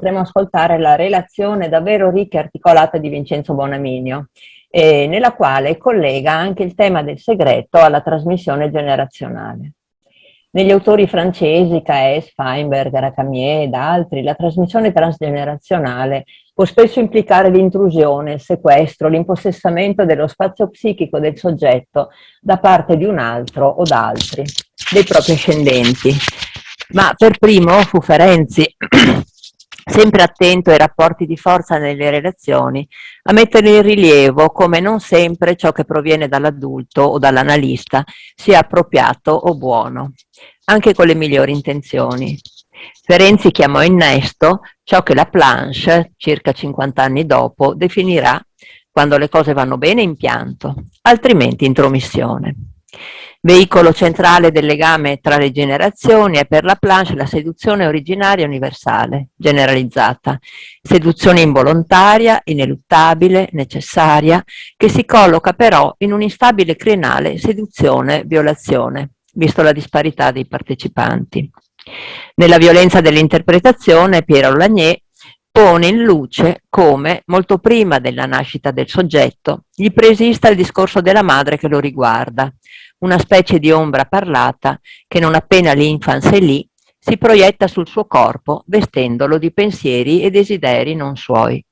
potremo ascoltare la relazione davvero ricca e articolata di Vincenzo Bonaminio, nella quale collega anche il tema del segreto alla trasmissione generazionale. Negli autori francesi, Caes, Feinberg, Racamier ed altri, la trasmissione transgenerazionale può spesso implicare l'intrusione, il sequestro, l'impossessamento dello spazio psichico del soggetto da parte di un altro o da altri, dei propri ascendenti. Ma per primo fu Ferenczi, sempre attento ai rapporti di forza nelle relazioni, a mettere in rilievo come non sempre ciò che proviene dall'adulto o dall'analista sia appropriato o buono, anche con le migliori intenzioni. Ferenczi chiamò innesto ciò che la Planche, circa 50 anni dopo, definirà, quando le cose vanno bene, impianto, altrimenti intromissione. Veicolo centrale del legame tra le generazioni è per la Planche la seduzione originaria universale, generalizzata, seduzione involontaria, ineluttabile, necessaria, che si colloca però in un instabile crinale seduzione-violazione, visto la disparità dei partecipanti. Nella violenza dell'interpretazione, Pierre Lagnier pone in luce come, molto prima della nascita del soggetto, gli preesista il discorso della madre che lo riguarda, una specie di ombra parlata che non appena l'infans è lì, si proietta sul suo corpo, vestendolo di pensieri e desideri non suoi.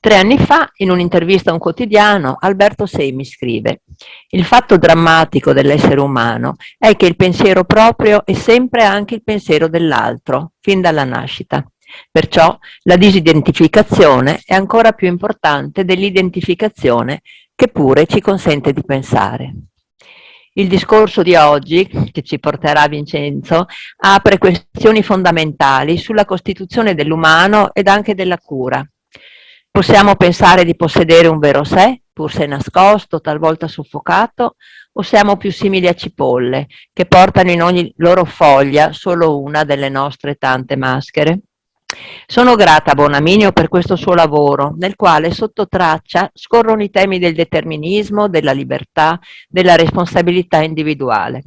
3 anni fa, in un'intervista a un quotidiano, Alberto Semi scrive: «Il fatto drammatico dell'essere umano è che il pensiero proprio è sempre anche il pensiero dell'altro, fin dalla nascita. Perciò la disidentificazione è ancora più importante dell'identificazione che pure ci consente di pensare». Il discorso di oggi, che ci porterà Vincenzo, apre questioni fondamentali sulla costituzione dell'umano ed anche della cura. Possiamo pensare di possedere un vero sé, pur se nascosto, talvolta soffocato, o siamo più simili a cipolle, che portano in ogni loro foglia solo una delle nostre tante maschere? Sono grata a Bonaminio per questo suo lavoro, nel quale sotto traccia scorrono i temi del determinismo, della libertà, della responsabilità individuale,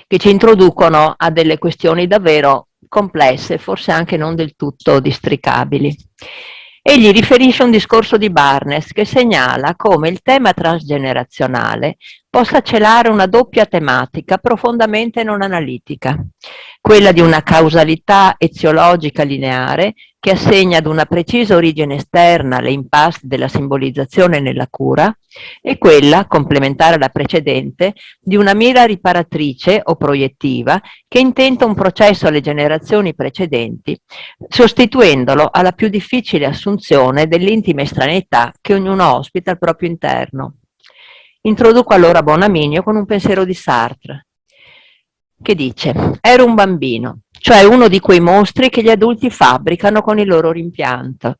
che ci introducono a delle questioni davvero complesse, forse anche non del tutto districabili. Egli riferisce un discorso di Barnes che segnala come il tema transgenerazionale possa celare una doppia tematica profondamente non analitica, quella di una causalità eziologica lineare che assegna ad una precisa origine esterna le impasse della simbolizzazione nella cura, e quella, complementare alla precedente, di una mira riparatrice o proiettiva che intenta un processo alle generazioni precedenti, sostituendolo alla più difficile assunzione dell'intima estraneità che ognuno ospita al proprio interno. Introduco allora Bonaminio con un pensiero di Sartre, che dice: «Ero un bambino, cioè uno di quei mostri che gli adulti fabbricano con i loro rimpianti,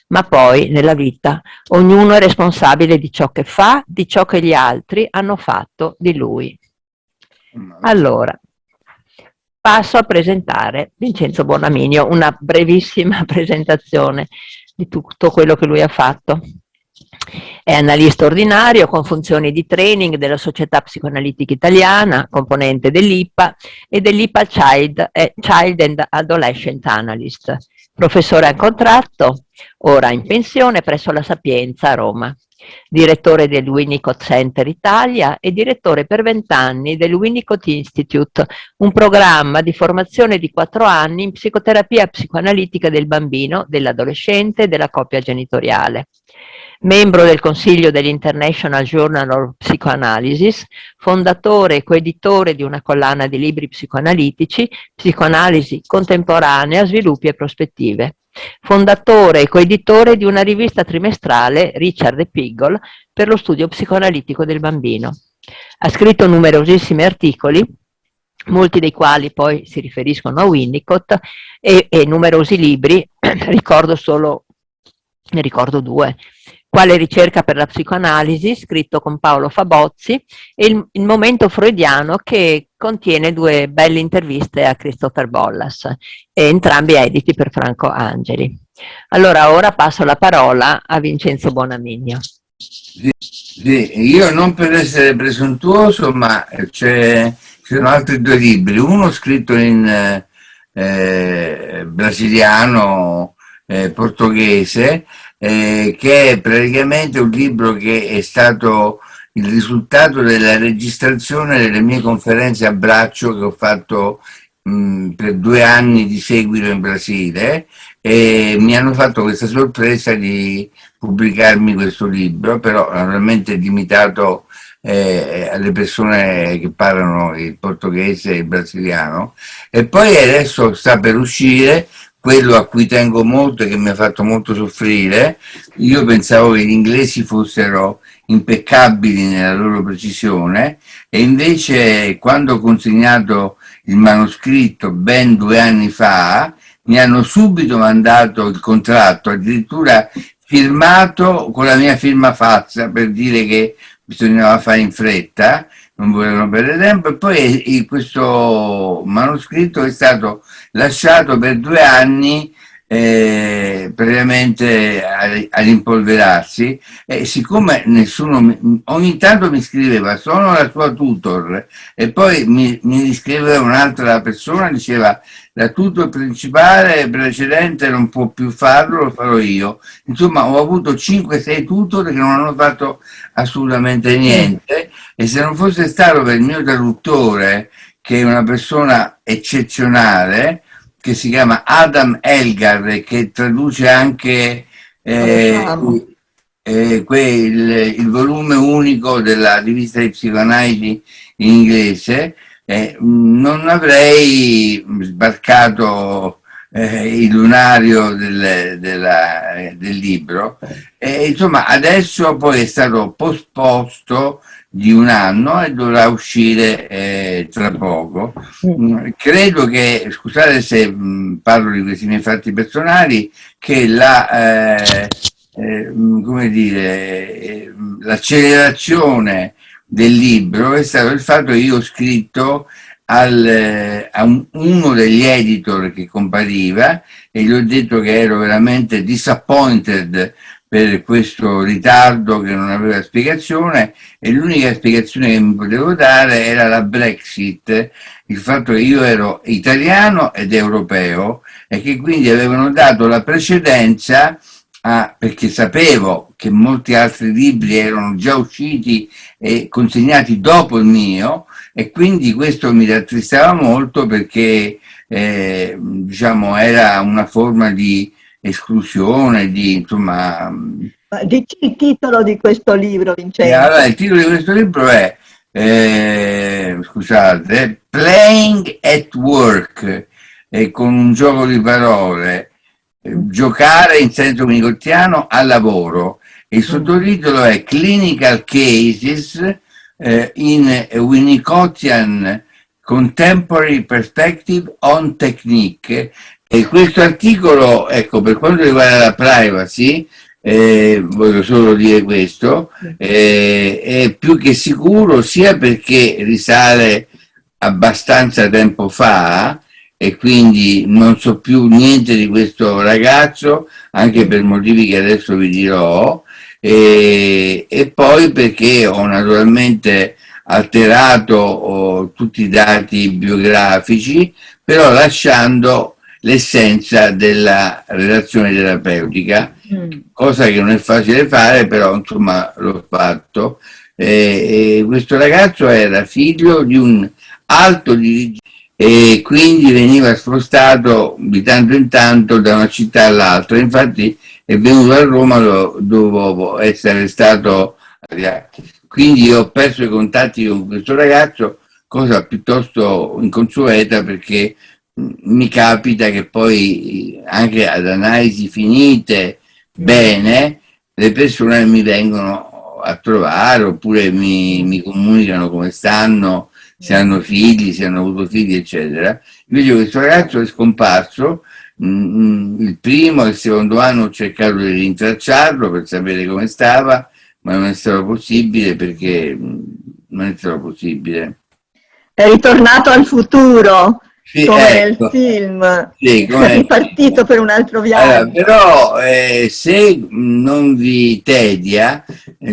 ma poi nella vita ognuno è responsabile di ciò che fa, di ciò che gli altri hanno fatto di lui». Allora, passo a presentare Vincenzo Bonaminio, una brevissima presentazione di tutto quello che lui ha fatto. È analista ordinario con funzioni di training della Società Psicoanalitica Italiana, componente dell'IPA e dell'IPA Child and Adolescent Analyst, professore a contratto, ora in pensione presso la Sapienza a Roma, direttore del Winnicott Center Italia e direttore per 20 anni del Winnicott Institute, un programma di formazione di 4 anni in psicoterapia psicoanalitica del bambino, dell'adolescente e della coppia genitoriale. Membro del consiglio dell'International Journal of Psychoanalysis, fondatore e coeditore di una collana di libri psicoanalitici, Psicoanalisi contemporanea, sviluppi e prospettive. Fondatore e coeditore di una rivista trimestrale, Richard e Piggle, per lo studio psicoanalitico del bambino. Ha scritto numerosissimi articoli, molti dei quali poi si riferiscono a Winnicott, e numerosi libri, ne ricordo 2. Quale ricerca per la psicoanalisi, scritto con Paolo Fabozzi, e il momento freudiano, che contiene 2 belle interviste a Christopher Bollas, e entrambi editi per Franco Angeli. Allora ora passo la parola a Vincenzo Bonaminio. Sì, io non per essere presuntuoso, ma ci sono altri 2 libri, uno scritto in brasiliano, portoghese, che è praticamente un libro che è stato il risultato della registrazione delle mie conferenze a braccio che ho fatto per 2 anni di seguito in Brasile, e mi hanno fatto questa sorpresa di pubblicarmi questo libro, però naturalmente limitato alle persone che parlano il portoghese e il brasiliano. E poi adesso sta per uscire quello a cui tengo molto e che mi ha fatto molto soffrire. Io pensavo che gli inglesi fossero impeccabili nella loro precisione, e invece quando ho consegnato il manoscritto ben 2 anni fa mi hanno subito mandato il contratto, addirittura firmato con la mia firma falsa, per dire che bisognava fare in fretta, non volevano perdere tempo, e poi questo manoscritto è stato lasciato per 2 anni previamente all'impolverarsi, e siccome nessuno ogni tanto mi scriveva sono la sua tutor, e poi mi scriveva un'altra persona, diceva la tutor principale precedente non può più farlo, lo farò io. Insomma, ho avuto 5-6 tutor che non hanno fatto assolutamente niente, e se non fosse stato per il mio traduttore, che è una persona eccezionale, che si chiama Adam Elgar, che traduce anche il volume unico della rivista di psicoanalisi in inglese, non avrei sbarcato il lunario del libro. Insomma, adesso poi è stato posposto di 1 anno e dovrà uscire tra poco. Credo che, scusate se parlo di questi miei fatti personali, che come dire, l'accelerazione del libro è stato il fatto che io ho scritto a uno degli editor che compariva, e gli ho detto che ero veramente disappointed per questo ritardo che non aveva spiegazione, e l'unica spiegazione che mi potevo dare era la Brexit, il fatto che io ero italiano ed europeo, e che quindi avevano dato la precedenza perché sapevo che molti altri libri erano già usciti e consegnati dopo il mio, e quindi questo mi rattristava molto, perché diciamo era una forma di esclusione, insomma. Dici il titolo di questo libro, Vincenzo. Allora, il titolo di questo libro è, scusate, Playing at Work, con un gioco di parole, giocare in senso winnicottiano al lavoro. Il sottotitolo è Clinical Cases in Winnicottian Contemporary Perspective on Technique. E questo articolo, ecco, per quanto riguarda la privacy, voglio solo dire questo, è più che sicuro, sia perché risale abbastanza tempo fa, e quindi non so più niente di questo ragazzo, anche per motivi che adesso vi dirò, e poi perché ho naturalmente alterato tutti i dati biografici, però lasciando l'essenza della relazione terapeutica, cosa che non è facile fare, però insomma l'ho fatto. Questo ragazzo era figlio di un alto dirigente, e quindi veniva spostato di tanto in tanto da una città all'altra. Infatti è venuto a Roma dopo essere stato, quindi ho perso i contatti con questo ragazzo, cosa piuttosto inconsueta, perché mi capita che poi anche ad analisi finite bene le persone mi vengono a trovare, oppure mi comunicano come stanno, se hanno figli, se hanno avuto figli, eccetera. Invece questo ragazzo è scomparso. Il primo e il secondo anno ho cercato di rintracciarlo per sapere come stava, ma non è stato possibile, perché non è stato possibile. È ritornato al futuro, sì, come ecco. nel film, sì, è ripartito per un altro viaggio. Allora, però se non vi tedia,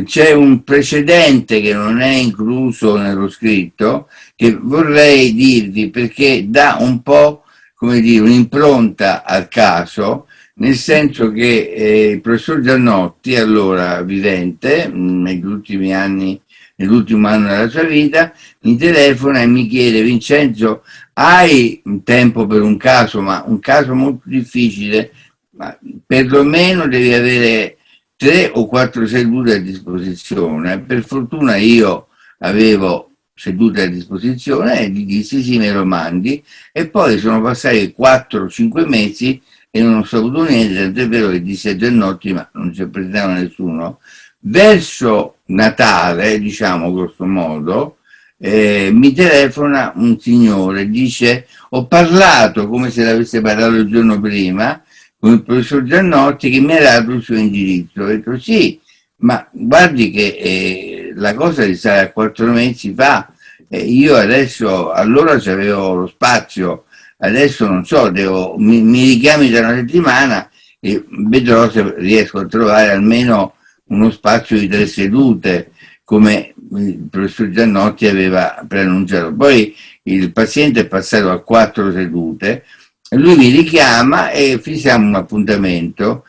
c'è un precedente che non è incluso nello scritto, che vorrei dirvi, perché dà un po', come dire, un'impronta al caso, nel senso che il professor Giannotti, allora vivente, negli anni, nell'ultimo anno della sua vita, mi telefona e mi chiede: Vincenzo, hai un tempo per un caso, ma un caso molto difficile, ma perlomeno devi avere 3 o 4 sedute a disposizione. Per fortuna io avevo sedute a disposizione e gli dissi sì, me lo mandi, e poi sono passati 4-5 mesi e non ho saputo niente, tant'è vero che disse a Giannotti, ma non ci presentava nessuno. Verso Natale, diciamo grosso modo, mi telefona un signore, dice: ho parlato, come se l'avesse parlato il giorno prima, con il professor Giannotti, che mi ha dato il suo indirizzo. Ho detto sì, ma guardi che la cosa risale a 4 mesi fa, io adesso, allora c'avevo lo spazio, adesso non so, mi richiami da una settimana e vedrò se riesco a trovare almeno uno spazio di 3 sedute, come il professor Giannotti aveva preannunciato. Poi il paziente è passato a 4 sedute, lui mi richiama e fissiamo un appuntamento.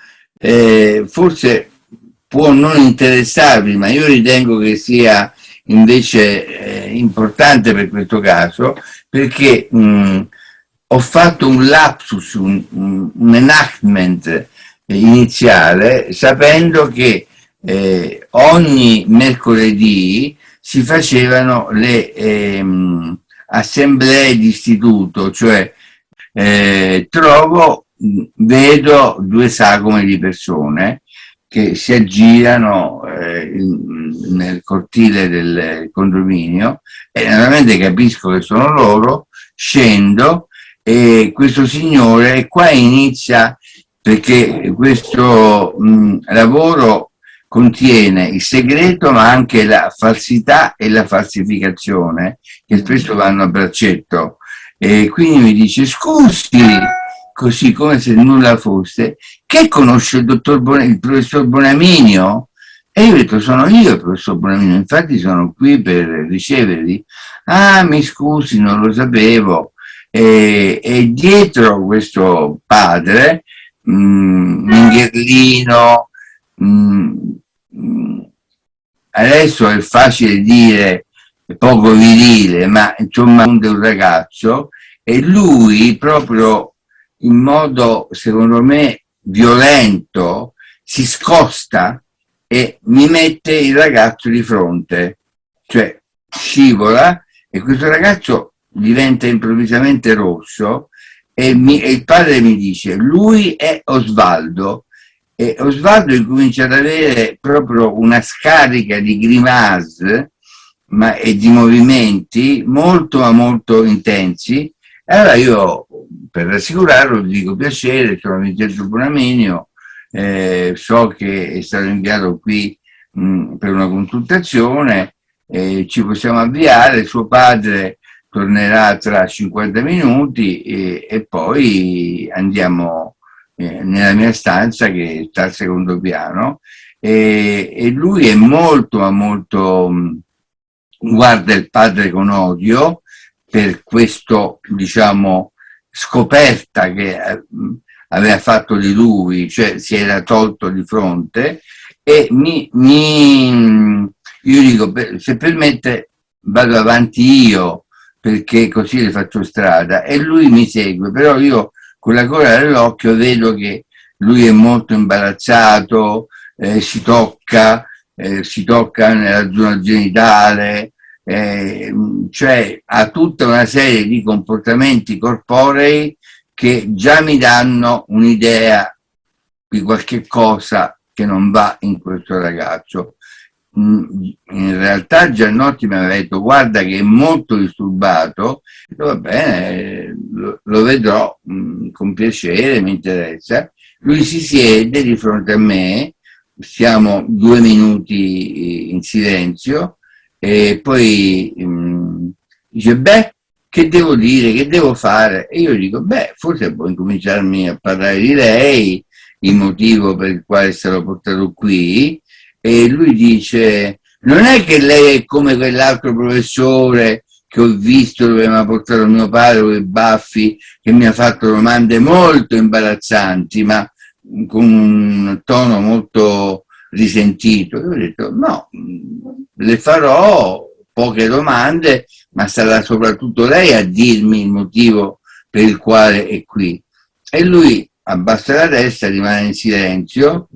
Forse può non interessarvi, ma io ritengo che sia invece importante per questo caso, perché ho fatto un lapsus, un enactment iniziale, sapendo che ogni mercoledì si facevano le assemblee d'istituto, cioè vedo 2 sagome di persone che si aggirano nel cortile del condominio, e naturalmente capisco che sono loro, scendo e questo signore, e qua inizia, perché questo lavoro contiene il segreto ma anche la falsità e la falsificazione, che spesso vanno a braccetto. E quindi mi dice: scusi, così come se nulla fosse, che conosce il professor Bonaminio? E io ho detto: sono io il professor Bonaminio, infatti sono qui per ricevervi. Ah, mi scusi, non lo sapevo. E dietro questo padre, mingherlino, adesso è facile dire poco virile, ma insomma un ragazzo, e lui proprio in modo secondo me violento si scosta e mi mette il ragazzo di fronte, cioè scivola, e questo ragazzo diventa improvvisamente rosso e il padre mi dice: lui è Osvaldo. E Osvaldo incomincia ad avere proprio una scarica di grimace e di movimenti molto ma molto intensi. Allora io, per rassicurarlo, gli dico: piacere, sono Vincenzo Bonaminio, so che è stato inviato qui per una consultazione, ci possiamo avviare, suo padre tornerà tra 50 minuti e poi andiamo nella mia stanza che sta al secondo piano, e lui è molto ma molto guarda il padre con odio per questo, diciamo, scoperta che aveva fatto di lui, cioè si era tolto di fronte, e io dico: se permette vado avanti io, perché così le faccio strada, e lui mi segue, però io con la coda dell'occhio vedo che lui è molto imbarazzato, si tocca nella zona genitale, cioè ha tutta una serie di comportamenti corporei che già mi danno un'idea di qualche cosa che non va in questo ragazzo. In realtà Giannotti mi aveva detto: guarda che è molto disturbato. Va bene, lo vedrò con piacere, mi interessa. Lui si siede di fronte a me, stiamo 2 minuti in silenzio, e poi dice: beh, che devo dire, che devo fare? E io dico: beh, forse può incominciarmi a parlare di lei, il motivo per il quale è stato portato qui. E lui dice: non è che lei è come quell'altro professore che ho visto dove mi ha portato mio padre con i baffi, che mi ha fatto domande molto imbarazzanti, ma con un tono molto risentito. Io ho detto no, le farò poche domande, ma sarà soprattutto lei a dirmi il motivo per il quale è qui. E lui abbassa la testa, rimane in silenzio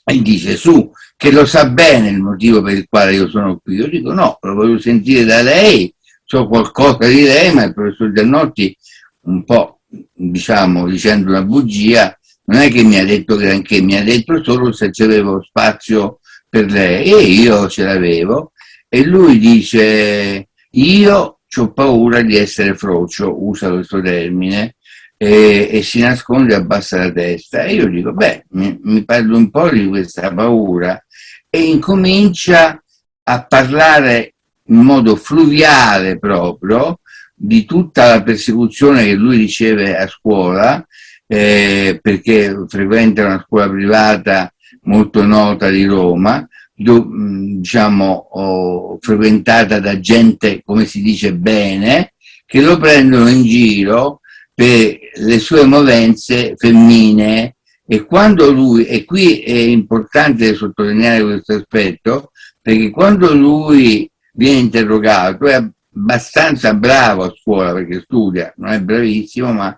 e dice su, che lo sa bene il motivo per il quale io sono qui. Io dico no, lo voglio sentire da lei, so qualcosa di lei, ma il professor Giannotti, un po' diciamo dicendo una bugia, non è che mi ha detto granché, mi ha detto solo se c'avevo spazio per lei, e io ce l'avevo. E lui dice, io ho paura di essere frocio, usa questo termine, e si nasconde e abbassa la testa. E io dico, beh, mi parlo un po' di questa paura, e incomincia a parlare in modo fluviale proprio di tutta la persecuzione che lui riceve a scuola, perché frequenta una scuola privata molto nota di Roma, diciamo frequentata da gente, come si dice, bene, che lo prendono in giro per le sue movenze femminee. E quando lui, e qui è importante sottolineare questo aspetto, perché quando lui viene interrogato è abbastanza bravo a scuola, perché studia, non è bravissimo, ma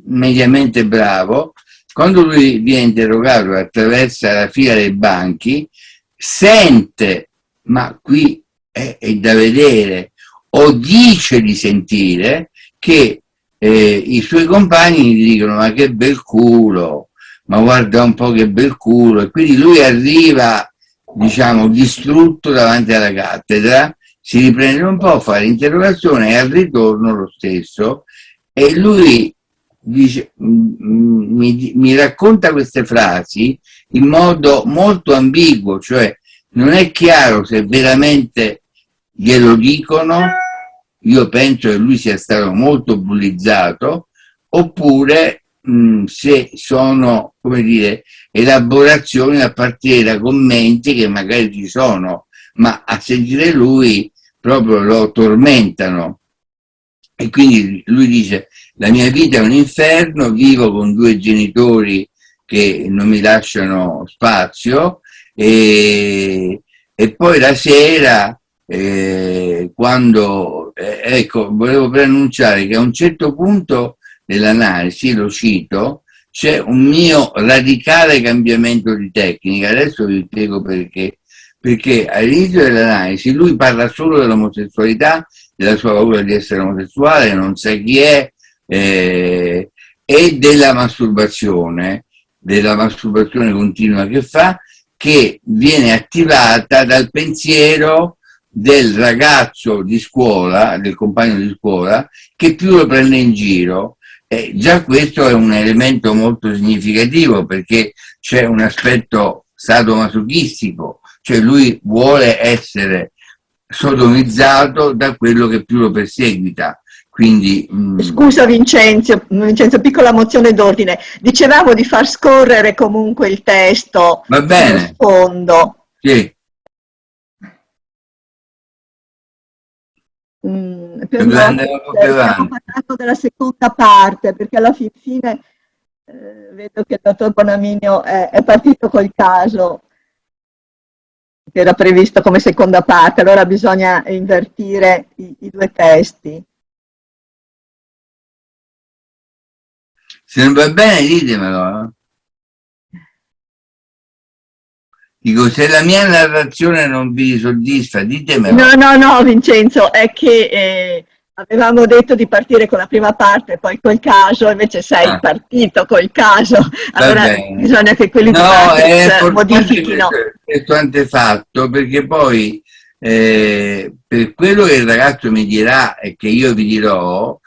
mediamente bravo. Quando lui viene interrogato attraversa la fila dei banchi, sente, ma qui è da vedere, o dice di sentire che i suoi compagni gli dicono ma che bel culo, ma guarda un po' che bel culo, e quindi lui arriva, diciamo, distrutto davanti alla cattedra, si riprende un po', fa l'interrogazione e al ritorno lo stesso, e lui dice, mi racconta queste frasi in modo molto ambiguo, cioè non è chiaro se veramente glielo dicono. Io penso che lui sia stato molto bullizzato, oppure se sono, come dire, elaborazioni a partire da commenti che magari ci sono, ma a sentire lui proprio lo tormentano. E quindi lui dice, la mia vita è un inferno, vivo con 2 genitori che non mi lasciano spazio, e poi la sera, quando, ecco, volevo preannunciare che a un certo punto dell'analisi, lo cito, c'è un mio radicale cambiamento di tecnica. Adesso vi spiego perché. Perché all'inizio dell'analisi lui parla solo dell'omosessualità, della sua paura di essere omosessuale, non sa chi è, e della masturbazione continua che fa, che viene attivata dal pensiero del ragazzo di scuola, del compagno di scuola, che più lo prende in giro. Già questo è un elemento molto significativo, perché c'è un aspetto sadomasochistico, cioè lui vuole essere sodomizzato da quello che più lo perseguita. Quindi, Scusa Vincenzo, piccola mozione d'ordine. Dicevamo di far scorrere comunque il testo va bene, sullo sfondo. sì. Stiamo parlando della seconda parte, perché alla fine vedo che il dottor Bonaminio è partito col caso che era previsto come seconda parte, allora bisogna invertire i 2 testi. Se non va bene ditemelo. Dico, se la mia narrazione non vi soddisfa, ditemelo. No, Vincenzo, è che avevamo detto di partire con la prima parte, poi col caso, invece sei partito col caso, allora bisogna che quelli di Matrix modifichino. Questo antefatto, perché poi per quello che il ragazzo mi dirà e che io vi dirò,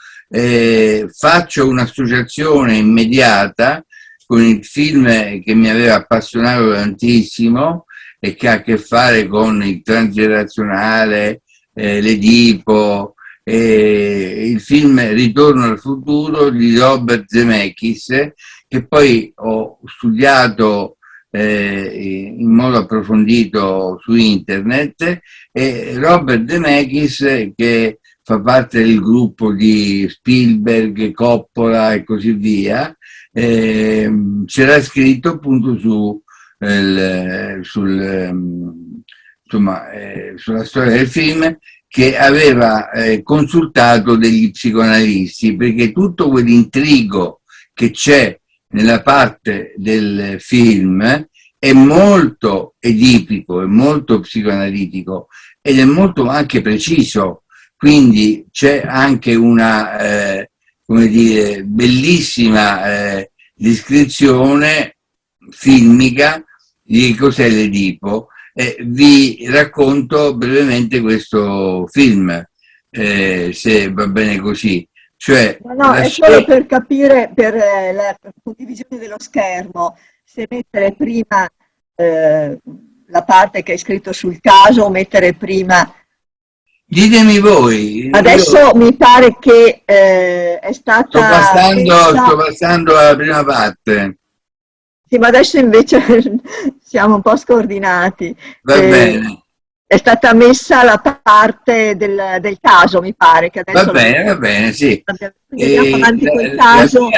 faccio un'associazione immediata con il film che mi aveva appassionato tantissimo e che ha a che fare con il transgenerazionale, l'Edipo, il film Ritorno al futuro di Robert Zemeckis, che poi ho studiato in modo approfondito su internet, e Robert Zemeckis, che fa parte del gruppo di Spielberg, Coppola e così via, c'era scritto appunto sulla storia del film, che aveva consultato degli psicoanalisti, perché tutto quell'intrigo che c'è nella parte del film è molto edipico, è molto psicoanalitico ed è molto anche preciso, quindi c'è anche una come dire, bellissima descrizione filmica di cos'è l'Edipo. Vi racconto brevemente questo film, se va bene così. Cioè, no, è solo per capire, per la condivisione dello schermo, se mettere prima la parte che è scritto sul caso o mettere prima... Ditemi voi. Adesso mi pare che è stata... Sto passando alla prima parte. Sì, ma adesso invece siamo un po' scordinati. Va bene. È stata messa la parte del caso, mi pare. Che adesso va bene, sì. Andiamo avanti col caso.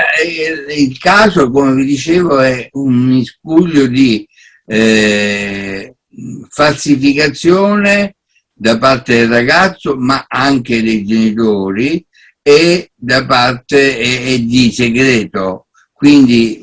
Il caso, come vi dicevo, è un miscuglio di falsificazione da parte del ragazzo, ma anche dei genitori, e da parte di segreto. Quindi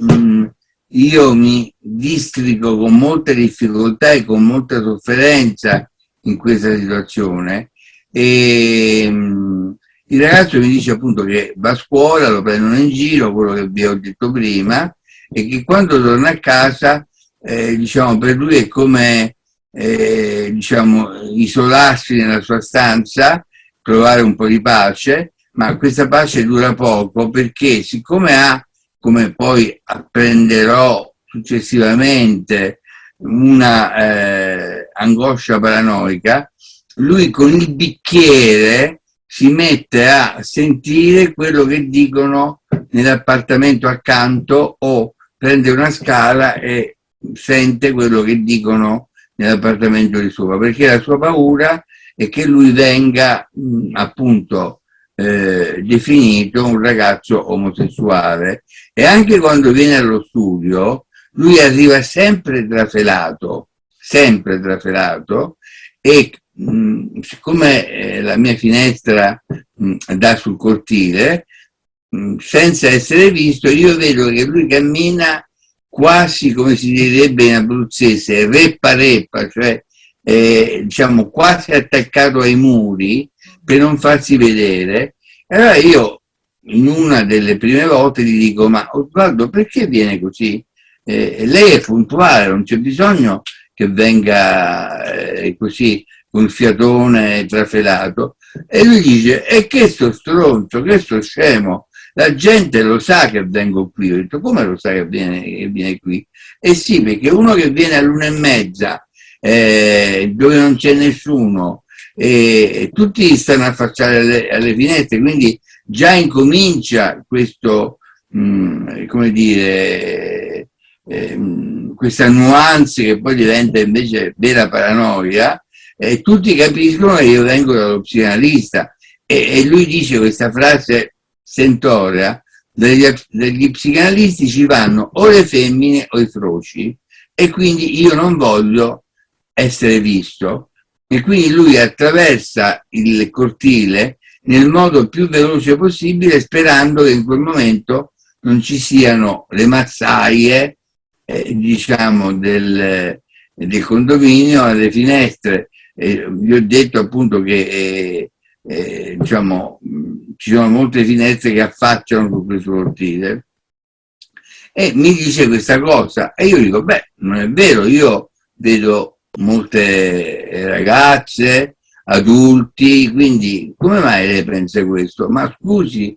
io mi districo con molte difficoltà e con molta sofferenza in questa situazione, e il ragazzo mi dice appunto che va a scuola, lo prendono in giro, quello che vi ho detto prima, e che quando torna a casa diciamo, per lui è come diciamo, isolarsi nella sua stanza, trovare un po' di pace, ma questa pace dura poco, perché siccome ha, come poi apprenderò successivamente, una angoscia paranoica, lui con il bicchiere si mette a sentire quello che dicono nell'appartamento accanto, o prende una scala e sente quello che dicono nell'appartamento di sopra, perché la sua paura è che lui venga appunto definito un ragazzo omosessuale. E anche quando viene allo studio lui arriva sempre trafelato, e siccome la mia finestra dà sul cortile, senza essere visto, io vedo che lui cammina quasi, come si direbbe in abruzzese, reppa reppa, cioè diciamo quasi attaccato ai muri per non farsi vedere. E allora io in una delle prime volte gli dico: ma Osvaldo, perché viene così? Lei è puntuale, non c'è bisogno che venga così con il fiatone trafelato. E lui dice: e che sto stronzo, che sto scemo, la gente lo sa che vengo qui. Ho detto: come lo sa che viene qui? Eh sì, perché uno che viene all'1:30 dove non c'è nessuno, tutti stanno a affacciare alle finestre, quindi già incomincia questo, come dire, questa nuance che poi diventa invece vera paranoia, e tutti capiscono che io vengo dallo psicanalista, e lui dice questa frase stentorea: degli psicanalisti ci vanno o le femmine o i froci, e quindi io non voglio essere visto. E quindi lui attraversa il cortile nel modo più veloce possibile, sperando che in quel momento non ci siano le mazzaie diciamo del condominio alle finestre. Vi ho detto appunto che diciamo, ci sono molte finestre che affacciano su questo cortile, e mi dice questa cosa, e io dico: beh, non è vero, io vedo molte ragazze, adulti, quindi come mai lei pensa questo? Ma scusi,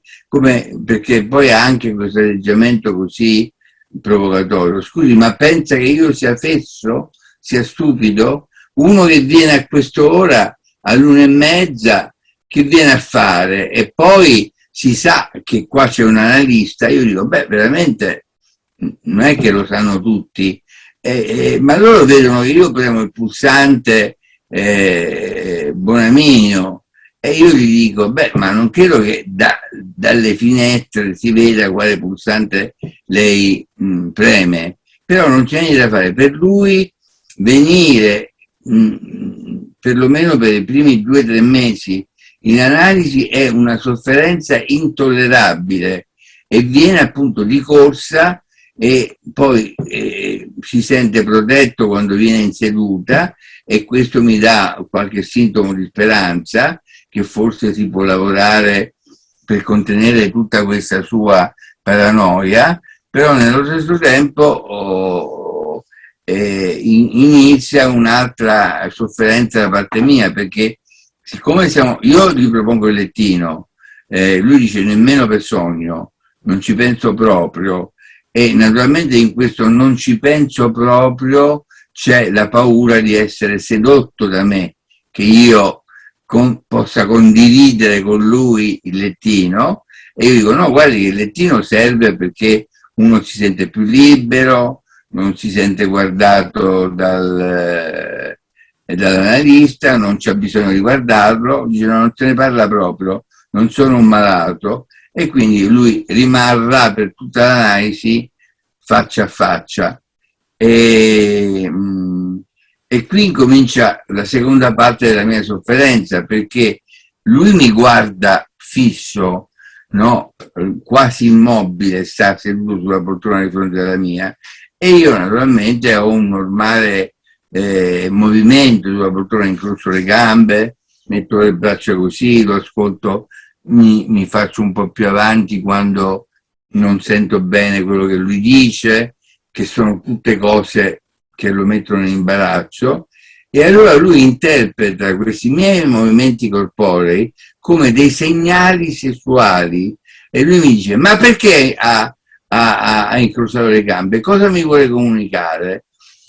perché poi ha anche questo atteggiamento così provocatorio: scusi, ma pensa che io sia fesso, sia stupido? Uno che viene a quest'ora, all'1:30, che viene a fare? E poi si sa che qua c'è un analista. Io dico: beh, veramente non è che lo sanno tutti, ma loro vedono che io premo il pulsante Bonaminio e io gli dico, beh, ma non credo che dalle finestre si veda quale pulsante lei preme, però non c'è niente da fare. Per lui venire, perlomeno per i primi 2 o 3 mesi, in analisi è una sofferenza intollerabile e viene appunto di corsa e poi si sente protetto quando viene in seduta e questo mi dà qualche sintomo di speranza che forse si può lavorare per contenere tutta questa sua paranoia, però nello stesso tempo inizia un'altra sofferenza da parte mia, perché siccome io gli propongo il lettino, lui dice nemmeno per sogno, non ci penso proprio, e naturalmente in questo non ci penso proprio c'è la paura di essere sedotto da me, che io possa condividere con lui il lettino, e io dico no, guardi che il lettino serve perché uno si sente più libero, non si sente guardato dall'analista, non c'è bisogno di guardarlo, dice no, non se ne parla proprio, non sono un malato, e quindi lui rimarrà per tutta l'analisi faccia a faccia. E qui comincia la seconda parte della mia sofferenza, perché lui mi guarda fisso, no? Quasi immobile, sta seduto sulla poltrona di fronte alla mia, e io naturalmente ho un normale movimento sulla poltrona, incrocio le gambe, metto le braccia così, lo ascolto, mi faccio un po' più avanti quando non sento bene quello che lui dice, che sono tutte cose che lo mettono in imbarazzo, e allora lui interpreta questi miei movimenti corporei come dei segnali sessuali, e lui mi dice ma perché ha incrociato le gambe, cosa mi vuole comunicare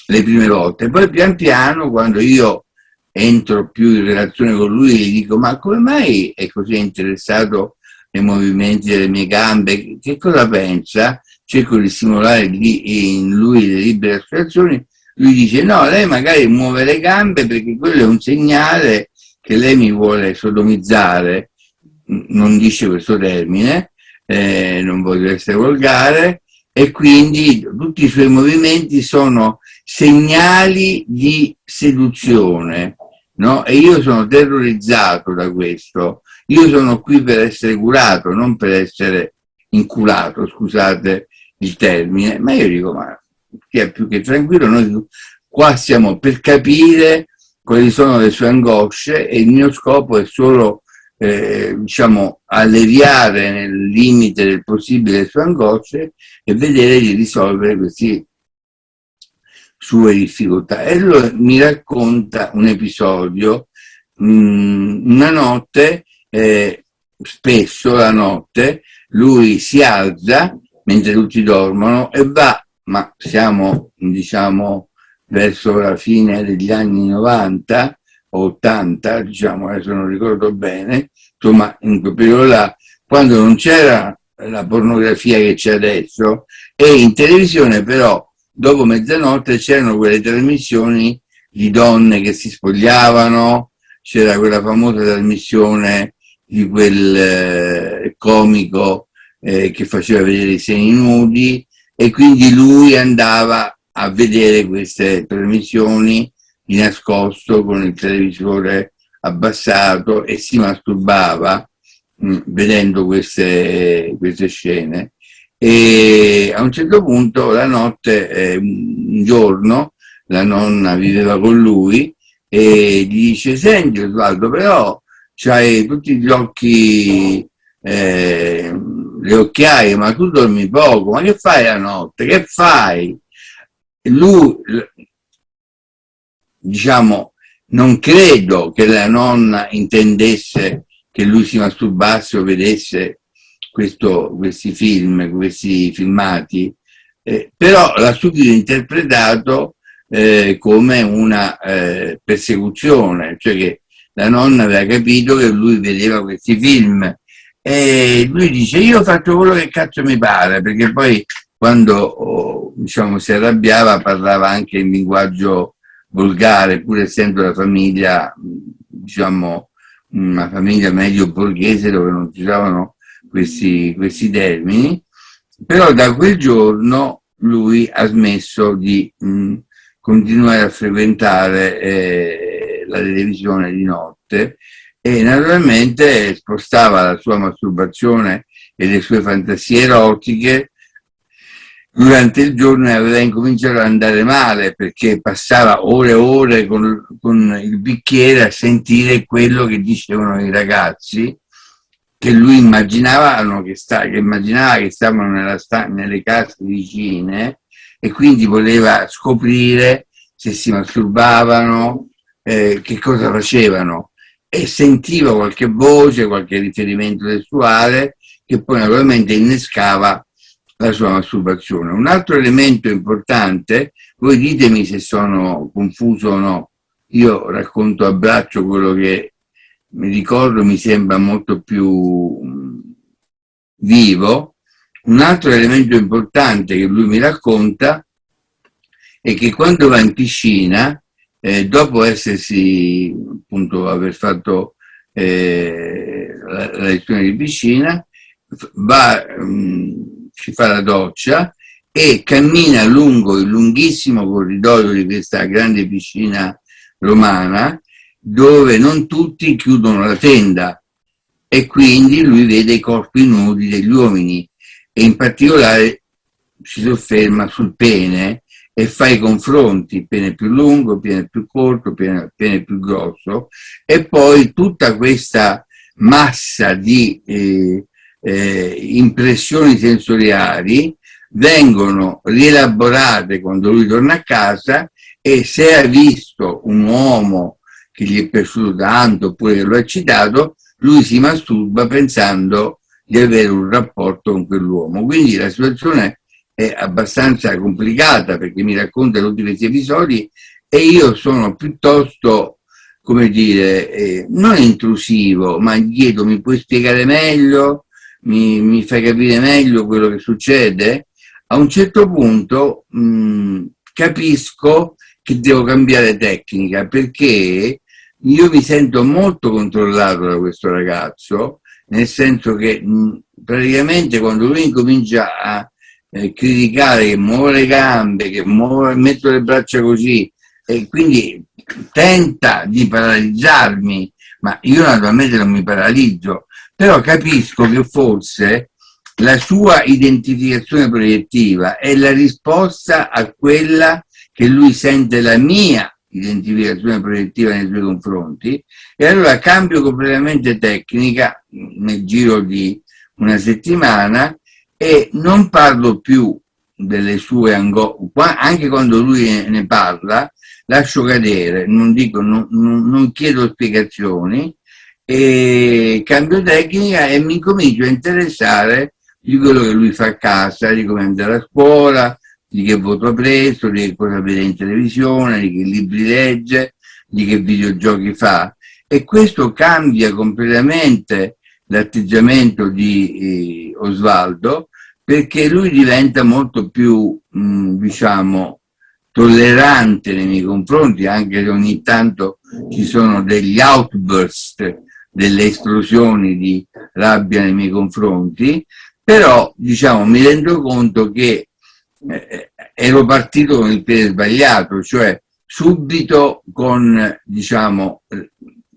le prime volte. Poi pian piano, quando io entro più in relazione con lui, gli dico ma come mai è così interessato ai movimenti delle mie gambe, che cosa pensa, cerco di stimolare in lui le libere associazioni. Lui dice no, lei magari muove le gambe perché quello è un segnale che lei mi vuole sodomizzare, non dice questo termine, non voglio essere volgare, e quindi tutti i suoi movimenti sono segnali di seduzione, no? E io sono terrorizzato da questo. Io sono qui per essere curato, non per essere inculato, scusate il termine, ma io dico, ma chi è più che tranquillo, noi qua siamo per capire quali sono le sue angosce e il mio scopo è solo diciamo alleviare nel limite del possibile le sue angosce e vedere di risolvere queste sue difficoltà. E allora mi racconta un episodio, una notte, spesso la notte lui si alza mentre tutti dormono e va, ma siamo diciamo verso la fine degli anni 90 o 80, diciamo, adesso non ricordo bene, insomma in quel periodo là, quando non c'era la pornografia che c'è adesso, e in televisione però dopo mezzanotte c'erano quelle trasmissioni di donne che si spogliavano, c'era quella famosa trasmissione di quel comico che faceva vedere i seni nudi, e quindi lui andava a vedere queste trasmissioni di nascosto con il televisore abbassato e si masturbava vedendo queste scene. E a un certo punto la notte, un giorno, la nonna viveva con lui e gli dice: senti Osvaldo, però c'hai tutti gli occhi, le occhiaie, ma tu dormi poco, ma che fai la notte? Che fai? Lui, diciamo, non credo che la nonna intendesse che lui si masturbasse o vedesse questi film, questi filmati, però l'ha subito interpretato come una persecuzione, cioè che la nonna aveva capito che lui vedeva questi film, e lui dice: io faccio quello che cazzo mi pare, perché poi quando diciamo, si arrabbiava parlava anche in linguaggio volgare, pur essendo la famiglia, diciamo, una famiglia medio borghese dove non si usavano questi termini. Però da quel giorno lui ha smesso di continuare a frequentare la televisione di notte e naturalmente spostava la sua masturbazione e le sue fantasie erotiche durante il giorno, e aveva incominciato ad andare male perché passava ore e ore con il bicchiere a sentire quello che dicevano i ragazzi, che lui immaginava che stavano nelle case vicine, e quindi voleva scoprire se si masturbavano, che cosa facevano, e sentiva qualche voce, qualche riferimento sessuale che poi naturalmente innescava la sua masturbazione. Un altro elemento importante, voi ditemi se sono confuso o no, io racconto a braccio quello che mi ricordo, mi sembra molto più vivo. Un altro elemento importante che lui mi racconta è che quando va in piscina, dopo essersi, appunto, aver fatto la lezione di piscina, si fa la doccia e cammina lungo il lunghissimo corridoio di questa grande piscina romana, dove non tutti chiudono la tenda, e quindi lui vede i corpi nudi degli uomini, e in particolare si sofferma sul pene e fa i confronti: pene più lungo, pene più corto, pene più grosso, e poi tutta questa massa di impressioni sensoriali vengono rielaborate quando lui torna a casa, e se ha visto un uomo che gli è piaciuto tanto oppure che lo ha eccitato, lui si masturba pensando di avere un rapporto con quell'uomo. Quindi la situazione è abbastanza complicata, perché mi racconta tutti questi episodi e io sono piuttosto, come dire, non intrusivo, ma gli chiedo: mi puoi spiegare meglio? Mi fai capire meglio quello che succede? A un certo punto capisco che devo cambiare tecnica, perché io mi sento molto controllato da questo ragazzo, nel senso che praticamente quando lui incomincia a criticare che muovo le gambe, che metto le braccia così, e quindi tenta di paralizzarmi, ma io naturalmente non mi paralizzo, però capisco che forse la sua identificazione proiettiva è la risposta a quella che lui sente la mia identificazione proiettiva nei suoi confronti, e allora cambio completamente tecnica nel giro di una settimana e non parlo più delle sue angosce. Anche quando lui ne parla lascio cadere, non chiedo spiegazioni, e cambio tecnica e mi comincio a interessare di quello che lui fa a casa, di come andare a scuola, di che voto ha preso, di che cosa vede in televisione, di che libri legge, di che videogiochi fa, e questo cambia completamente l'atteggiamento di Osvaldo, perché lui diventa molto più, diciamo, tollerante nei miei confronti, anche se ogni tanto ci sono degli outburst, delle esplosioni di rabbia nei miei confronti, però, diciamo, mi rendo conto che ero partito con il piede sbagliato, cioè subito con, diciamo,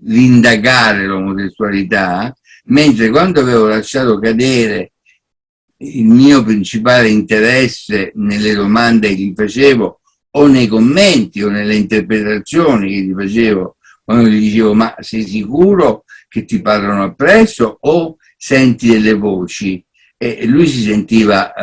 l'indagare l'omosessualità, mentre quando avevo lasciato cadere il mio principale interesse nelle domande che gli facevo, o nei commenti o nelle interpretazioni che gli facevo, quando gli dicevo: ma sei sicuro che ti parlano appresso o senti delle voci? E lui si sentiva,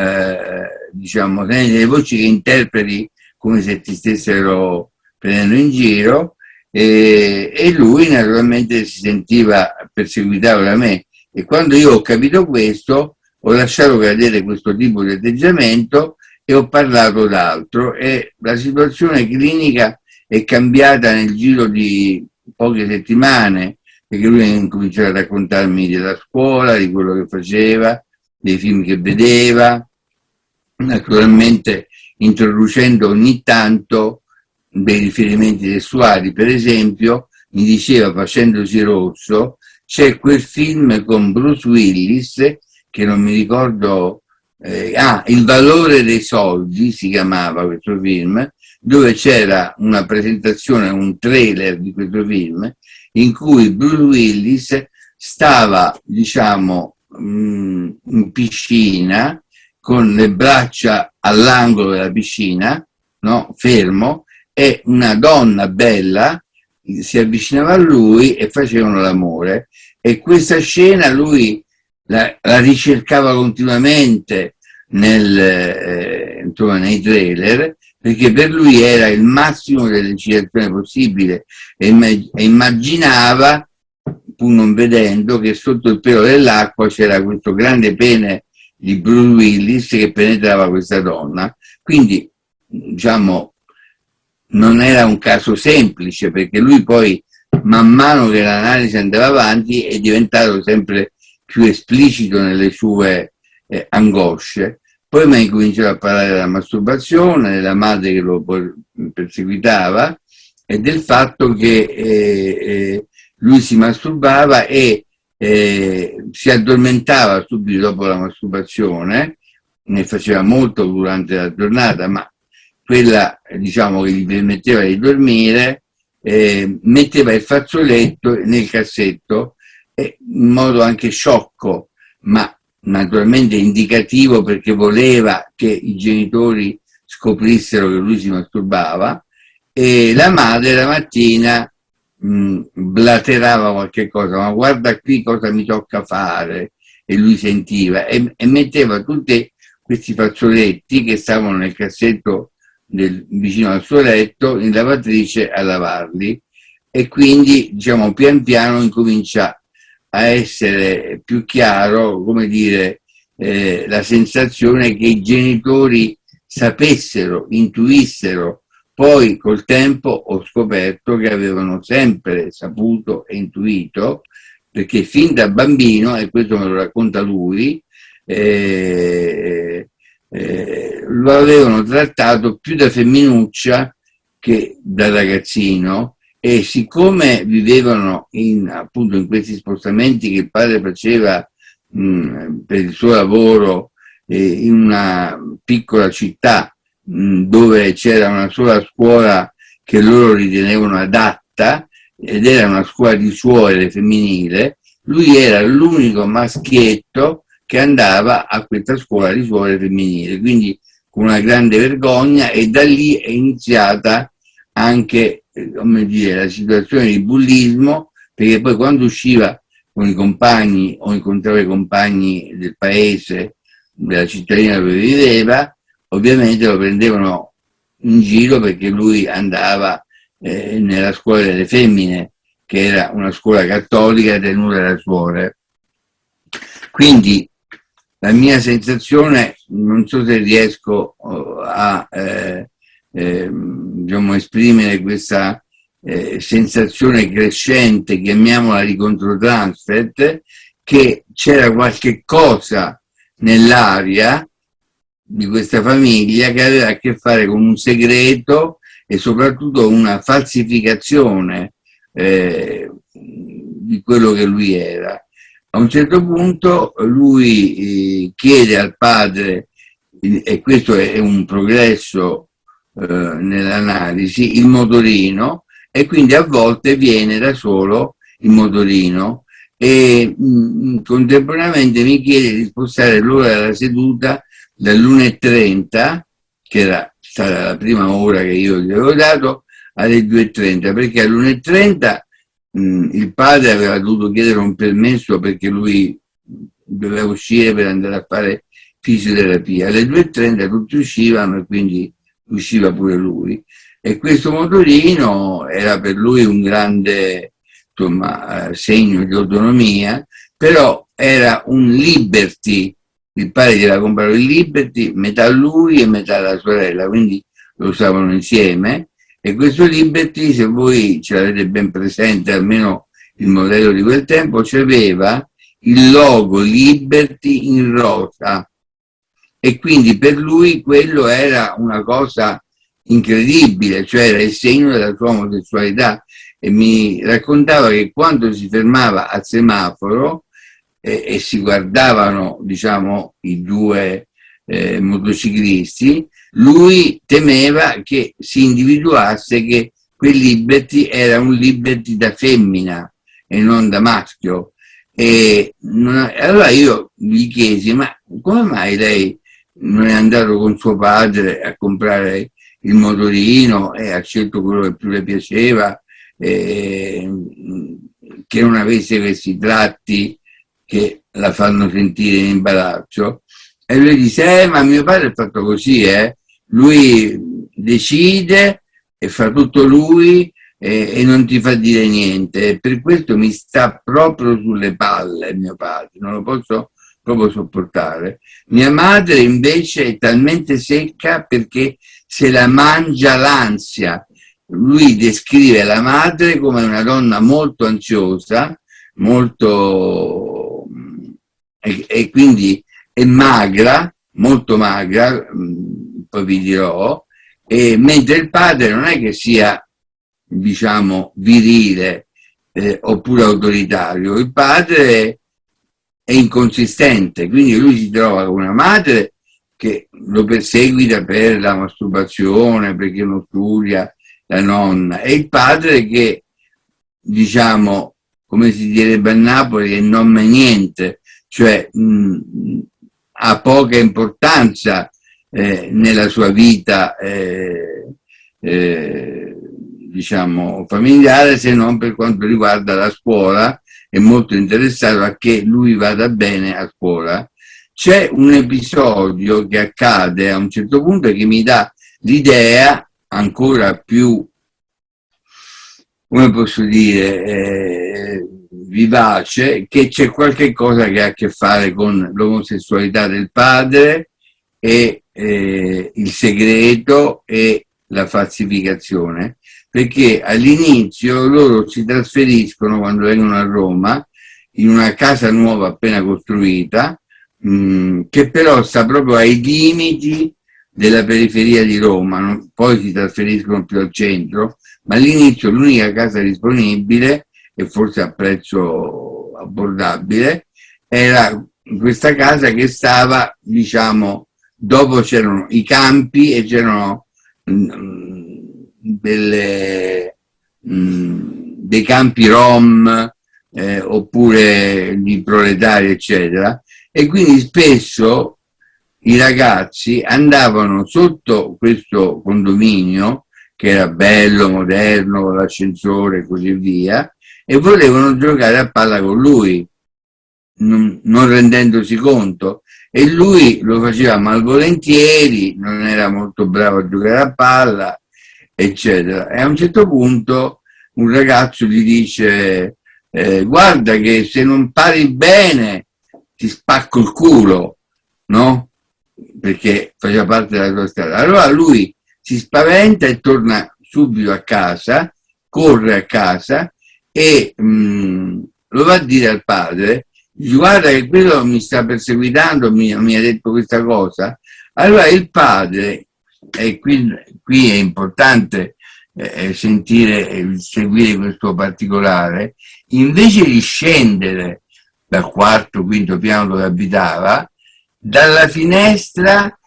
diciamo, senti delle voci che interpreti come se ti stessero prendendo in giro, e lui naturalmente si sentiva perseguitato da me, e quando io ho capito questo ho lasciato cadere questo tipo di atteggiamento e ho parlato d'altro, e la situazione clinica è cambiata nel giro di poche settimane, perché lui ha incominciato a raccontarmi della scuola, di quello che faceva, dei film che vedeva, naturalmente introducendo ogni tanto dei riferimenti sessuali. Per esempio, mi diceva, facendosi rosso, c'è quel film con Bruce Willis, che non mi ricordo, Il valore dei soldi si chiamava questo film, dove c'era una presentazione, un trailer di questo film, in cui Bruce Willis stava, diciamo, in piscina, con le braccia all'angolo della piscina, no? Fermo, e una donna bella si avvicinava a lui e facevano l'amore. E questa scena lui la ricercava continuamente insomma, nei trailer, perché per lui era il massimo dell'eccitazione possibile, e immaginava, pur non vedendo, che sotto il pelo dell'acqua c'era questo grande pene di Bruce Willis che penetrava questa donna. Quindi, diciamo, non era un caso semplice, perché lui poi, man mano che l'analisi andava avanti, è diventato sempre più esplicito nelle sue angosce. Poi mi ha incominciato a parlare della masturbazione, della madre che lo perseguitava e del fatto che lui si masturbava e si addormentava subito dopo la masturbazione, ne faceva molto durante la giornata, ma quella, diciamo, che gli permetteva di dormire, metteva il fazzoletto nel cassetto, in modo anche sciocco, ma naturalmente indicativo, perché voleva che i genitori scoprissero che lui si masturbava, e la madre la mattina blaterava qualche cosa, ma guarda qui cosa mi tocca fare, e lui sentiva, e metteva tutti questi fazzoletti che stavano nel cassetto vicino al suo letto in lavatrice a lavarli, e quindi, diciamo, pian piano incomincia a essere più chiaro, come dire, la sensazione che i genitori sapessero, intuissero. Poi col tempo ho scoperto che avevano sempre saputo e intuito, perché fin da bambino, e questo me lo racconta lui, lo avevano trattato più da femminuccia che da ragazzino, e siccome vivevano appunto in questi spostamenti che il padre faceva per il suo lavoro in una piccola città dove c'era una sola scuola che loro ritenevano adatta, ed era una scuola di suore femminile, lui era l'unico maschietto che andava a questa scuola di suore femminile, quindi con una grande vergogna, e da lì è iniziata anche, come dire, la situazione di bullismo, perché poi quando usciva con i compagni o incontrava i compagni del paese, della cittadina dove viveva, ovviamente lo prendevano in giro perché lui andava nella scuola delle femmine, che era una scuola cattolica tenuta da suore. Quindi la mia sensazione, non so se riesco a diciamo, esprimere questa sensazione crescente, chiamiamola di controtransfert, che c'era qualche cosa nell'aria di questa famiglia che aveva a che fare con un segreto e soprattutto una falsificazione di quello che lui era. A un certo punto lui chiede al padre, e questo è un progresso nell'analisi, il motorino, e quindi a volte viene da solo il motorino, e contemporaneamente mi chiede di spostare l'ora della seduta dall'1:30, che era stata la prima ora che io gli avevo dato, alle 2:30, perché all'1:30 il padre aveva dovuto chiedere un permesso perché lui doveva uscire per andare a fare fisioterapia. Alle 2:30 tutti uscivano, e quindi usciva pure lui, e questo motorino era per lui un grande, insomma, segno di autonomia, però era un Liberty. Il padre gliela comprato il Liberty, metà lui e metà la sorella, quindi lo usavano insieme. E questo Liberty, se voi ce l'avete ben presente, almeno il modello di quel tempo, c'aveva il logo Liberty in rosa, e quindi per lui quello era una cosa incredibile, cioè era il segno della sua omosessualità. E mi raccontava che quando si fermava al semaforo e si guardavano, diciamo, i due motociclisti, lui temeva che si individuasse che quel Liberty era un Liberty da femmina e non da maschio. Allora io gli chiesi: ma come mai lei non è andato con suo padre a comprare il motorino e ha scelto quello che più le piaceva, che non avesse questi tratti che la fanno sentire in imbarazzo? E lui disse: ma mio padre è fatto così, lui decide e fa tutto lui e non ti fa dire niente, e per questo mi sta proprio sulle palle mio padre, non lo posso proprio sopportare. Mia madre invece è talmente secca perché se la mangia l'ansia. Lui descrive la madre come una donna molto ansiosa, molto e quindi è magra, molto magra, poi vi dirò, mentre il padre non è che sia, diciamo, virile oppure autoritario. Il padre è inconsistente, quindi lui si trova con una madre che lo perseguita per la masturbazione, perché non studia, la nonna, e il padre che, diciamo, come si direbbe a Napoli, è non me niente, cioè ha poca importanza nella sua vita diciamo familiare, se non per quanto riguarda la scuola. È molto interessato a che lui vada bene a scuola. C'è un episodio che accade a un certo punto che mi dà l'idea ancora più, come posso dire, vivace, che c'è qualche cosa che ha a che fare con l'omosessualità del padre e il segreto e la falsificazione, perché all'inizio loro si trasferiscono, quando vengono a Roma, in una casa nuova appena costruita, che però sta proprio ai limiti della periferia di Roma, poi si trasferiscono più al centro, ma all'inizio l'unica casa disponibile, e forse a prezzo abbordabile, era questa casa che stava, diciamo, dopo c'erano i campi e c'erano dei campi rom oppure di proletari, eccetera, e quindi spesso i ragazzi andavano sotto questo condominio che era bello, moderno, con l'ascensore e così via, e volevano giocare a palla con lui, non rendendosi conto, e lui lo faceva malvolentieri, non era molto bravo a giocare a palla, eccetera. E a un certo punto un ragazzo gli dice: guarda che se non pari bene ti spacco il culo, no? Perché faceva parte della tua strada. Allora lui si spaventa e torna subito a casa, corre a casa e lo va a dire al padre, dice: guarda che quello mi sta perseguitando, mi ha detto questa cosa. Allora il padre, e qui è importante seguire questo particolare, invece di scendere dal quarto, quinto piano dove abitava, dalla finestra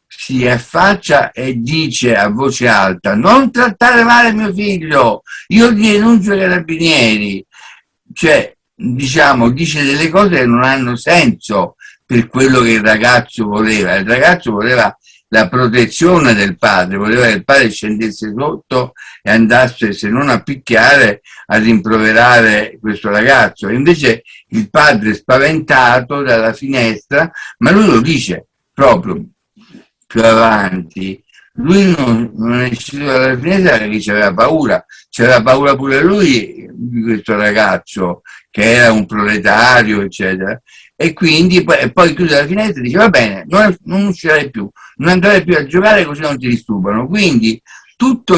si affaccia e dice a voce alta: non trattare male mio figlio, io ti denuncio ai carabinieri. Cioè, diciamo, dice delle cose che non hanno senso per quello che il ragazzo voleva. Il ragazzo voleva la protezione del padre, voleva che il padre scendesse sotto e andasse, se non a picchiare, a rimproverare questo ragazzo. Invece il padre, spaventato dalla finestra, ma lui lo dice proprio più avanti, lui non è uscito dalla finestra perché c'aveva paura pure lui di questo ragazzo che era un proletario, eccetera, e quindi poi chiude la finestra e dice: va bene, non uscirai più, non andrai più a giocare, così non ti disturbano. Quindi tutto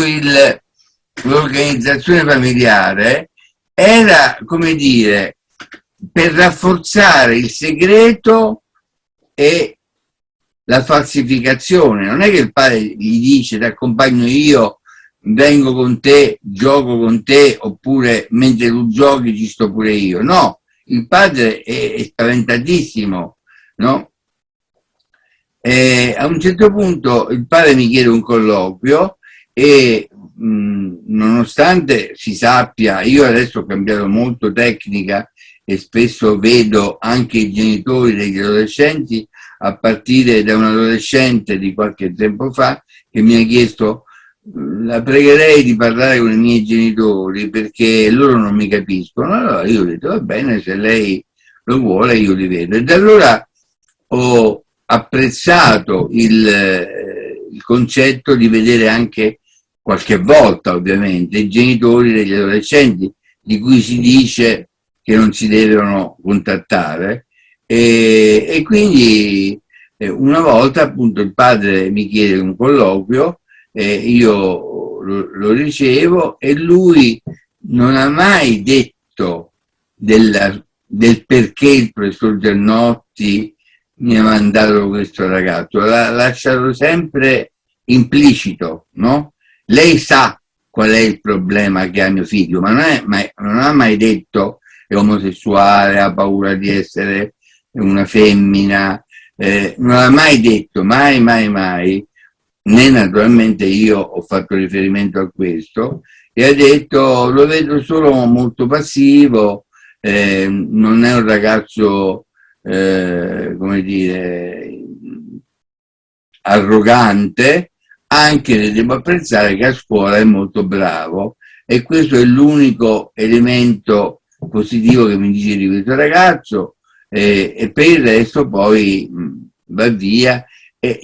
l'organizzazione familiare era, come dire, per rafforzare il segreto e la falsificazione. Non è che il padre gli dice ti accompagno io, vengo con te, gioco con te, oppure mentre tu giochi ci sto pure io. No, il padre è spaventatissimo, no? A un certo punto il padre mi chiede un colloquio e nonostante si sappia, io adesso ho cambiato molto tecnica e spesso vedo anche i genitori degli adolescenti, a partire da un adolescente di qualche tempo fa che mi ha chiesto la pregherei di parlare con i miei genitori perché loro non mi capiscono. Allora io ho detto va bene, se lei lo vuole io li vedo. E da allora ho apprezzato il concetto di vedere anche qualche volta ovviamente i genitori degli adolescenti di cui si dice che non si devono contattare e quindi una volta appunto il padre mi chiede un colloquio, io lo ricevo e lui non ha mai detto del perché il professor Giannotti mi ha mandato questo ragazzo, l'ha lasciato sempre implicito, no? Lei sa qual è il problema che ha mio figlio, ma non ha mai detto è omosessuale, ha paura di essere una femmina, non ha mai detto, mai, né naturalmente io ho fatto riferimento a questo, e ha detto lo vedo solo molto passivo, non è un ragazzo come dire arrogante, anche se devo apprezzare che a scuola è molto bravo e questo è l'unico elemento positivo che mi dice di questo ragazzo e per il resto poi va via e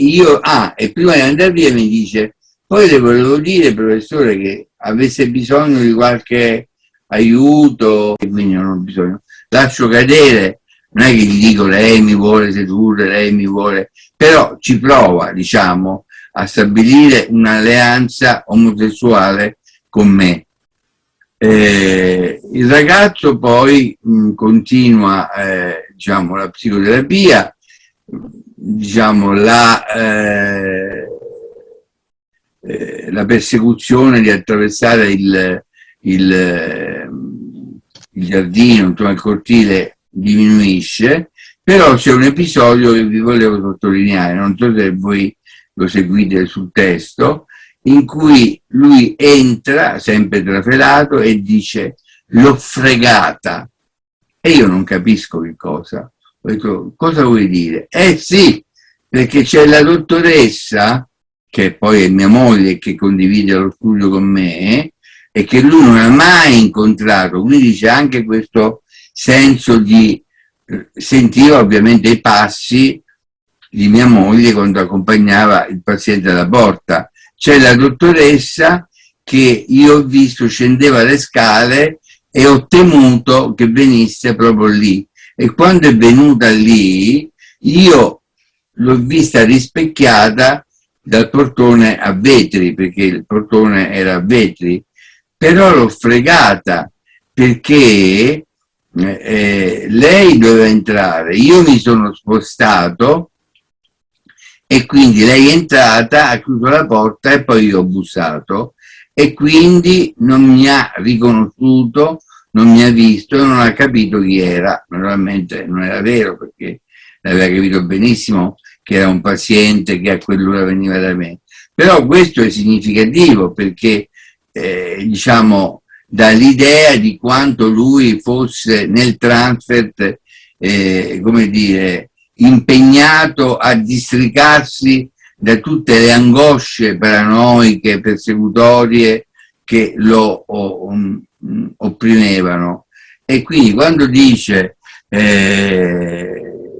prima di andare via mi dice poi le volevo dire professore che avesse bisogno di qualche aiuto e quindi non ho bisogno, lascio cadere. Non è che gli dico lei mi vuole sedurre, lei mi vuole, però ci prova, diciamo, a stabilire un'alleanza omosessuale con me. Il ragazzo poi continua diciamo, la psicoterapia, diciamo, la persecuzione di attraversare il giardino, insomma, il cortile diminuisce, però c'è un episodio che vi volevo sottolineare, non so se voi lo seguite sul testo, in cui lui entra, sempre trafelato, e dice l'ho fregata. E io non capisco che cosa. Ho detto, cosa vuoi dire? Sì, perché c'è la dottoressa, che poi è mia moglie, che condivide lo studio con me, e che lui non ha mai incontrato, quindi c'è anche questo senso di sentiva ovviamente i passi di mia moglie quando accompagnava il paziente alla porta. C'è la dottoressa che io ho visto scendeva le scale e ho temuto che venisse proprio lì e quando è venuta lì io l'ho vista rispecchiata dal portone a vetri, perché il portone era a vetri, però l'ho fregata perché lei doveva entrare, io mi sono spostato e quindi lei è entrata, ha chiuso la porta e poi io ho bussato e quindi non mi ha riconosciuto, non mi ha visto e non ha capito chi era. Naturalmente non era vero perché aveva capito benissimo che era un paziente che a quell'ora veniva da me. Però questo è significativo perché diciamo dà l'idea di quanto lui fosse nel transfert come dire impegnato a districarsi da tutte le angosce paranoiche, persecutorie che lo opprimevano. E quindi quando dice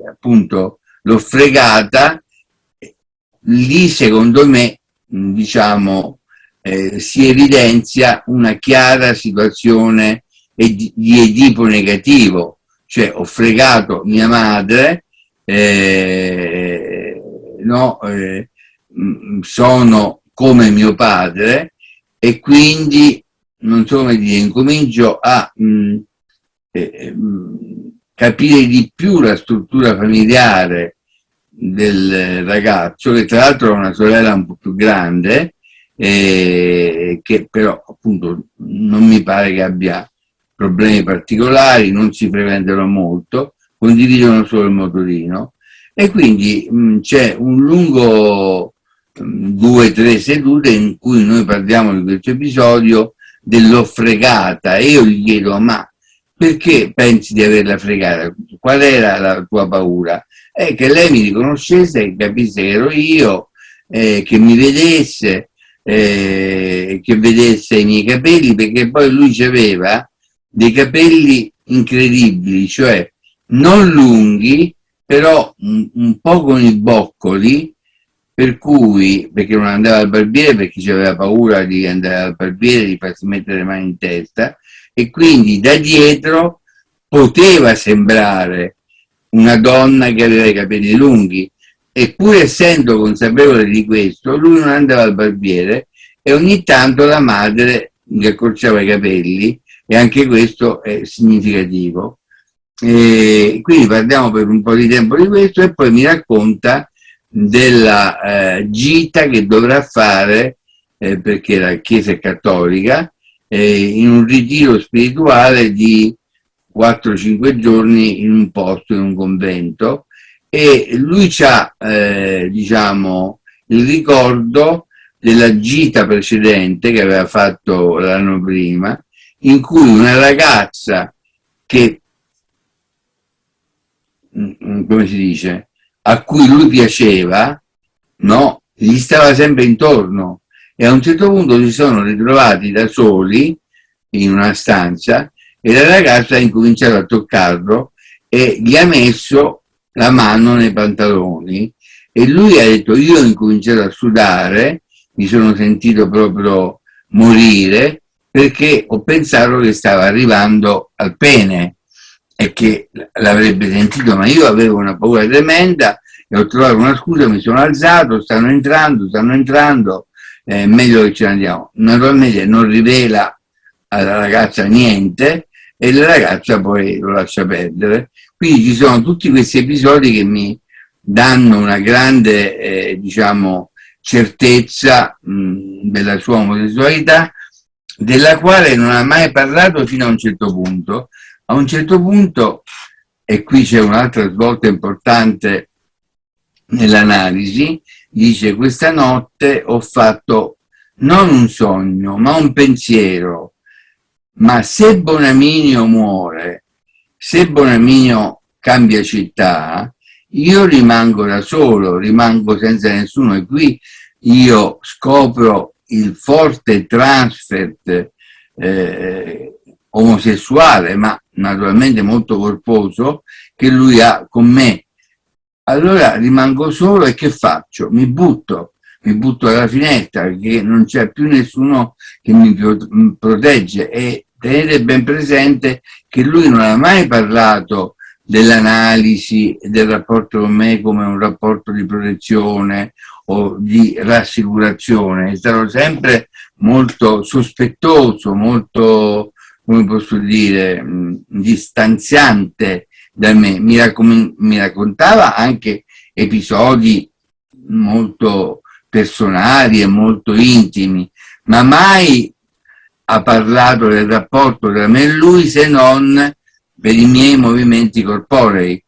appunto l'ho fregata, lì secondo me diciamo si evidenzia una chiara situazione di Edipo negativo, cioè ho fregato mia madre, sono come mio padre e quindi non so come dire, incomincio a capire di più la struttura familiare del ragazzo, che tra l'altro ha una sorella un po' più grande, che però appunto non mi pare che abbia problemi particolari, non si frequentano molto, condividono solo il motorino, e quindi c'è un lungo 2 o 3 sedute in cui noi parliamo di questo episodio dell'ho fregata, e io gli chiedo: ma perché pensi di averla fregata? Qual era la tua paura? Che lei mi riconoscesse, che capisse che ero io, che mi vedesse, che vedesse i miei capelli, perché poi lui aveva dei capelli incredibili, cioè non lunghi, però un po' con i boccoli, per cui, perché non andava al barbiere, perché aveva paura di andare al barbiere, di farsi mettere le mani in testa, e quindi da dietro poteva sembrare una donna che aveva i capelli lunghi, e pur essendo consapevole di questo, lui non andava al barbiere, e ogni tanto la madre gli accorciava i capelli, e anche questo è significativo. E quindi parliamo per un po' di tempo di questo, e poi mi racconta della gita che dovrà fare, perché la Chiesa è cattolica, in un ritiro spirituale di 4-5 giorni in un posto, in un convento, e lui ha diciamo il ricordo della gita precedente che aveva fatto l'anno prima, in cui una ragazza che, come si dice, a cui lui piaceva, no, gli stava sempre intorno, e a un certo punto si sono ritrovati da soli in una stanza, e la ragazza ha incominciato a toccarlo e gli ha messo la mano nei pantaloni, e lui ha detto: io ho incominciato a sudare, mi sono sentito proprio morire, perché ho pensato che stava arrivando al pene e che l'avrebbe sentito, ma io avevo una paura tremenda e ho trovato una scusa, mi sono alzato, stanno entrando, meglio che ce ne andiamo. Naturalmente non rivela alla ragazza niente, e la ragazza poi lo lascia perdere. Quindi ci sono tutti questi episodi che mi danno una grande diciamo certezza della sua omosessualità, della quale non ha mai parlato fino a un certo punto. A un certo punto, e qui c'è un'altra svolta importante nell'analisi, dice: questa notte ho fatto non un sogno ma un pensiero, ma se Bonaminio muore, se Bonaminio cambia città, io rimango da solo, rimango senza nessuno, e qui io scopro il forte transfert omosessuale, ma naturalmente molto corposo, che lui ha con me. Allora rimango solo, e che faccio? Mi butto dalla finestra, perché non c'è più nessuno che mi protegge. E tenete ben presente che lui non ha mai parlato dell'analisi del rapporto con me come un rapporto di protezione o di rassicurazione, è stato sempre molto sospettoso, molto, come posso dire, distanziante da me. Mi raccontava anche episodi molto personali e molto intimi, ma mai ha parlato del rapporto tra me e lui, se non per i miei movimenti corporei.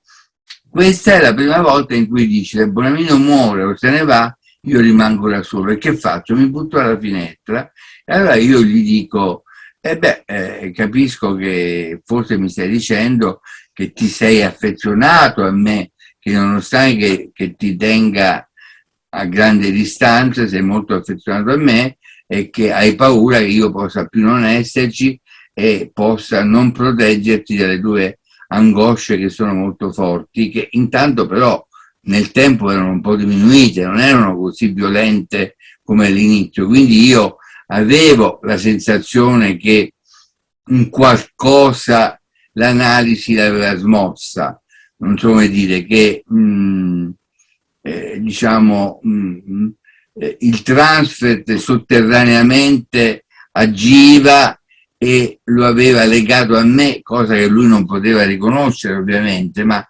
Questa è la prima volta in cui dice: se Bonaminio muore o se ne va, io rimango da solo, e che faccio? Mi butto dalla finestra. E allora io gli dico: capisco che forse mi stai dicendo che ti sei affezionato a me, che nonostante che ti tenga a grande distanza, sei molto affezionato a me, e che hai paura che io possa più non esserci e possa non proteggerti dalle tue angosce, che sono molto forti, che intanto però nel tempo erano un po' diminuite, non erano così violente come all'inizio. Quindi io avevo la sensazione che un qualcosa l'analisi l'aveva smossa, non so come dire, che diciamo il transfert sotterraneamente agiva e lo aveva legato a me, cosa che lui non poteva riconoscere ovviamente, ma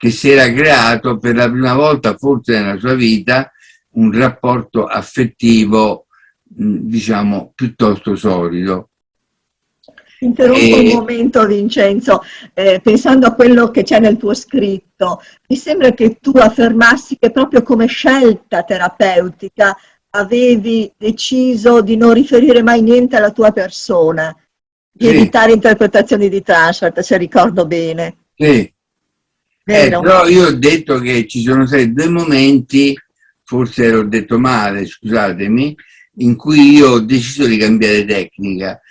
che si era creato per la prima volta forse nella sua vita un rapporto affettivo, diciamo, piuttosto solido. Interrompo un momento, Vincenzo, pensando a quello che c'è nel tuo scritto. Mi sembra che tu affermassi che proprio come scelta terapeutica avevi deciso di non riferire mai niente alla tua persona, di evitare interpretazioni di transfert, se ricordo bene. Sì. Vero? Però io ho detto che ci sono stati 2 momenti, forse l'ho detto male, scusatemi, in cui io ho deciso di cambiare tecnica.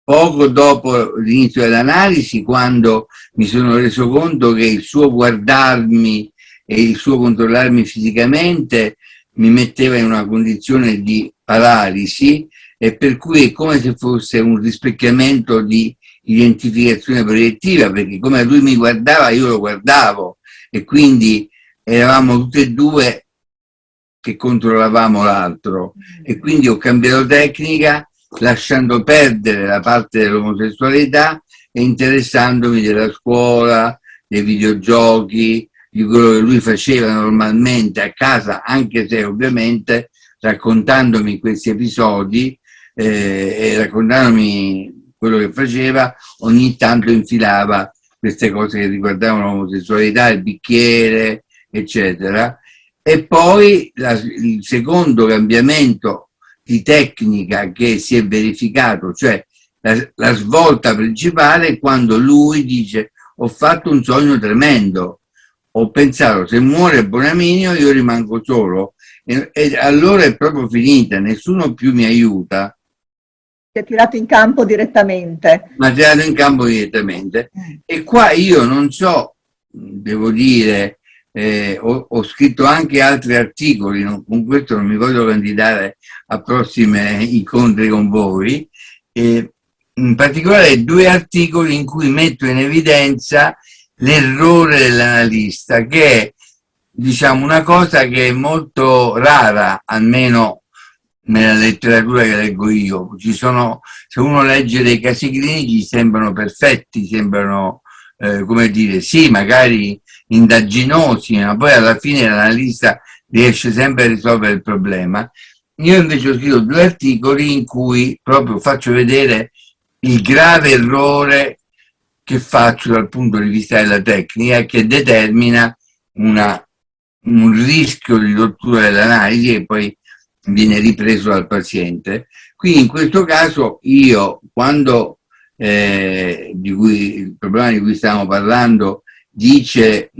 Poco dopo l'inizio dell'analisi, quando mi sono reso conto che il suo guardarmi e il suo controllarmi fisicamente mi metteva in una condizione di paralisi, e per cui è come se fosse un rispecchiamento di identificazione proiettiva, perché come lui mi guardava io lo guardavo, e quindi eravamo tutti e due che controllavamo l'altro, e quindi ho cambiato tecnica lasciando perdere la parte dell'omosessualità e interessandomi della scuola, dei videogiochi, di quello che lui faceva normalmente a casa, anche se ovviamente raccontandomi questi episodi e raccontandomi quello che faceva, ogni tanto infilava queste cose che riguardavano l'omosessualità, il bicchiere, eccetera. E poi il secondo cambiamento di tecnica che si è verificato, cioè la svolta principale, è quando lui dice: ho fatto un sogno tremendo, ho pensato se muore Bonaminio io rimango solo, e allora è proprio finita, nessuno più mi aiuta. Ti ha tirato in campo direttamente. Mi ha tirato in campo direttamente. E qua io non so, devo dire, ho scritto anche altri articoli, con questo non mi voglio candidare a prossimi incontri con voi, in particolare 2 articoli in cui metto in evidenza l'errore dell'analista, che è, diciamo, una cosa che è molto rara, almeno nella letteratura che leggo io. Se uno legge dei casi clinici sembrano perfetti, sembrano, come dire, sì, magari indaginosi, ma poi alla fine l'analista riesce sempre a risolvere il problema. Io invece ho scritto 2 articoli in cui proprio faccio vedere il grave errore che faccio dal punto di vista della tecnica, che determina un rischio di rottura dell'analisi che poi viene ripreso dal paziente. Quindi in questo caso io, quando il problema di cui stiamo parlando dice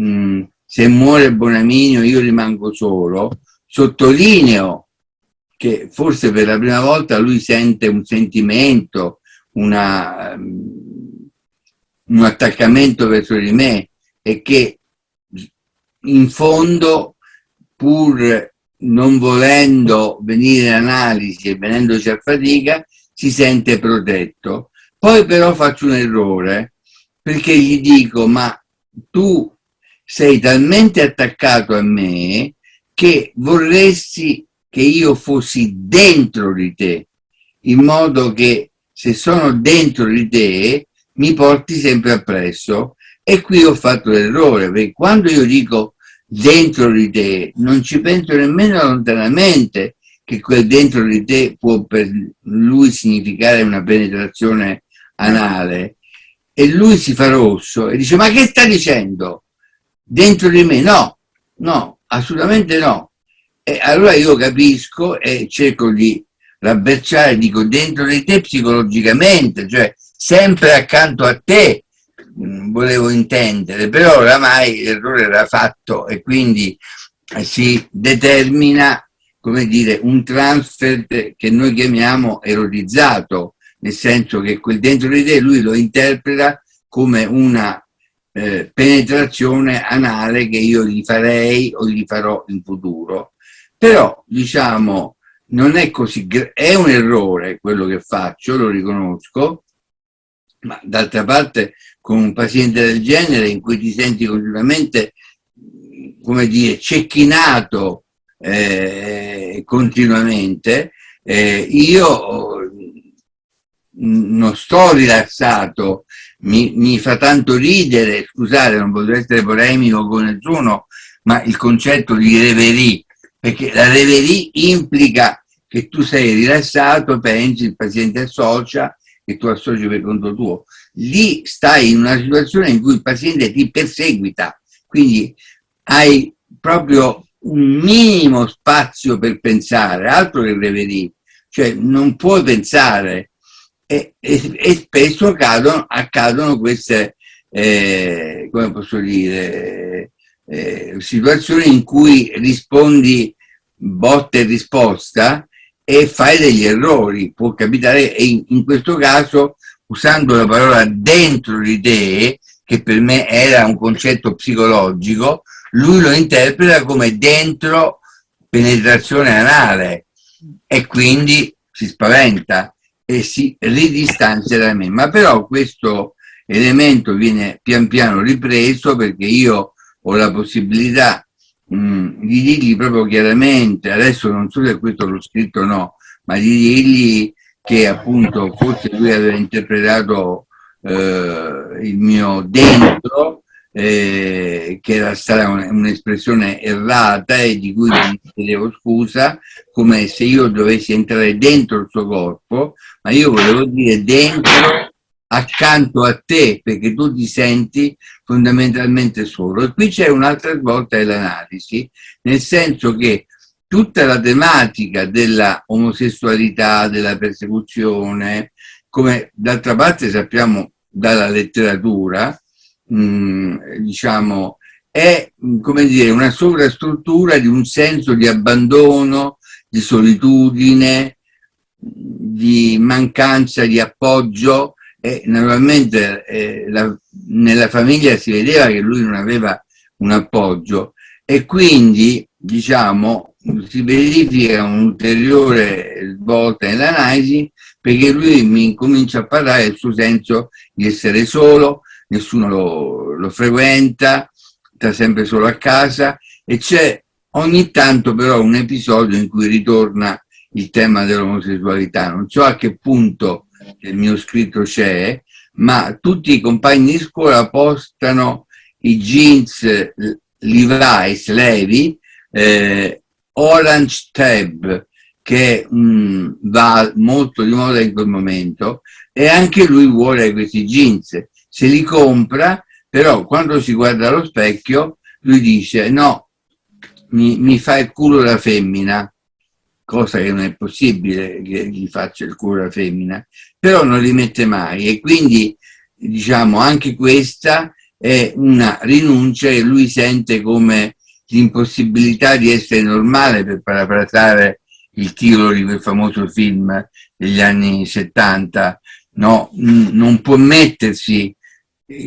se muore Bonaminio io rimango solo, sottolineo che forse per la prima volta lui sente un sentimento, un attaccamento verso di me, e che in fondo, pur non volendo venire in analisi e venendoci a fatica, si sente protetto. Poi però faccio un errore, perché gli dico: ma tu sei talmente attaccato a me che vorresti che io fossi dentro di te, in modo che se sono dentro di te mi porti sempre appresso. E qui ho fatto l'errore, perché quando io dico dentro di te non ci penso nemmeno lontanamente che quel dentro di te può per lui significare una penetrazione anale, e lui si fa rosso e dice: ma che sta dicendo? Dentro di me? No, no, assolutamente no. E allora io capisco e cerco di rabberciare, dico dentro di te psicologicamente, cioè sempre accanto a te, volevo intendere, però oramai l'errore era fatto e quindi si determina, come dire, un transfer che noi chiamiamo erotizzato, nel senso che quel dentro di te lui lo interpreta come una penetrazione anale che io gli farei o gli farò in futuro. Però, diciamo, non è così, è un errore quello che faccio, lo riconosco, ma d'altra parte con un paziente del genere in cui ti senti continuamente, come dire, cecchinato continuamente, io non sto rilassato, mi fa tanto ridere, scusate, non potrei essere polemico con nessuno, ma il concetto di reverie, perché la reverie implica che tu sei rilassato, pensi, il paziente associa e tu associ per conto tuo. Lì stai in una situazione in cui il paziente ti perseguita, quindi hai proprio un minimo spazio per pensare, altro che reverie, cioè non puoi pensare e spesso accadono queste, come posso dire, situazioni in cui rispondi botta e risposta e fai degli errori, può capitare, e in questo caso usando la parola dentro di te, che per me era un concetto psicologico, lui lo interpreta come dentro penetrazione anale e quindi si spaventa e si ridistanzia da me. Ma però questo elemento viene pian piano ripreso, perché io ho la possibilità di dirgli proprio chiaramente, adesso non so se questo l'ho scritto o no, ma di dirgli che appunto forse lui aveva interpretato il mio dentro, che era stata un'espressione errata e di cui mi chiedevo scusa, come se io dovessi entrare dentro il suo corpo, ma io volevo dire dentro, accanto a te, perché tu ti senti fondamentalmente solo. E qui c'è un'altra svolta dell'analisi, nel senso che tutta la tematica della omosessualità, della persecuzione, come d'altra parte sappiamo dalla letteratura, diciamo, è, come dire, una sovrastruttura di un senso di abbandono, di solitudine, di mancanza di appoggio, e naturalmente nella famiglia si vedeva che lui non aveva un appoggio, e quindi, diciamo, si verifica un'ulteriore volta nell'analisi, perché lui mi comincia a parlare del suo senso di essere solo, nessuno lo frequenta, sta sempre solo a casa, e c'è ogni tanto però un episodio in cui ritorna il tema dell'omosessualità. Non so a che punto del mio scritto c'è, ma tutti i compagni di scuola postano i jeans Levi's, Levi, Orange Tab, che va molto di moda in quel momento, e anche lui vuole questi jeans, se li compra, però quando si guarda allo specchio lui dice no, mi fa il culo da femmina, cosa che non è possibile che gli faccia il culo da femmina, però non li mette mai, e quindi diciamo anche questa è una rinuncia che lui sente come l'impossibilità di essere normale, per parafrasare il titolo di quel famoso film degli anni 70, no? Non può mettersi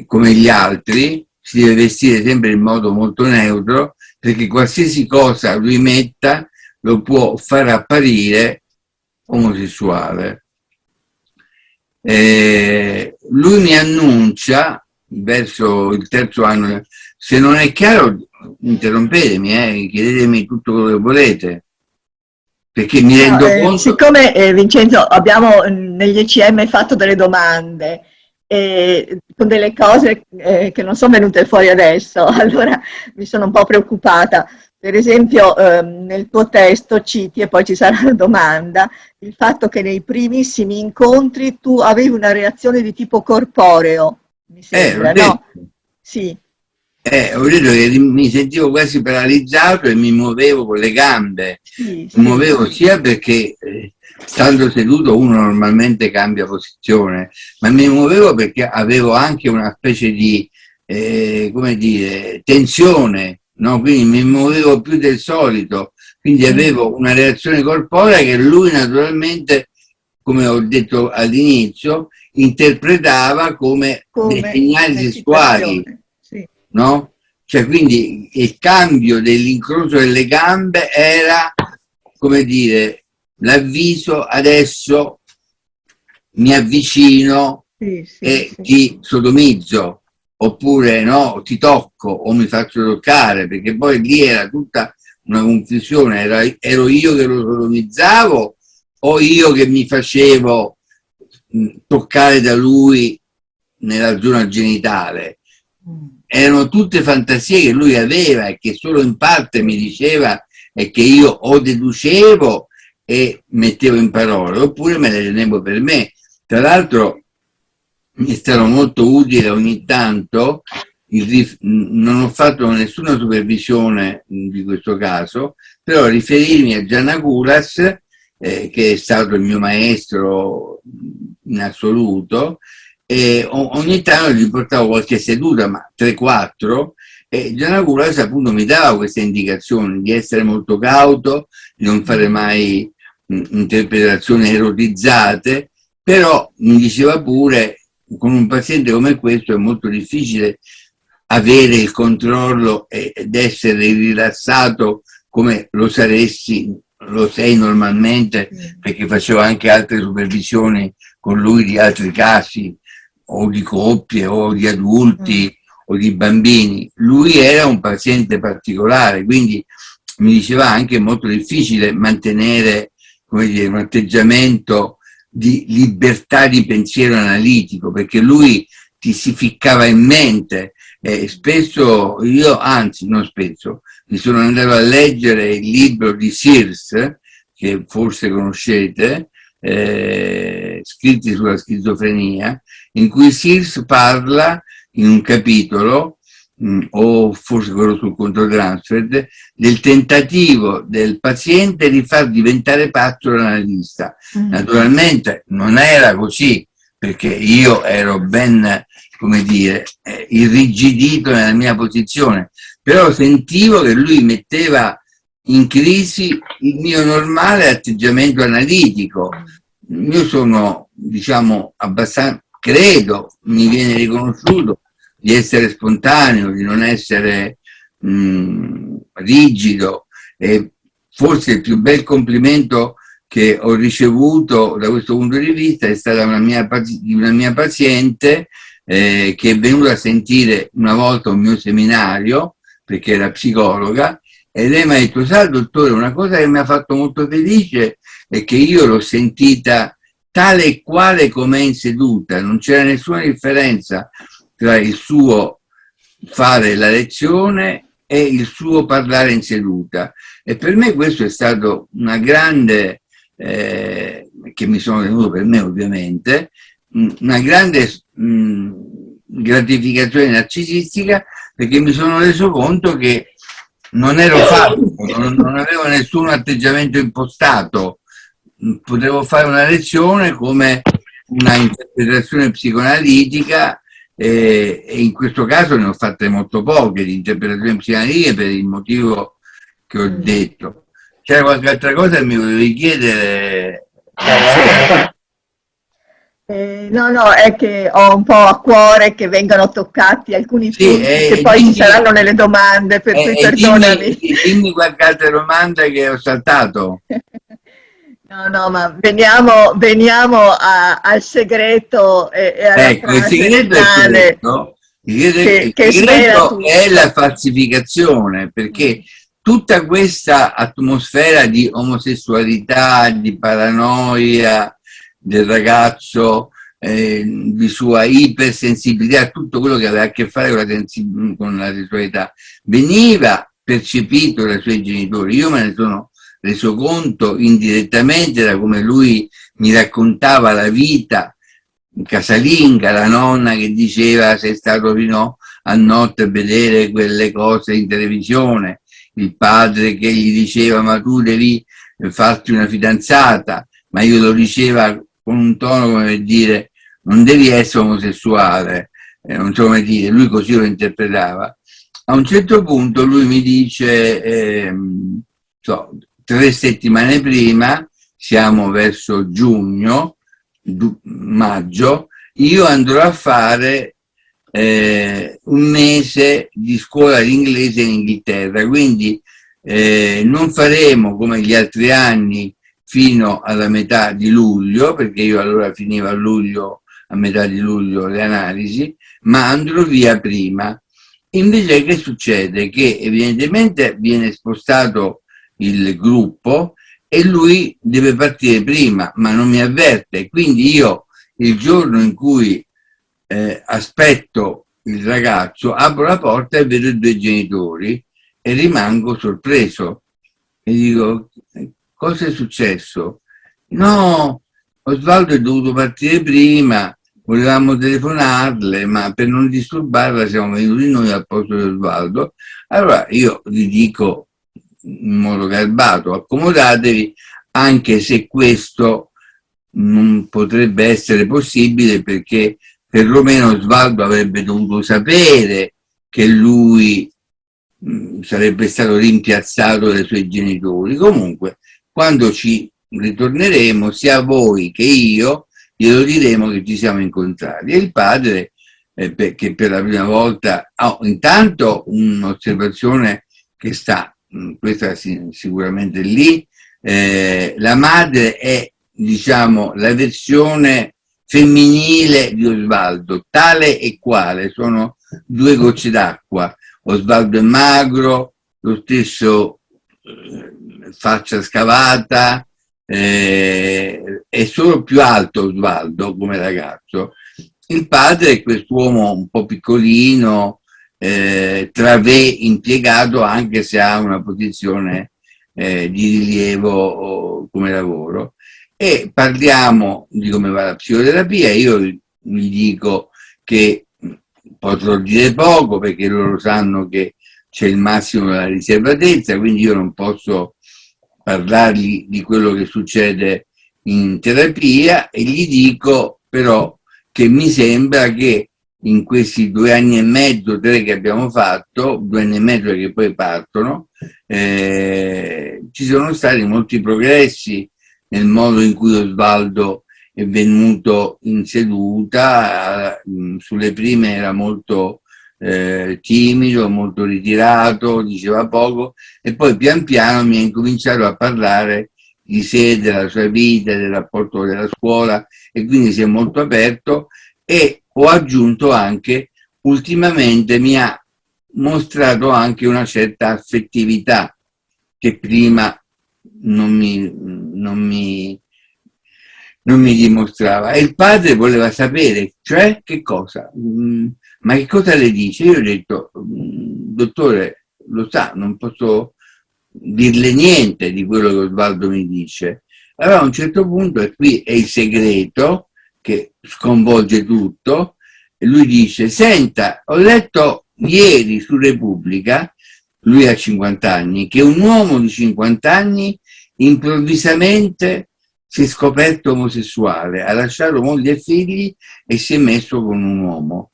come gli altri, si deve vestire sempre in modo molto neutro, perché qualsiasi cosa lui metta lo può far apparire omosessuale. Lui mi annuncia verso il terzo anno, se non è chiaro interrompetemi, chiedetemi tutto quello che volete, perché mi rendo conto... Siccome Vincenzo abbiamo negli ECM fatto delle domande con delle cose che non sono venute fuori adesso, allora mi sono un po' preoccupata. Per esempio nel tuo testo citi, e poi ci sarà la domanda, il fatto che nei primissimi incontri tu avevi una reazione di tipo corporeo, mi sembra, no? Sì. Ho detto che mi sentivo quasi paralizzato e mi muovevo con le gambe, mi muovevo sia perché stando seduto uno normalmente cambia posizione, ma mi muovevo perché avevo anche una specie di, come dire, tensione, no? Quindi mi muovevo più del solito, quindi avevo una reazione corporea che lui naturalmente, come ho detto all'inizio, interpretava come dei segnali sessuali. No? Cioè, quindi il cambio dell'incrocio delle gambe era, come dire, l'avviso: adesso mi avvicino e ti sodomizzo, oppure no, ti tocco o mi faccio toccare, perché poi lì era tutta una confusione, ero io che lo sodomizzavo o io che mi facevo toccare da lui nella zona genitale. Erano tutte fantasie che lui aveva e che solo in parte mi diceva e che io o deducevo e mettevo in parole, oppure me le tenevo per me. Tra l'altro mi è stato molto utile ogni tanto, non ho fatto nessuna supervisione di questo caso, però riferirmi a Gianna Kulas, che è stato il mio maestro in assoluto, e ogni tanto gli portavo qualche seduta, ma 3-4, e Gianna Kulas appunto mi dava queste indicazioni di essere molto cauto, di non fare mai interpretazioni erotizzate, però mi diceva pure, con un paziente come questo è molto difficile avere il controllo ed essere rilassato come lo sei normalmente, perché facevo anche altre supervisioni con lui di altri casi, o di coppie, o di adulti, o di bambini. Lui era un paziente particolare, quindi mi diceva anche molto difficile mantenere, come dire, un atteggiamento di libertà di pensiero analitico, perché lui ti si ficcava in mente. Spesso io, anzi non spesso, mi sono andato a leggere il libro di Sears, che forse conoscete, scritti sulla schizofrenia, in cui Sears parla in un capitolo, o forse quello sul controtransfer, del tentativo del paziente di far diventare pazzo l'analista. Naturalmente non era così, perché io ero ben, come dire, irrigidito nella mia posizione, però sentivo che lui metteva in crisi il mio normale atteggiamento analitico. Io sono, diciamo, abbastanza, credo, mi viene riconosciuto di essere spontaneo, di non essere rigido, e forse il più bel complimento che ho ricevuto da questo punto di vista è stata una mia paziente che è venuta a sentire una volta un mio seminario, perché era psicologa, e lei mi ha detto: sai dottore, una cosa che mi ha fatto molto felice è che io l'ho sentita tale e quale com'è in seduta, non c'era nessuna differenza tra il suo fare la lezione e il suo parlare in seduta. E per me questo è stato una grande, che mi sono tenuto per me ovviamente, una grande gratificazione narcisistica, perché mi sono reso conto che non ero fatto, non avevo nessun atteggiamento impostato, potevo fare una lezione come una interpretazione psicoanalitica, e in questo caso ne ho fatte molto poche di interpretazioni psicoanalitiche per il motivo che ho detto. C'era qualche altra cosa che mi volevi chiedere? No, è che ho un po' a cuore che vengano toccati alcuni punti che poi ci saranno nelle domande, per cui perdonami. Dimmi qualche altra domanda che ho saltato. No, ma veniamo al segreto e alla ecco, il segreto è la falsificazione, perché tutta questa atmosfera di omosessualità, di paranoia del ragazzo, di sua ipersensibilità, tutto quello che aveva a che fare con la sessualità, veniva percepito dai suoi genitori. Io me ne sono reso conto indirettamente da come lui mi raccontava la vita casalinga, la nonna che diceva sei stato fino a notte a vedere quelle cose in televisione, il padre che gli diceva ma tu devi farti una fidanzata, ma io lo diceva con un tono come per dire non devi essere omosessuale, non so come dire, lui così lo interpretava. A un certo punto lui mi dice 3 settimane prima, siamo verso giugno, maggio, io andrò a fare un mese di scuola di inglese in Inghilterra, quindi non faremo come gli altri anni fino alla metà di luglio, perché io allora finivo a metà di luglio le analisi, ma andrò via prima. Invece che succede? Che evidentemente viene spostato il gruppo e lui deve partire prima, ma non mi avverte, quindi io il giorno in cui aspetto il ragazzo, apro la porta e vedo i due genitori e rimango sorpreso e dico: cosa è successo? No, Osvaldo è dovuto partire prima, volevamo telefonarle, ma per non disturbarla siamo venuti noi al posto di Osvaldo. Allora io gli dico in modo garbato: accomodatevi, anche se questo non potrebbe essere possibile, perché perlomeno Osvaldo avrebbe dovuto sapere che lui sarebbe stato rimpiazzato dai suoi genitori. Comunque, quando ci ritorneremo, sia voi che io, glielo diremo che ci siamo incontrati. E il padre, che per la prima volta, intanto un'osservazione che sta, questa sicuramente lì, la madre è, diciamo, la versione femminile di Osvaldo, tale e quale, sono due gocce d'acqua. Osvaldo è magro, lo stesso faccia scavata, è solo più alto Osvaldo come ragazzo. Il padre è quest'uomo un po' piccolino, travè impiegato, anche se ha una posizione di rilievo come lavoro. E parliamo di come va la psicoterapia. Io gli dico che potrò dire poco perché loro sanno che c'è il massimo della riservatezza, quindi io non posso parlargli di quello che succede in terapia, e gli dico però che mi sembra che in questi 2 anni e mezzo, 3 che abbiamo fatto, 2 anni e mezzo che poi partono, ci sono stati molti progressi nel modo in cui Osvaldo è venuto in seduta. Sulle prime era molto timido, molto ritirato, diceva poco, e poi pian piano mi ha incominciato a parlare di sé, della sua vita, del rapporto della scuola, e quindi si è molto aperto. E ho aggiunto anche, ultimamente mi ha mostrato anche una certa affettività che prima non mi dimostrava. E il padre voleva sapere, cioè, che cosa? Ma che cosa le dice? Io ho detto: dottore, lo sa, non posso dirle niente di quello che Osvaldo mi dice. Allora a un certo punto, e qui è il segreto che sconvolge tutto, e lui dice: senta, ho letto ieri su Repubblica, lui ha 50 anni, che un uomo di 50 anni improvvisamente si è scoperto omosessuale, ha lasciato moglie e figli e si è messo con un uomo.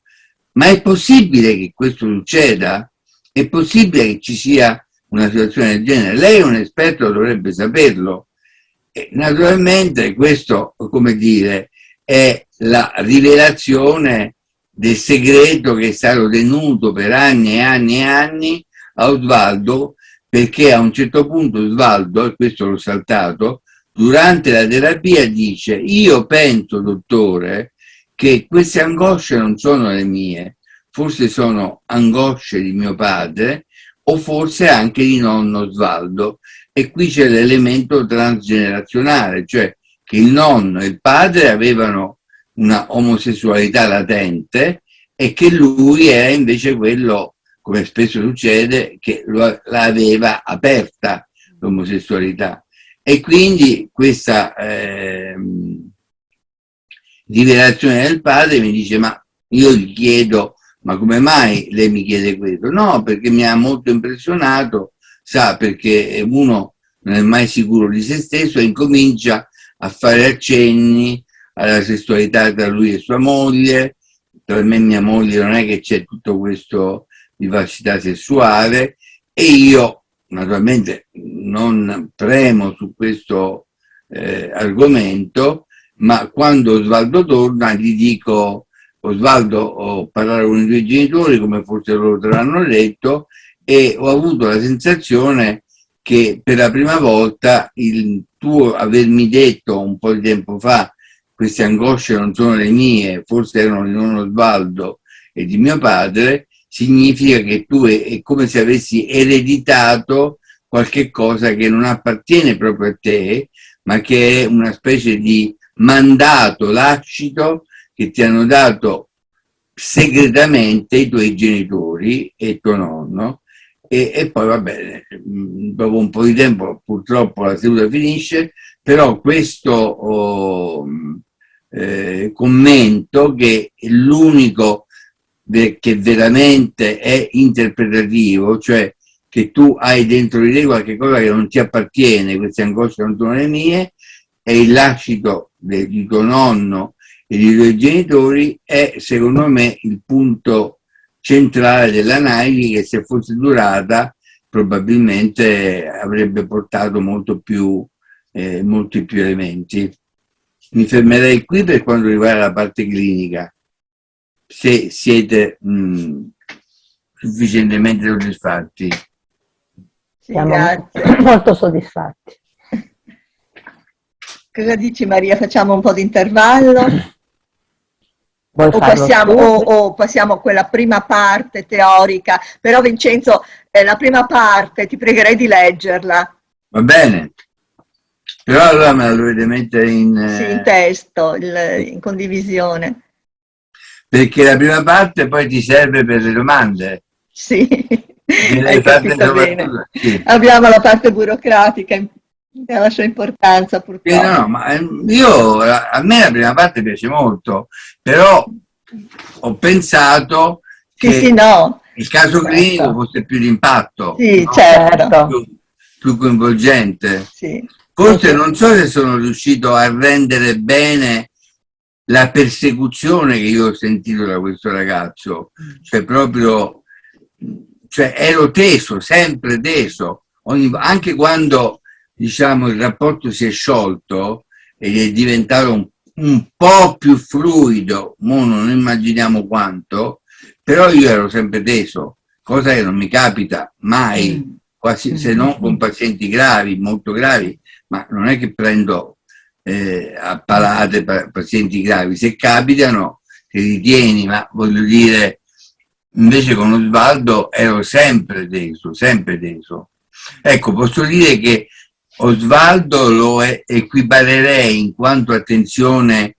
Ma è possibile che questo succeda? È possibile che ci sia una situazione del genere? Lei è un esperto, dovrebbe saperlo. E naturalmente questo, come dire, è la rivelazione del segreto che è stato tenuto per anni e anni e anni a Osvaldo, perché a un certo punto Osvaldo, e questo l'ho saltato, durante la terapia dice: io penso, dottore, che queste angosce non sono le mie, forse sono angosce di mio padre o forse anche di nonno Osvaldo. E qui c'è l'elemento transgenerazionale, cioè che il nonno e il padre avevano una omosessualità latente e che lui era invece quello, come spesso succede, che l'aveva aperta l'omosessualità. E quindi questa rivelazione del padre mi dice: ma io gli chiedo: ma come mai lei mi chiede questo? No, perché mi ha molto impressionato, sa, perché uno non è mai sicuro di se stesso e incomincia a fare accenni alla sessualità tra lui e sua moglie. Tra me e mia moglie non è che c'è tutto questo vivacità sessuale, e io naturalmente non premo su questo argomento, ma quando Osvaldo torna gli dico: Osvaldo, ho parlato con i tuoi genitori, come forse loro te l'hanno detto, e ho avuto la sensazione che per la prima volta il tuo avermi detto un po' di tempo fa: queste angosce non sono le mie, forse erano di nonno Osvaldo e di mio padre, significa che tu è come se avessi ereditato qualche cosa che non appartiene proprio a te, ma che è una specie di mandato lascito che ti hanno dato segretamente i tuoi genitori e tuo nonno, e poi va bene, dopo un po' di tempo purtroppo la seduta finisce, però questo commento, che è l'unico che veramente è interpretativo, cioè che tu hai dentro di te qualche cosa che non ti appartiene, queste angosce non sono le mie, e il lascito di tuo nonno e dei tuoi genitori è secondo me il punto centrale dell'analisi, che se fosse durata probabilmente avrebbe portato molti più elementi. Mi fermerei qui per quanto riguarda la parte clinica, se siete sufficientemente soddisfatti. Siamo Grazie. molto soddisfatti. Cosa dici Maria? Facciamo un po' di intervallo? Vuoi farlo tu? O passiamo a quella prima parte teorica, però Vincenzo, la prima parte ti pregherei di leggerla. Va bene, però allora me la dovete mettere Sì, in testo, in condivisione. Perché la prima parte poi ti serve per le domande. Sì, hai capito bene. Sì. Abbiamo la parte burocratica, che ha la sua importanza purtroppo. No, ma a me la prima parte piace molto, però ho pensato che no. il caso clinico fosse più d'impatto, sì, no? Certo. Più coinvolgente. Sì. Forse non so se sono riuscito a rendere bene la persecuzione che io ho sentito da questo ragazzo, cioè proprio, cioè ero teso, sempre teso, anche quando diciamo il rapporto si è sciolto ed è diventato un po' più fluido, non immaginiamo quanto, però io ero sempre teso, cosa che non mi capita mai, quasi, se non con pazienti gravi, molto gravi, ma non è che prendo a palate pazienti gravi, se capitano ti ritieni, ma voglio dire, invece con Osvaldo ero sempre teso, sempre teso. Ecco, posso dire che Osvaldo lo equiparerei in quanto attenzione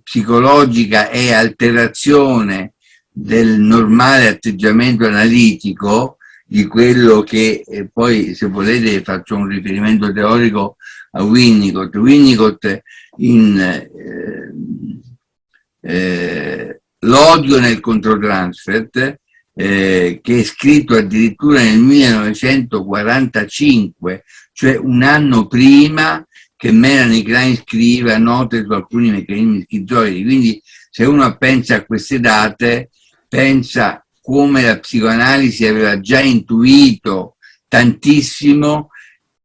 psicologica e alterazione del normale atteggiamento analitico, di quello che poi, se volete, faccio un riferimento teorico a Winnicott. Winnicott in L'odio nel controtransfert, che è scritto addirittura nel 1945, cioè un anno prima che Melanie Klein scriva note su alcuni meccanismi schizoidi. Quindi se uno pensa a queste date, pensa come la psicoanalisi aveva già intuito tantissimo,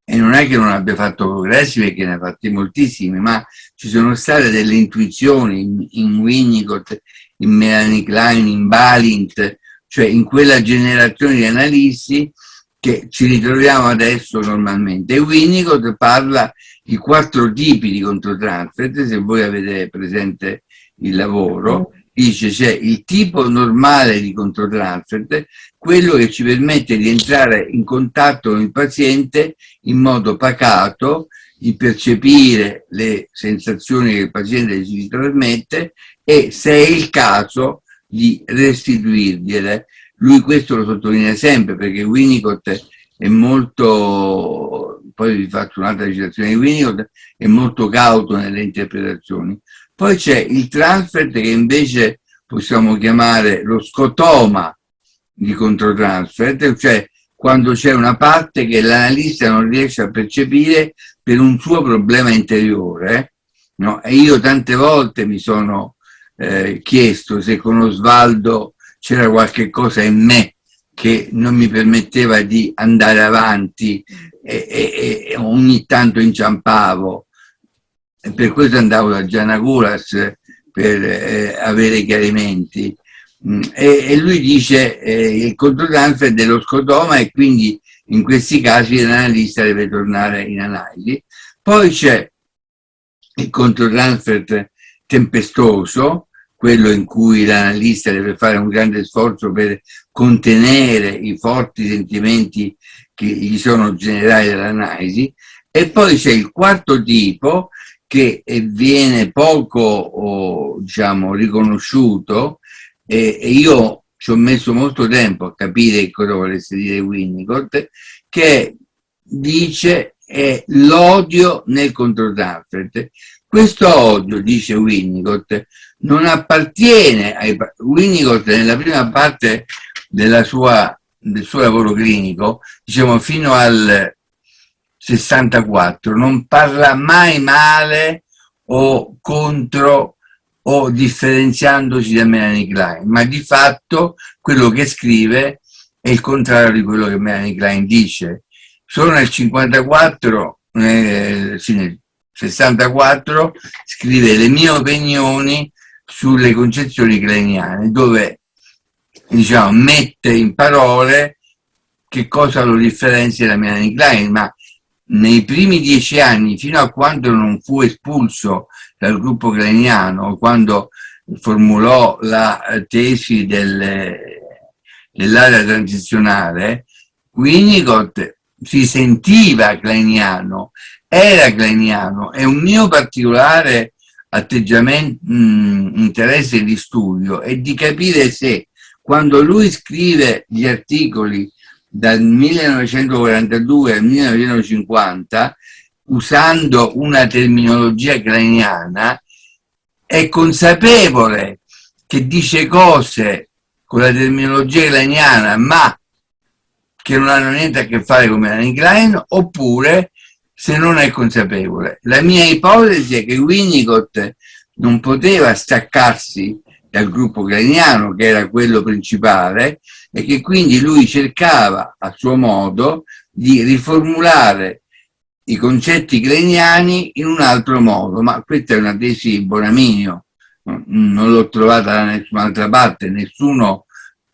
e non è che non abbia fatto progressi, perché ne ha fatti moltissimi, ma ci sono state delle intuizioni in Winnicott, in Melanie Klein, in Balint, cioè in quella generazione di analisti che ci ritroviamo adesso normalmente. E Winnicott parla di 4 tipi di controtransfert, se voi avete presente il lavoro. Dice c'è il tipo normale di controtransfert, quello che ci permette di entrare in contatto con il paziente in modo pacato, di percepire le sensazioni che il paziente ci trasmette e, se è il caso, di restituirgliele. Lui questo lo sottolinea sempre, perché Winnicott è molto, poi vi faccio un'altra citazione di Winnicott, è molto cauto nelle interpretazioni. Poi c'è il transfert, che invece possiamo chiamare lo scotoma di controtransfert, cioè quando c'è una parte che l'analista non riesce a percepire per un suo problema interiore, no? E io tante volte mi sono chiesto se con Osvaldo c'era qualche cosa in me che non mi permetteva di andare avanti, e ogni tanto inciampavo. E per questo andavo da Gianna Gulas per avere chiarimenti. E lui dice il controtransfert dello scotoma, e quindi in questi casi l'analista deve tornare in analisi. Poi c'è il controtransfert tempestoso, quello in cui l'analista deve fare un grande sforzo per contenere i forti sentimenti che gli sono generati dall'analisi. E poi c'è il quarto tipo, che viene poco diciamo, riconosciuto, e io ci ho messo molto tempo a capire cosa volesse dire Winnicott, che dice l'odio nel controtransfert. Questo odio, dice Winnicott, non appartiene ai... Winnicott nella prima parte del suo lavoro clinico, diciamo fino al 64, non parla mai male o contro o differenziandosi da Melanie Klein, ma di fatto quello che scrive è il contrario di quello che Melanie Klein dice. Solo nel 54, sì, nel 64 scrive le mie opinioni sulle concezioni kleiniane, dove diciamo mette in parole che cosa lo differenzia da Melanie Klein, ma nei primi 10 anni, fino a quando non fu espulso dal gruppo kleiniano, quando formulò la tesi dell'area transizionale, Winnicott si sentiva kleiniano, era kleiniano, e un mio particolare atteggiamento, interesse di studio è di capire se quando lui scrive gli articoli dal 1942 al 1950, usando una terminologia kleiniana, è consapevole che dice cose con la terminologia kleiniana, ma che non hanno niente a che fare con Melanie Klein, oppure se non è consapevole. La mia ipotesi è che Winnicott non poteva staccarsi dal gruppo kleiniano, che era quello principale, e che quindi lui cercava a suo modo di riformulare i concetti kleiniani in un altro modo, ma questa è una tesi di Bonaminio, non l'ho trovata da nessun'altra parte, nessuno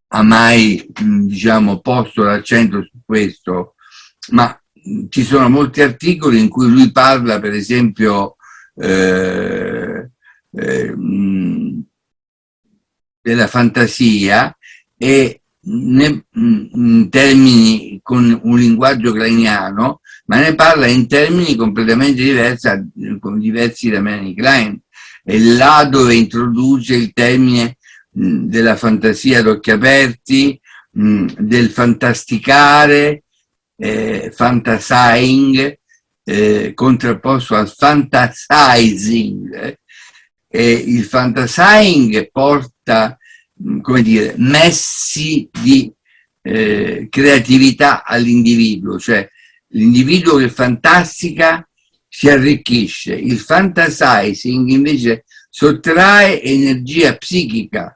ha mai diciamo posto l'accento su questo, ma ci sono molti articoli in cui lui parla, per esempio della fantasia, e in termini con un linguaggio kleiniano, ma ne parla in termini completamente diversi da Melanie Klein, e là dove introduce il termine della fantasia ad occhi aperti, del fantasticare, fantasizing, contrapposto al fantasizing. Il fantasizing porta, come dire, messi di creatività all'individuo, cioè l'individuo che fantastica si arricchisce. Il fantasizing invece sottrae energia psichica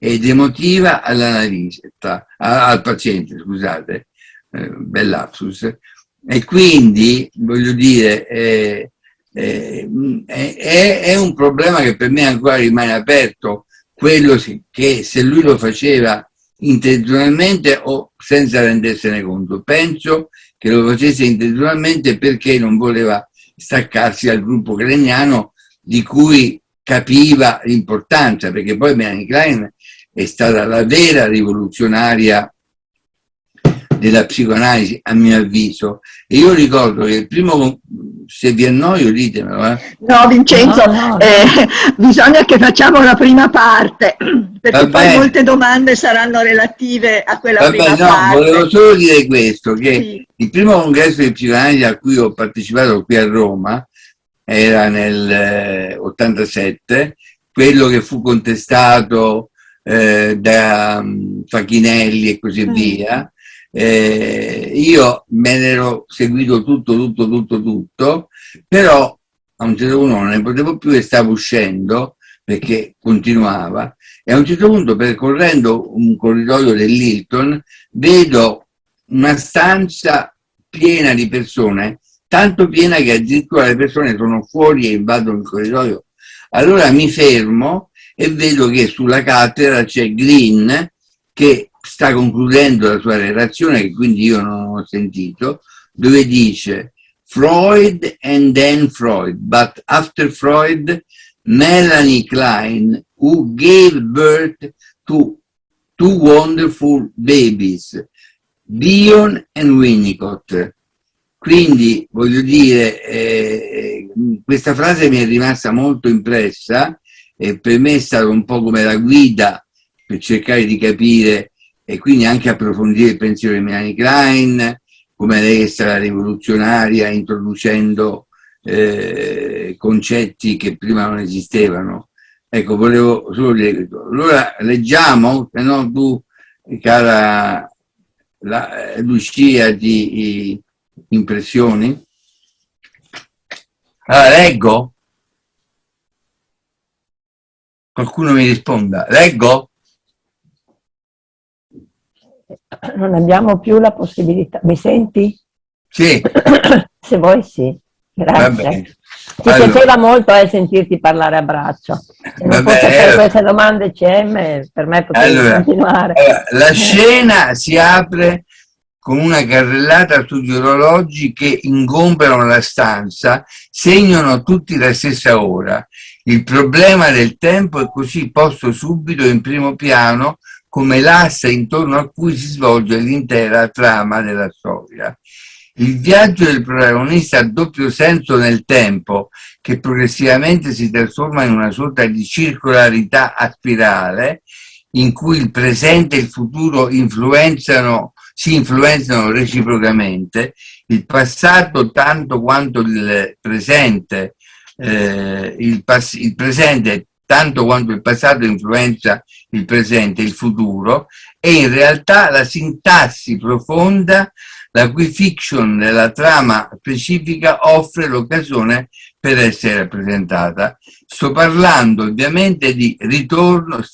ed emotiva all'analista, al paziente, scusate, bel lapsus. E quindi, voglio dire, è un problema che per me ancora rimane aperto, quello che se lui lo faceva intenzionalmente o senza rendersene conto. Penso che lo facesse intenzionalmente perché non voleva staccarsi dal gruppo kleiniano, di cui capiva l'importanza, perché poi Melanie Klein è stata la vera rivoluzionaria della psicoanalisi, a mio avviso. E io ricordo che il primo, se vi annoio ditemelo. No, Vincenzo, no. bisogna che facciamo la prima parte, perché Vabbè. poi molte domande saranno relative a quella prima No, parte. volevo solo dire questo, che Sì. il primo congresso di psicoanalisi a cui ho partecipato qui a Roma era nel 87, quello che fu contestato da Facchinelli e così via. Io me ne ero seguito tutto, però a un certo punto non ne potevo più e stavo uscendo perché continuava, e a un certo punto, percorrendo un corridoio dell'Hilton, vedo una stanza piena di persone, tanto piena che addirittura le persone sono fuori e invadono il corridoio. Allora mi fermo e vedo che sulla cattedra c'è Green, che sta concludendo la sua relazione, che quindi io non ho sentito, dove dice Freud and then Freud, but after Freud, Melanie Klein, who gave birth to two wonderful babies, Bion and Winnicott. Quindi, voglio dire, questa frase mi è rimasta molto impressa e per me è stato un po' come la guida per cercare di capire e quindi anche approfondire il pensiero di Melanie Klein, come lei è stata rivoluzionaria introducendo concetti che prima non esistevano. Ecco, volevo solo dire questo. Allora leggiamo, se no tu, cara Lucia, di impressioni. Allora, leggo? Qualcuno mi risponda. Leggo? Non abbiamo più la possibilità. Mi senti? Sì. Se vuoi sì. Grazie. Ci allora, piaceva molto sentirti parlare a braccio. Se non fosse per queste domande CM, per me potevi continuare. La scena si apre con una carrellata sugli orologi che ingombrano la stanza, segnano tutti la stessa ora. Il problema del tempo è così posto subito in primo piano come l'asse intorno a cui si svolge l'intera trama della storia. Il viaggio del protagonista ha doppio senso nel tempo, che progressivamente si trasforma in una sorta di circolarità a spirale, in cui il presente e il futuro si influenzano reciprocamente, il passato tanto quanto il presente, il presente tanto quanto il passato influenza il presente e il futuro, e in realtà la sintassi profonda, la cui fiction della trama specifica offre l'occasione per essere rappresentata. Stiamo parlando di Ritorno,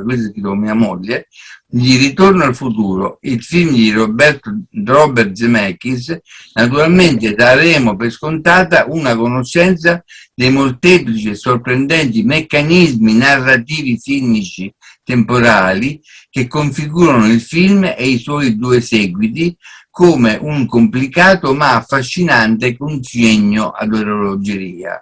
questo dico mia moglie, di Ritorno al futuro, il film di Robert Zemeckis. Naturalmente daremo per scontata una conoscenza dei molteplici e sorprendenti meccanismi narrativi filmici temporali che configurano il film e i suoi due seguiti come un complicato ma affascinante congegno ad orologeria.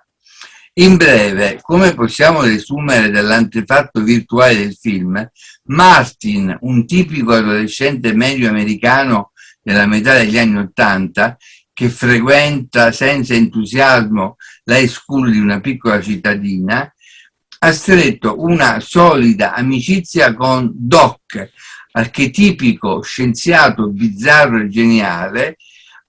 In breve, come possiamo desumere dall'antefatto virtuale del film, Martin, un tipico adolescente medio americano della metà degli anni '80, che frequenta senza entusiasmo l'high school di una piccola cittadina, ha stretto una solida amicizia con Doc, archetipico scienziato bizzarro e geniale,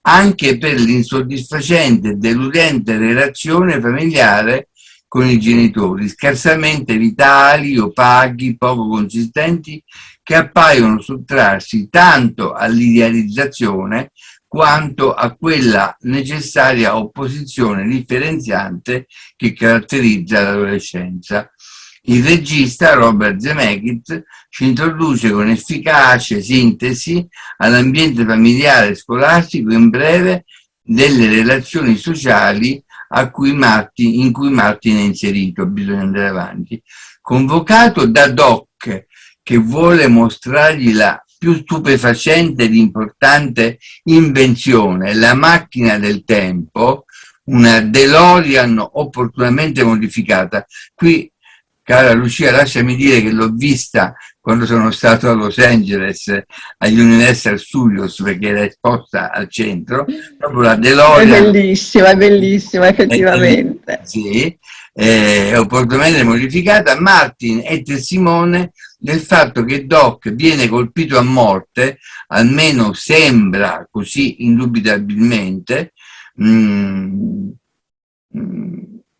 anche per l'insoddisfacente e deludente relazione familiare con i genitori, scarsamente vitali, opachi, poco consistenti, che appaiono sottrarsi tanto all'idealizzazione quanto a quella necessaria opposizione differenziante che caratterizza l'adolescenza. Il regista Robert Zemeckis ci introduce con efficace sintesi all'ambiente familiare e scolastico, in breve, delle relazioni sociali in cui Martin è inserito. Bisogna andare avanti. Convocato da Doc, che vuole mostrargli la più stupefacente ed importante invenzione, la macchina del tempo, una DeLorean opportunamente modificata. Qui, cara Lucia, lasciami dire che l'ho vista quando sono stato a Los Angeles agli Universal Studios, perché era esposta al centro, proprio la DeLorean. È bellissima, effettivamente. Sì, è opportunamente modificata. Martin è testimone del fatto che Doc viene colpito a morte, almeno sembra così indubitabilmente,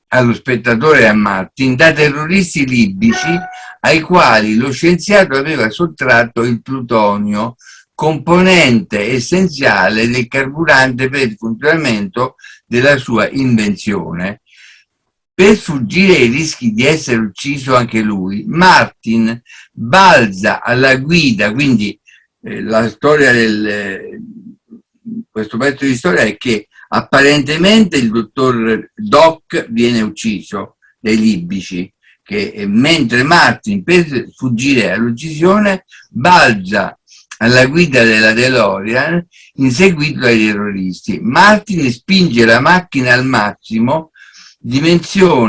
allo spettatore e a Martin, da terroristi libici ai quali lo scienziato aveva sottratto il plutonio, componente essenziale del carburante per il funzionamento della sua invenzione. Per sfuggire ai rischi di essere ucciso anche lui, Martin balza alla guida, quindi la storia questo pezzo di storia è che apparentemente il dottor Doc viene ucciso dai libici, mentre Martin, per sfuggire all'uccisione, balza alla guida della DeLorean inseguito dai terroristi. Martin spinge la macchina al massimo. Dimentico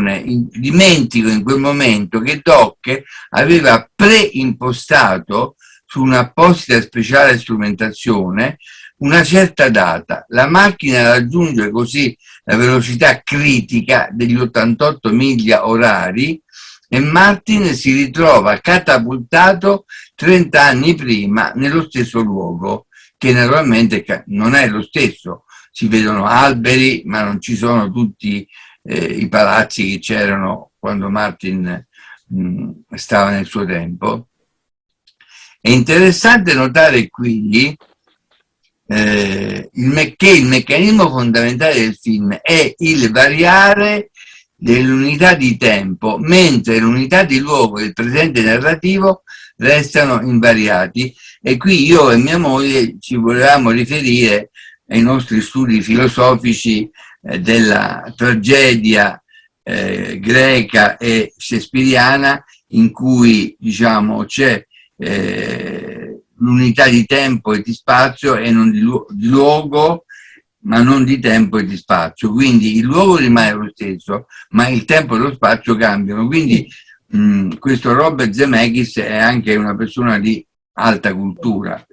in quel momento che Doc aveva preimpostato su un'apposita speciale strumentazione una certa data. La macchina raggiunge così la velocità critica degli 88 miglia orari e Martin si ritrova catapultato 30 anni prima nello stesso luogo, che naturalmente non è lo stesso. Si vedono alberi, ma non ci sono tutti i palazzi che c'erano quando Martin stava nel suo tempo. È interessante notare qui che il meccanismo fondamentale del film è il variare dell'unità di tempo, mentre l'unità di luogo e il presente narrativo restano invariati. E qui io e mia moglie ci volevamo riferire ai nostri studi filosofici della tragedia greca e shakespeariana, in cui diciamo c'è l'unità di tempo e di spazio e non di luogo, ma non di tempo e di spazio. Quindi il luogo rimane lo stesso, ma il tempo e lo spazio cambiano. Quindi questo Robert Zemeckis è anche una persona di alta cultura.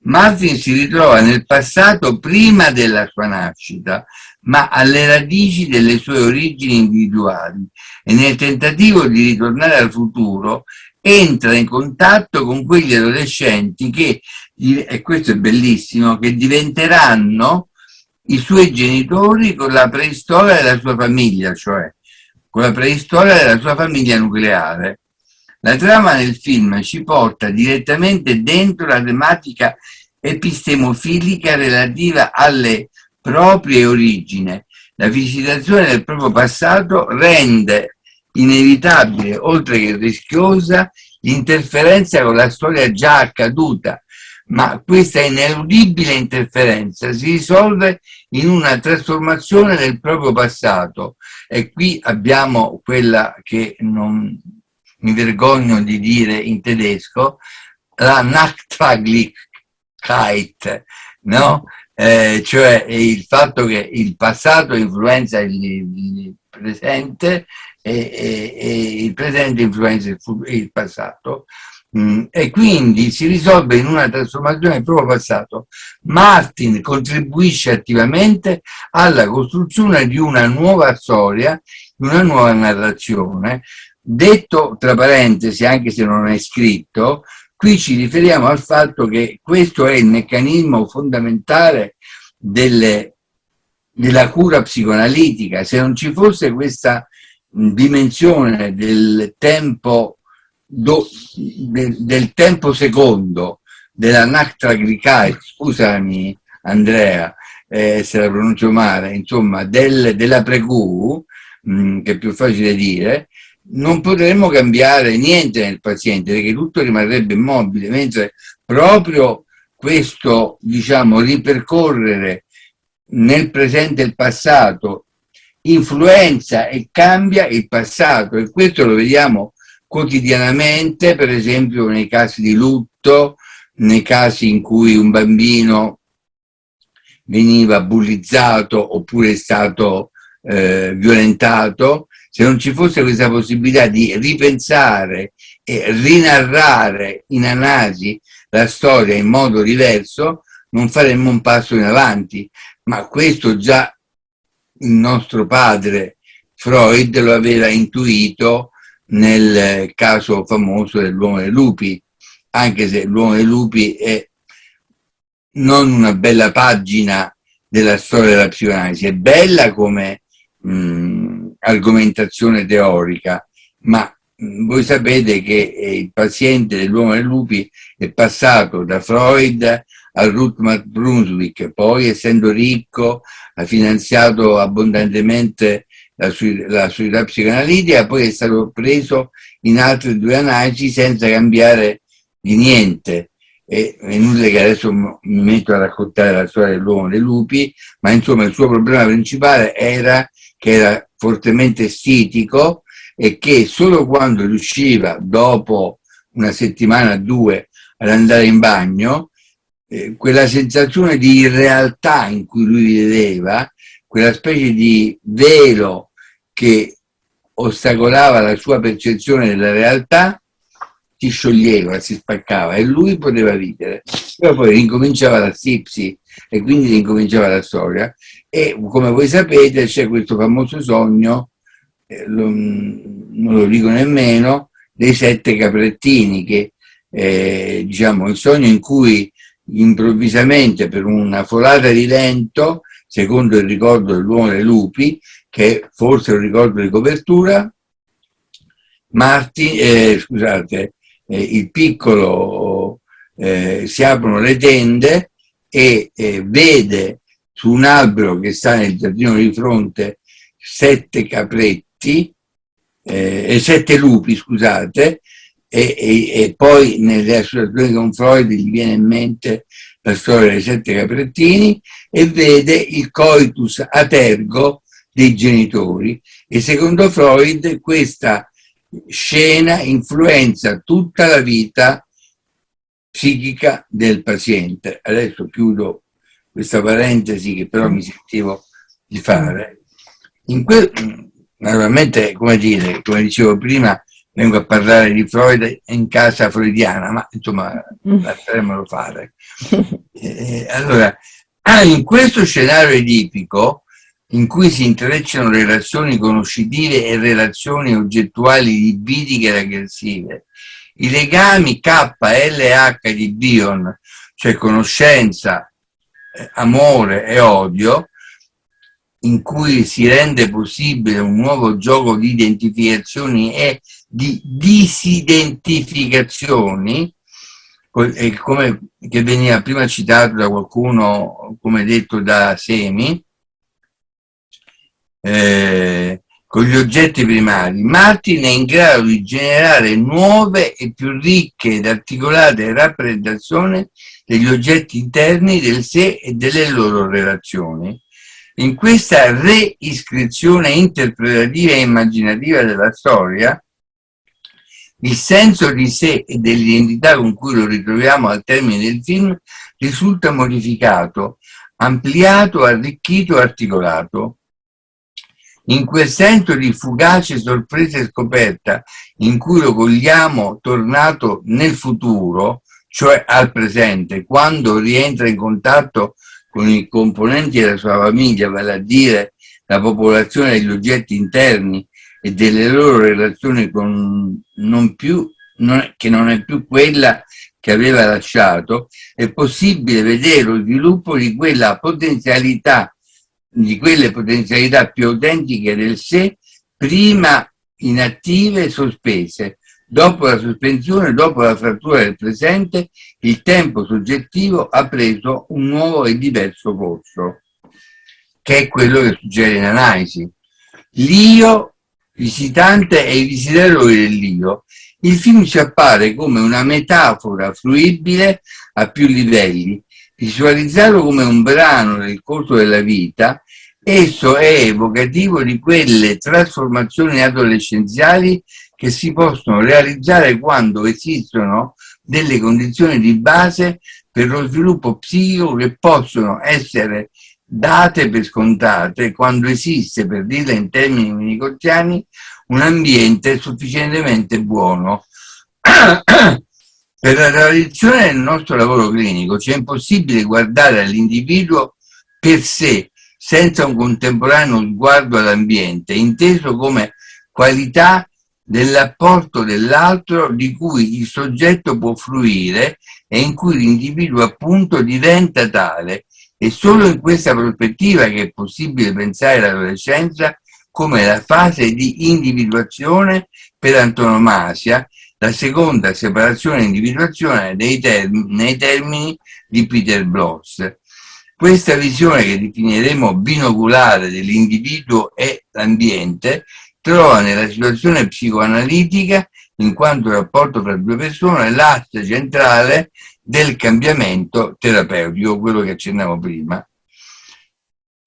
Martin si ritrova nel passato prima della sua nascita, ma alle radici delle sue origini individuali, e nel tentativo di ritornare al futuro entra in contatto con quegli adolescenti che, e questo è bellissimo, che diventeranno i suoi genitori con la preistoria della sua famiglia, cioè con la preistoria della sua famiglia nucleare. La trama del film ci porta direttamente dentro la tematica epistemofilica relativa alle proprie origini. La visitazione del proprio passato rende inevitabile, oltre che rischiosa, l'interferenza con la storia già accaduta, ma questa ineludibile interferenza si risolve in una trasformazione del proprio passato. E qui abbiamo quella che non mi vergogno di dire in tedesco, la Nachtraglichkeit, no? Cioè il fatto che il passato influenza il presente e il presente influenza il passato, e quindi si risolve in una trasformazione del proprio passato. Martin contribuisce attivamente alla costruzione di una nuova storia, di una nuova narrazione. Detto tra parentesi, anche se non è scritto, qui ci riferiamo al fatto che questo è il meccanismo fondamentale della cura psicoanalitica. Se non ci fosse questa dimensione del tempo secondo, della Nachtraglichkeit, scusami Andrea se la pronuncio male, insomma della Pregù, che è più facile dire, non potremmo cambiare niente nel paziente, perché tutto rimarrebbe immobile, mentre proprio questo, diciamo, ripercorrere nel presente il passato influenza e cambia il passato, e questo lo vediamo quotidianamente, per esempio nei casi di lutto, nei casi in cui un bambino veniva bullizzato oppure è stato violentato. Se non ci fosse questa possibilità di ripensare e rinarrare in analisi la storia in modo diverso, non faremmo un passo in avanti. Ma questo già il nostro padre Freud lo aveva intuito nel caso famoso dell'uomo dei lupi, anche se l'uomo dei lupi è non una bella pagina della storia della psicoanalisi, è bella come argomentazione teorica, ma voi sapete che il paziente dell'uomo dei lupi è passato da Freud a Rutmann Brunswick, poi essendo ricco ha finanziato abbondantemente la società psicoanalitica, poi è stato preso in altre due analisi senza cambiare di niente. È inutile che adesso mi metto a raccontare la storia dell'uomo dei lupi, ma insomma il suo problema principale era che era fortemente stitico e che solo quando riusciva, dopo una settimana o due, ad andare in bagno, quella sensazione di irrealtà in cui lui vedeva, quella specie di velo che ostacolava la sua percezione della realtà, si scioglieva, si spaccava e lui poteva ridere, però poi ricominciava la stipsi e quindi ricominciava la storia. E come voi sapete c'è questo famoso sogno, non lo dico nemmeno, dei 7 caprettini, che diciamo il sogno in cui improvvisamente per una folata di vento, secondo il ricordo dell'uomo dei lupi, che è forse un ricordo di copertura, il piccolo si aprono le tende e vede su un albero che sta nel giardino di fronte 7 capretti, 7 lupi, scusate, e poi nelle associazioni con Freud gli viene in mente la storia dei 7 caprettini e vede il coitus a tergo dei genitori, e secondo Freud questa scena influenza tutta la vita psichica del paziente. Adesso chiudo questa parentesi che però mi sentivo di fare. Naturalmente, come dicevo prima, vengo a parlare di Freud in casa freudiana, ma insomma lasceremelo fare. Allora, in questo scenario edipico, in cui si intrecciano relazioni conoscitive e relazioni oggettuali libidiche ed aggressive, i legami K-LH di Bion, cioè conoscenza, amore e odio, in cui si rende possibile un nuovo gioco di identificazioni e di disidentificazioni, come che veniva prima citato da qualcuno, come detto da Semi, con gli oggetti primari. Martin è in grado di generare nuove e più ricche ed articolate rappresentazioni degli oggetti interni del sé e delle loro relazioni. In questa reiscrizione interpretativa e immaginativa della storia, il senso di sé e dell'identità con cui lo ritroviamo al termine del film risulta modificato, ampliato, arricchito, articolato. In quel senso di fugace sorpresa e scoperta in cui lo cogliamo tornato nel futuro, cioè al presente, quando rientra in contatto con i componenti della sua famiglia, vale a dire la popolazione degli oggetti interni e delle loro relazioni con che non è più quella che aveva lasciato, è possibile vedere lo sviluppo di quelle potenzialità più autentiche del sé, prima inattive e sospese. Dopo la sospensione, dopo la frattura del presente, il tempo soggettivo ha preso un nuovo e diverso corso, che è quello che succede in analisi. L'io visitante e i visitatori dell'io. Il film ci appare come una metafora fruibile a più livelli. Visualizzato come un brano nel corso della vita, esso è evocativo di quelle trasformazioni adolescenziali che si possono realizzare quando esistono delle condizioni di base per lo sviluppo psichico che possono essere date per scontate quando esiste, per dirla in termini winnicottiani, un ambiente sufficientemente buono. Per la realizzazione del nostro lavoro clinico ci è impossibile guardare all'individuo per sé senza un contemporaneo sguardo all'ambiente, inteso come qualità dell'apporto dell'altro di cui il soggetto può fruire e in cui l'individuo appunto diventa tale. È solo in questa prospettiva che è possibile pensare l'adolescenza come la fase di individuazione per antonomasia, la seconda separazione e individuazione nei termini di Peter Bloss. Questa visione, che definiremo binoculare dell'individuo e l'ambiente, trova nella situazione psicoanalitica, in quanto rapporto tra due persone, l'asse centrale del cambiamento terapeutico, quello che accennavo prima.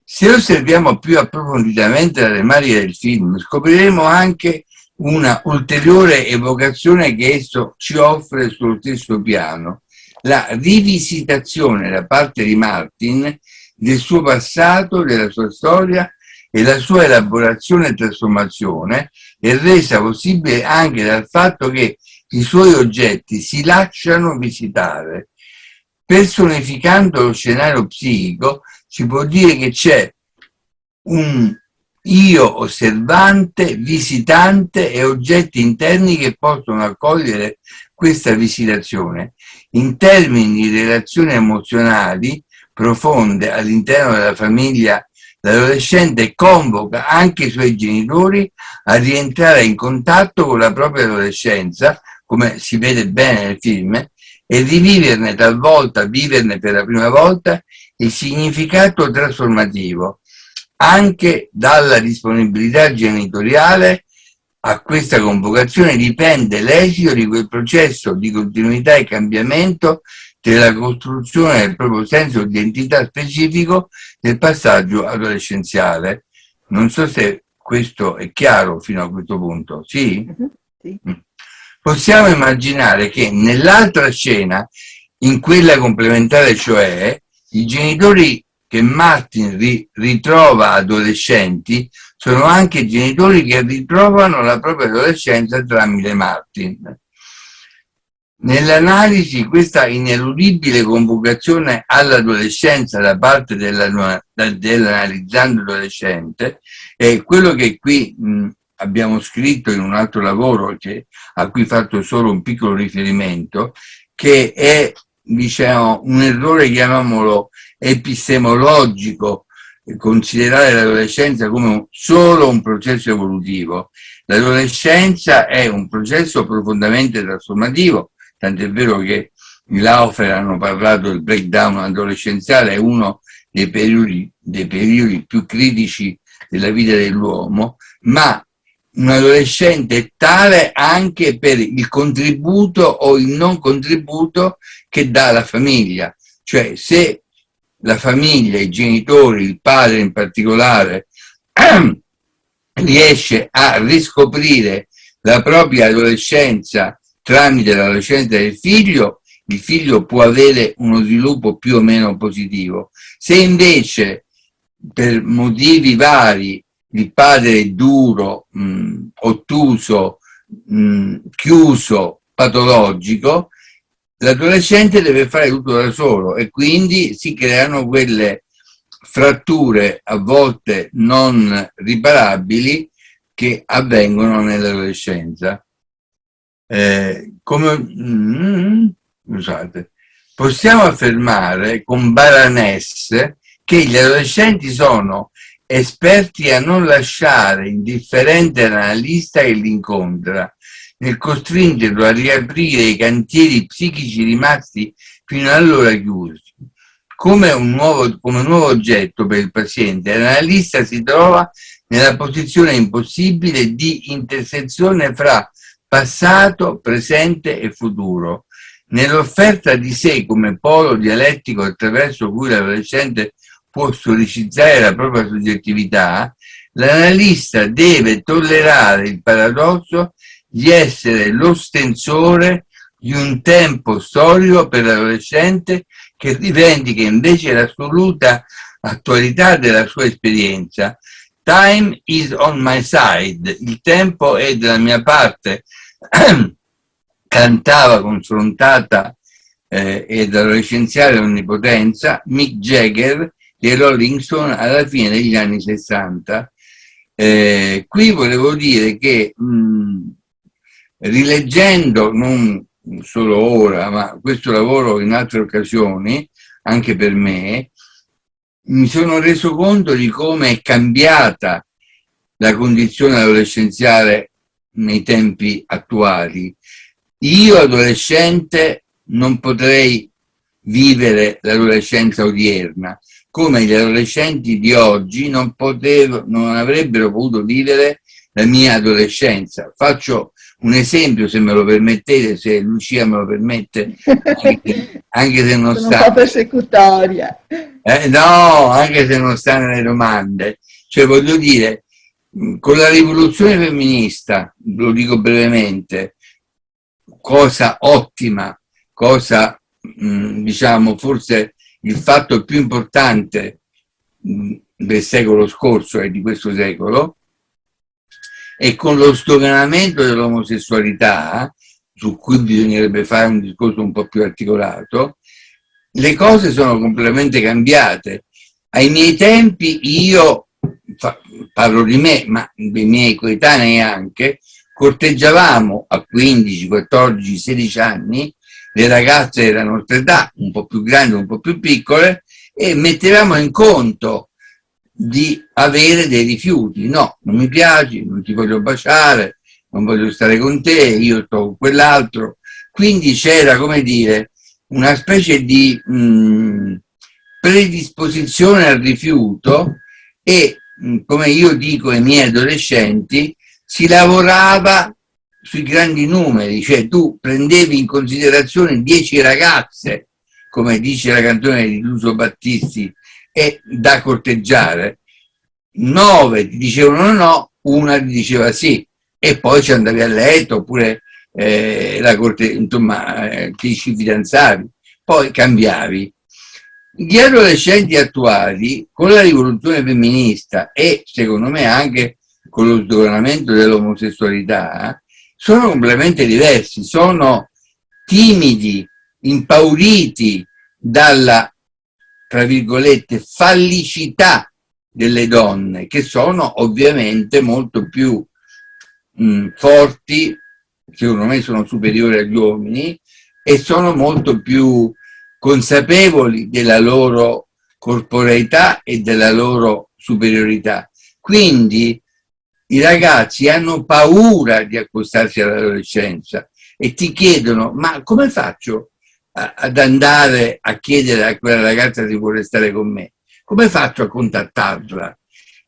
Se osserviamo più approfonditamente la tematica del film, scopriremo anche una ulteriore evocazione che esso ci offre sullo stesso piano: la rivisitazione da parte di Martin del suo passato, della sua storia e la sua elaborazione e trasformazione è resa possibile anche dal fatto che i suoi oggetti si lasciano visitare. Personificando lo scenario psichico, si può dire che c'è un io osservante, visitante e oggetti interni che possono accogliere questa visitazione. In termini di relazioni emozionali profonde all'interno della famiglia, l'adolescente convoca anche i suoi genitori a rientrare in contatto con la propria adolescenza, come si vede bene nel film, e riviverne talvolta, viverne per la prima volta, il significato trasformativo. Anche dalla disponibilità genitoriale a questa convocazione dipende l'esito di quel processo di continuità e cambiamento della costruzione del proprio senso di identità specifico del passaggio adolescenziale. Non so se questo è chiaro fino a questo punto. Sì? Sì. Possiamo immaginare che nell'altra scena, in quella complementare, cioè, i genitori che Martin ritrova adolescenti sono anche genitori che ritrovano la propria adolescenza tramite Martin. Nell'analisi, questa ineludibile convocazione all'adolescenza da parte dell'analizzando adolescente è quello che qui abbiamo scritto in un altro lavoro a cui ho fatto solo un piccolo riferimento, che è, diciamo, un errore, chiamiamolo epistemologico, considerare l'adolescenza come solo un processo evolutivo. L'adolescenza è un processo profondamente trasformativo, tant'è vero che i Laufer hanno parlato del breakdown adolescenziale, è uno dei periodi più critici della vita dell'uomo, ma un adolescente è tale anche per il contributo o il non contributo che dà la famiglia. Cioè, se la famiglia, i genitori, il padre in particolare, riesce a riscoprire la propria adolescenza tramite l'adolescenza del figlio, il figlio può avere uno sviluppo più o meno positivo. Se invece per motivi vari il padre è duro, ottuso, chiuso, patologico, l'adolescente deve fare tutto da solo e quindi si creano quelle fratture a volte non riparabili che avvengono nell'adolescenza. Scusate, possiamo affermare con Baranès che gli adolescenti sono esperti a non lasciare indifferente l'analista che li incontra, nel costringerlo a riaprire i cantieri psichici rimasti fino allora chiusi. Come un nuovo oggetto per il paziente, l'analista si trova nella posizione impossibile di intersezione fra passato, presente e futuro. Nell'offerta di sé come polo dialettico attraverso cui l'adolescente può storicizzare la propria soggettività, l'analista deve tollerare il paradosso di essere l'ostensore di un tempo storico per l'adolescente che rivendica invece l'assoluta attualità della sua esperienza. Time is on my side, il tempo è dalla mia parte, cantava confrontata ed adolescenziale onnipotenza Mick Jagger dei Rolling Stone alla fine degli anni 60. Qui volevo dire che rileggendo, non solo ora, ma questo lavoro in altre occasioni, anche per me, mi sono reso conto di come è cambiata la condizione adolescenziale nei tempi attuali. Io adolescente non potrei vivere l'adolescenza odierna, come gli adolescenti di oggi non avrebbero potuto vivere la mia adolescenza. Faccio un esempio, se me lo permettete, se Lucia me lo permette, anche se non sono sta... un po' persecutoria. No, anche se non sta nelle domande. Cioè, voglio dire, con la rivoluzione femminista, lo dico brevemente, cosa ottima, cosa, diciamo, forse il fatto più importante del secolo scorso e di questo secolo, e con lo sdoganamento dell'omosessualità, su cui bisognerebbe fare un discorso un po' più articolato, le cose sono completamente cambiate. Ai miei tempi io, parlo di me, ma dei miei coetanei anche, corteggiavamo a 15, 14, 16 anni le ragazze della nostra età, un po' più grandi, un po' più piccole, e mettevamo in conto di avere dei rifiuti. No, non mi piaci, non ti voglio baciare, non voglio stare con te, io sto con quell'altro. Quindi c'era, come dire, una specie di predisposizione al rifiuto e, come io dico ai miei adolescenti, si lavorava sui grandi numeri, cioè tu prendevi in considerazione 10 ragazze, come dice la canzone di Lucio Battisti, e da corteggiare, 9 ti dicevano no, una ti diceva sì, e poi ci andavi a letto, oppure insomma, ti ci fidanzavi, poi cambiavi. Gli adolescenti attuali, con la rivoluzione femminista e secondo me anche con lo sdoganamento dell'omosessualità, sono completamente diversi, sono timidi, impauriti dalla, tra virgolette, fallicità delle donne, che sono ovviamente molto più forti, secondo me sono superiori agli uomini, e sono molto più consapevoli della loro corporeità e della loro superiorità. Quindi i ragazzi hanno paura di accostarsi all'adolescenza e ti chiedono: ma come faccio ad andare a chiedere a quella ragazza se vuole stare con me? Come faccio a contattarla?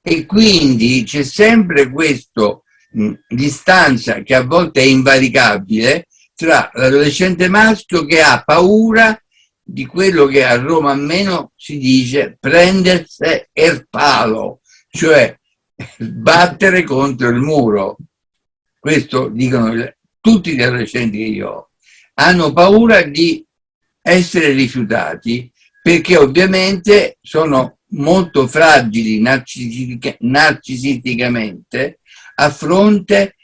E quindi c'è sempre questa distanza che a volte è invalicabile tra l'adolescente maschio che ha paura di quello che a Roma almeno si dice prendersi il palo, cioè battere contro il muro. Questo dicono tutti gli adolescenti che io ho. Hanno paura di essere rifiutati perché ovviamente sono molto fragili narcisisticamente a fronte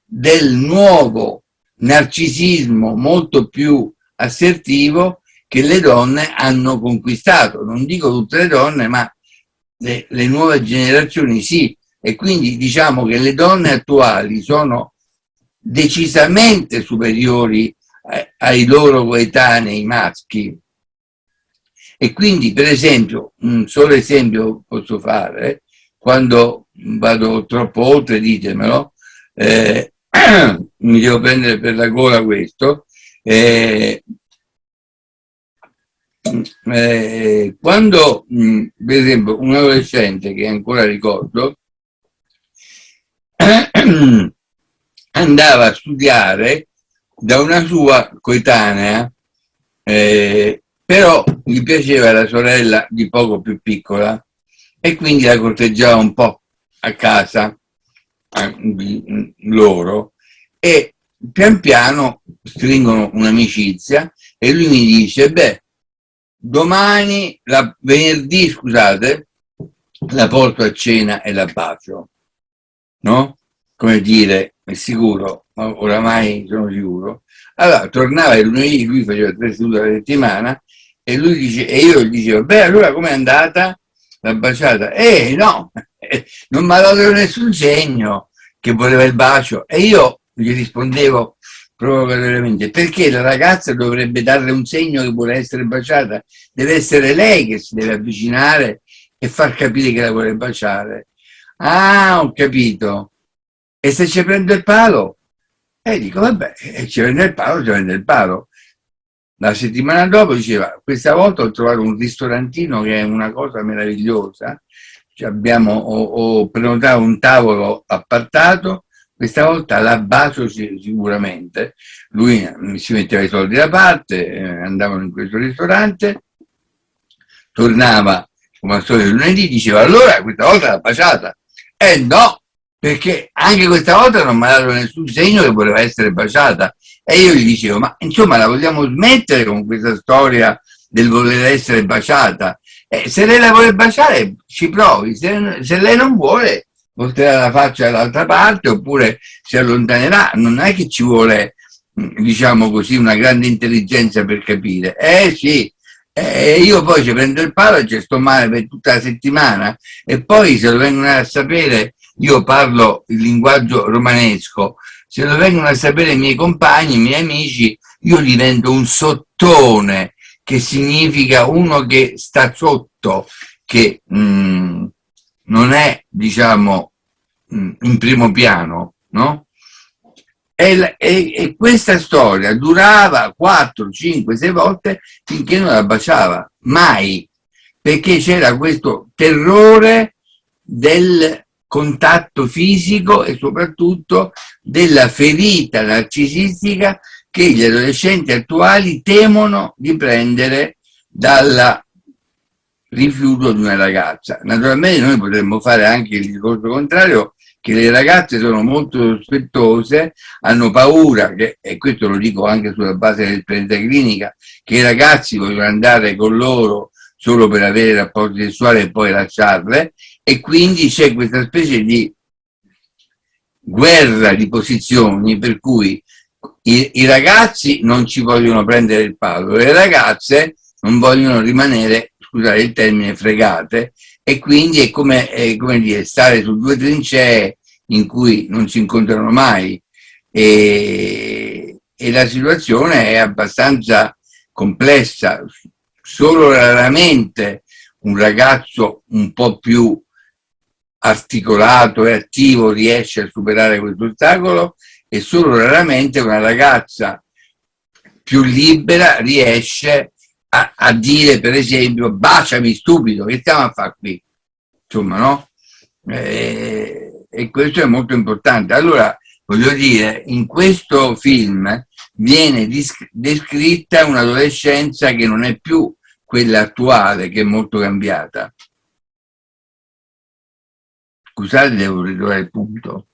del nuovo narcisismo molto più assertivo che le donne hanno conquistato. Non dico tutte le donne, ma le nuove generazioni sì, e quindi diciamo che le donne attuali sono decisamente superiori ai loro coetanei maschi. E quindi, per esempio, un solo esempio posso fare: quando vado troppo oltre ditemelo, mi devo prendere per la gola questo, quando per esempio un adolescente che ancora ricordo andava a studiare da una sua coetanea, però gli piaceva la sorella di poco più piccola e quindi la corteggiava un po' a casa loro, e pian piano stringono un'amicizia e lui mi dice: beh, venerdì, scusate, la porto a cena e la bacio, no? Come dire, è sicuro, oramai sono sicuro. Allora tornava il lunedì, lui faceva 3 sedute alla settimana e lui dice, e io gli dicevo: beh, allora com'è andata la baciata? No, non mi ha dato nessun segno che voleva il bacio. E io gli rispondevo provocatoriamente: perché la ragazza dovrebbe darle un segno che vuole essere baciata? Deve essere lei che si deve avvicinare e far capire che la vuole baciare. Ah, ho capito. E se ci prende il palo? Dico, vabbè, ci prende il palo, ci prende il palo. La settimana dopo diceva: questa volta ho trovato un ristorantino che è una cosa meravigliosa, ho prenotato un tavolo appartato, questa volta la bacio sicuramente. Lui si metteva i soldi da parte, andavano in questo ristorante, tornava come al solito lunedì, diceva: allora questa volta l'ha baciata? No, perché anche questa volta non mi ha dato nessun segno che voleva essere baciata. E io gli dicevo: ma insomma, la vogliamo smettere con questa storia del voler essere baciata? Se lei la vuole baciare, ci provi, se lei non vuole, volterà la faccia dall'altra parte oppure si allontanerà. Non è che ci vuole diciamo così, una grande intelligenza per capire. Sì, io poi ci prendo il palo e ci sto male per tutta la settimana, e poi se lo vengono a sapere, io parlo il linguaggio romanesco, se lo vengono a sapere i miei compagni, i miei amici, io divento un sottone, che significa uno che sta sotto, che non è, diciamo, in primo piano, no? E questa storia durava 4, 5, 6 volte finché non la baciava, mai, perché c'era questo terrore del contatto fisico e soprattutto della ferita narcisistica che gli adolescenti attuali temono di prendere dal rifiuto di una ragazza. Naturalmente noi potremmo fare anche il discorso contrario, che le ragazze sono molto sospettose, hanno paura, e questo lo dico anche sulla base dell'esperienza clinica, che i ragazzi vogliono andare con loro solo per avere rapporti sessuali e poi lasciarle, e quindi c'è questa specie di guerra di posizioni per cui i ragazzi non ci vogliono prendere il palo, le ragazze non vogliono rimanere, scusate il termine, fregate, e quindi è come dire, stare su due trincee in cui non si incontrano mai, e la situazione è abbastanza complessa. Solo raramente un ragazzo un po' più articolato e attivo riesce a superare questo ostacolo, e solo raramente una ragazza più libera riesce a dire, per esempio, baciami stupido, che stiamo a fare qui? Insomma, no? E questo è molto importante. Allora, voglio dire, in questo film viene descritta un'adolescenza che non è più quella attuale, che è molto cambiata. Scusate, devo ritrovare il punto.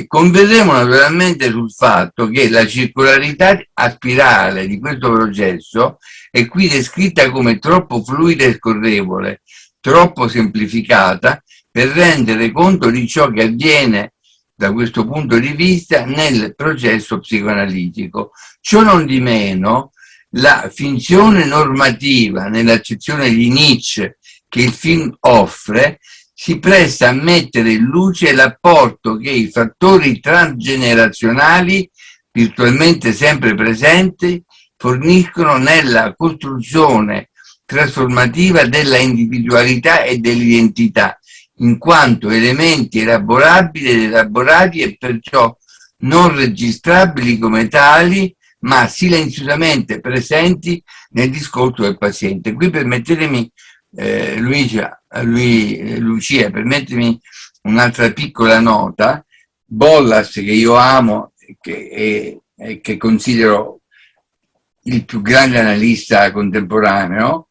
Converremo naturalmente sul fatto che la circolarità a spirale di questo processo è qui descritta come troppo fluida e scorrevole, troppo semplificata per rendere conto di ciò che avviene da questo punto di vista nel processo psicoanalitico. Ciò non di meno, la finzione normativa nell'accezione di Nietzsche che il film offre si presta a mettere in luce l'apporto che i fattori transgenerazionali, virtualmente sempre presenti, forniscono nella costruzione trasformativa della individualità e dell'identità, in quanto elementi elaborabili ed elaborati e perciò non registrabili come tali, ma silenziosamente presenti nel discorso del paziente. Qui permettetemi, Lucia, permettetemi un'altra piccola nota. Bollas, che io amo e che considero il più grande analista contemporaneo,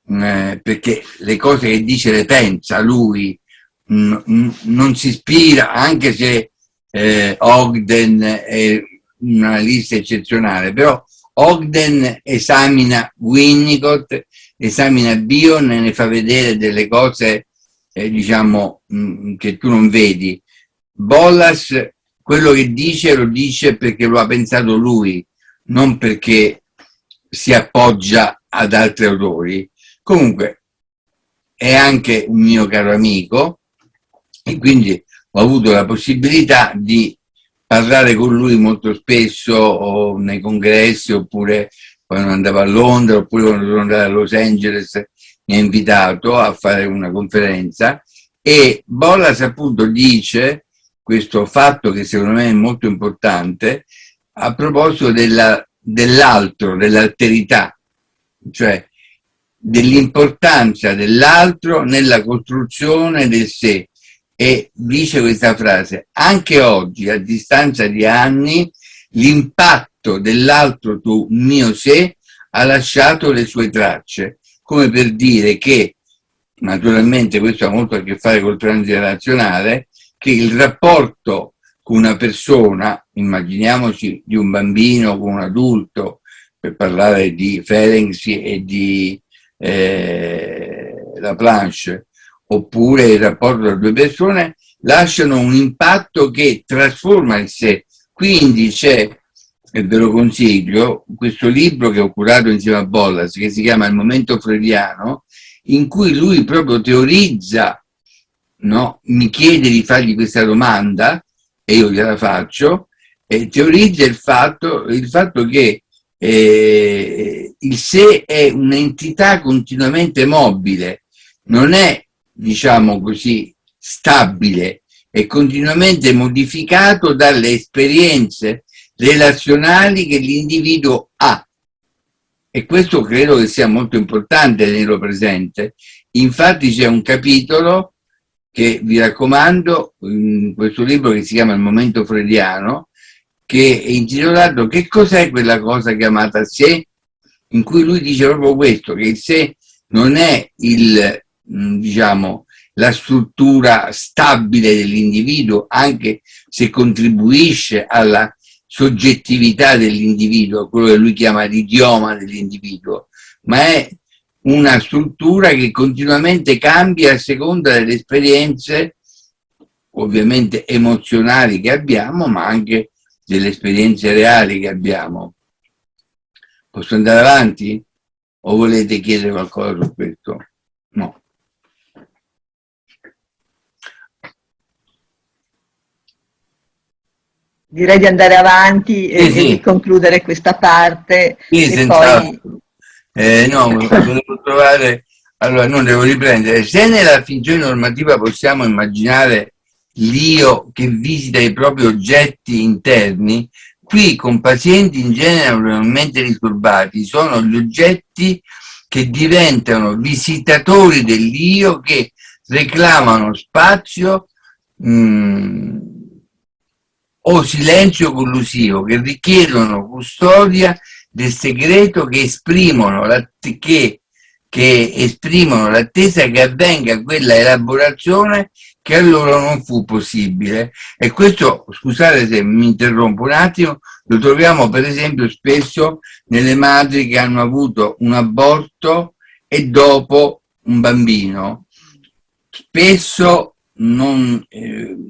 perché le cose che dice le pensa lui, non si ispira, anche se Ogden è un analista eccezionale, però Ogden esamina Winnicott, esamina Bion e ne fa vedere delle cose diciamo che tu non vedi. Bollas quello che dice lo dice perché lo ha pensato lui, non perché si appoggia ad altri autori. Comunque è anche un mio caro amico e quindi ho avuto la possibilità di parlare con lui molto spesso, o nei congressi, oppure quando andavo a Londra, oppure quando sono andato a Los Angeles mi ha invitato a fare una conferenza, e Bollas appunto dice questo fatto che secondo me è molto importante a proposito dell'altro, dell'alterità, cioè dell'importanza dell'altro nella costruzione del sé, e dice questa frase: anche oggi, a distanza di anni, l'impatto dell'altro tu mio sé ha lasciato le sue tracce, come per dire che, naturalmente questo ha molto a che fare col transgenerazionale, che il rapporto con una persona, immaginiamoci di un bambino con un adulto, per parlare di Ferenczi e di Laplanche, oppure il rapporto tra due persone, lasciano un impatto che trasforma il sé, Quindi c'è, e ve lo consiglio, questo libro che ho curato insieme a Bollas, che si chiama Il momento freudiano, in cui lui proprio teorizza, no? Mi chiede di fargli questa domanda e io gliela faccio, e teorizza il fatto che il sé è un'entità continuamente mobile, non è, diciamo così, stabile, è continuamente modificato dalle esperienze relazionali che l'individuo ha. E questo credo che sia molto importante tenerlo presente. Infatti c'è un capitolo che vi raccomando, in questo libro che si chiama Il momento freudiano, che è intitolato Che cos'è quella cosa chiamata sé? In cui lui dice proprio questo, che il sé non è diciamo, la struttura stabile dell'individuo, anche se contribuisce alla soggettività dell'individuo, quello che lui chiama l'idioma dell'individuo, ma è una struttura che continuamente cambia a seconda delle esperienze, ovviamente emozionali che abbiamo, ma anche delle esperienze reali che abbiamo. Posso andare avanti? O volete chiedere qualcosa su questo? No. Direi di andare avanti e di concludere questa parte. Sì, e senz'altro. poi... No, volevo trovare... Allora, non devo riprendere. Se nella finzione normativa possiamo immaginare l'io che visita i propri oggetti interni, qui con pazienti in genere normalmente disturbati sono gli oggetti che diventano visitatori dell'io, che reclamano spazio o silenzio collusivo, che richiedono custodia del segreto, che esprimono l'attesa che avvenga quella elaborazione che a loro non fu possibile. E questo, scusate se mi interrompo un attimo, lo troviamo per esempio spesso nelle madri che hanno avuto un aborto e dopo un bambino. Spesso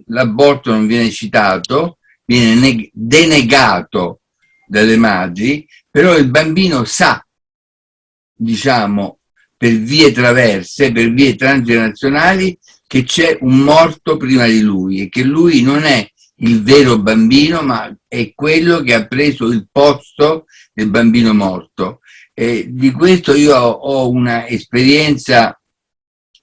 l'aborto non viene citato, viene denegato dalle madri, però il bambino sa, diciamo, per vie traverse, per vie transgenerazionali, che c'è un morto prima di lui e che lui non è il vero bambino, ma è quello che ha preso il posto del bambino morto. E di questo io ho una esperienza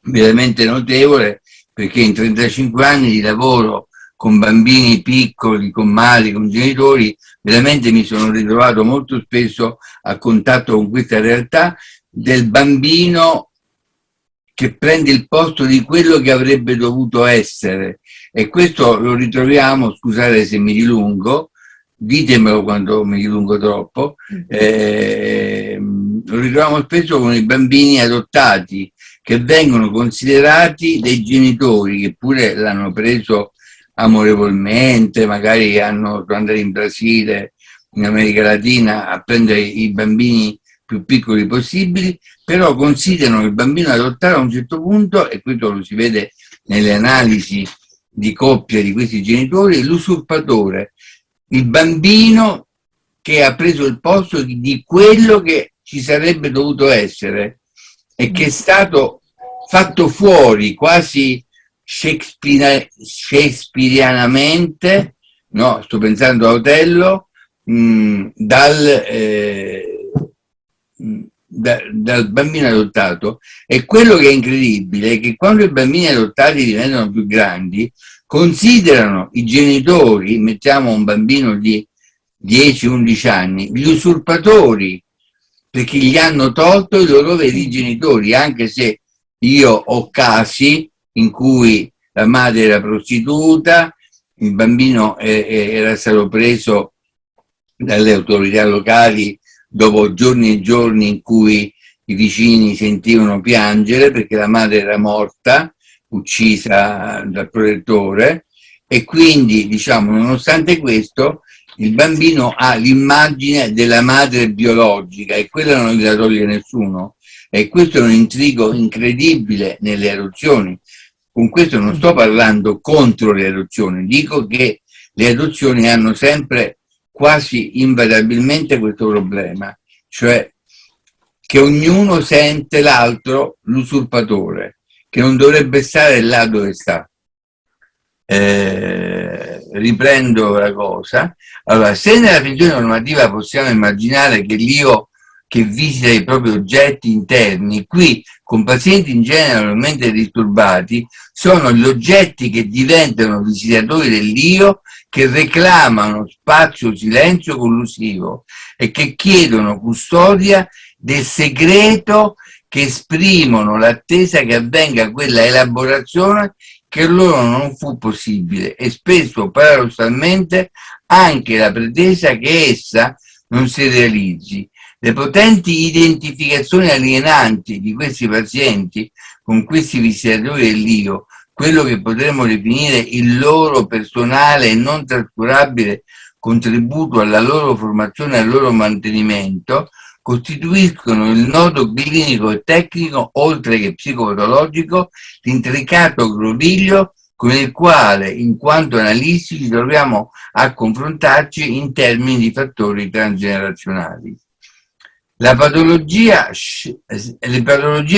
veramente notevole, perché in 35 anni di lavoro con bambini piccoli, con madri, con genitori, veramente mi sono ritrovato molto spesso a contatto con questa realtà del bambino che prende il posto di quello che avrebbe dovuto essere. E questo lo ritroviamo, scusate se mi dilungo, ditemelo quando mi dilungo troppo, lo ritroviamo spesso con i bambini adottati, che vengono considerati dei genitori, che pure l'hanno preso amorevolmente, magari sono andati in Brasile, in America Latina, a prendere i bambini più piccoli possibili, però considerano il bambino adottato a un certo punto, e questo lo si vede nelle analisi di coppia di questi genitori, l'usurpatore, il bambino che ha preso il posto di quello che ci sarebbe dovuto essere e che è stato fatto fuori quasi shakespearianamente, no, sto pensando a Otello, dal bambino adottato. E quello che è incredibile è che quando i bambini adottati diventano più grandi, considerano i genitori, mettiamo un bambino di 10-11 anni, gli usurpatori, perché gli hanno tolto i loro veri genitori, anche se io ho casi in cui la madre era prostituta, il bambino era stato preso dalle autorità locali dopo giorni e giorni in cui i vicini sentivano piangere perché la madre era morta, uccisa dal protettore, e quindi, diciamo, nonostante questo, il bambino ha l'immagine della madre biologica e quella non gliela toglie nessuno. E questo è un intrigo incredibile nelle adozioni. Con questo non sto parlando contro le adozioni, dico che le adozioni hanno sempre quasi invariabilmente questo problema, cioè che ognuno sente l'altro l'usurpatore, che non dovrebbe stare là dove sta. Riprendo la cosa. Allora, se nella finzione normativa possiamo immaginare che l'io che visita i propri oggetti interni, qui con pazienti in genere normalmente disturbati, sono gli oggetti che diventano visitatori dell'io, che reclamano spazio o silenzio collusivo e che chiedono custodia del segreto, che esprimono l'attesa che avvenga quella elaborazione che loro non fu possibile, e spesso paradossalmente anche la pretesa che essa non si realizzi. Le potenti identificazioni alienanti di questi pazienti con questi visitatori dell'io, quello che potremmo definire il loro personale e non trascurabile contributo alla loro formazione e al loro mantenimento, costituiscono il nodo clinico e tecnico, oltre che psicopatologico, l'intricato groviglio con il quale, in quanto analisti, ci troviamo a confrontarci in termini di fattori transgenerazionali. Le patologie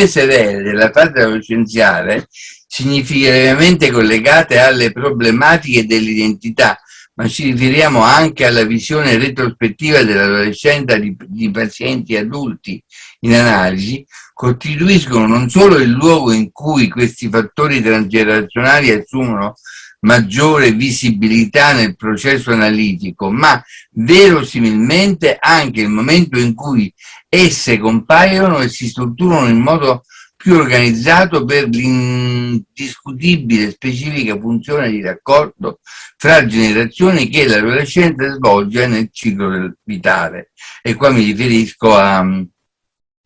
severe della fase adolescenziale, significativamente collegate alle problematiche dell'identità, ma ci riferiamo anche alla visione retrospettiva dell'adolescenza di pazienti adulti in analisi, costituiscono non solo il luogo in cui questi fattori transgenerazionali assumono maggiore visibilità nel processo analitico, ma verosimilmente anche il momento in cui esse compaiono e si strutturano in modo più organizzato per l'indiscutibile specifica funzione di raccordo fra generazioni che l'adolescenza svolge nel ciclo vitale. E qua mi riferisco a,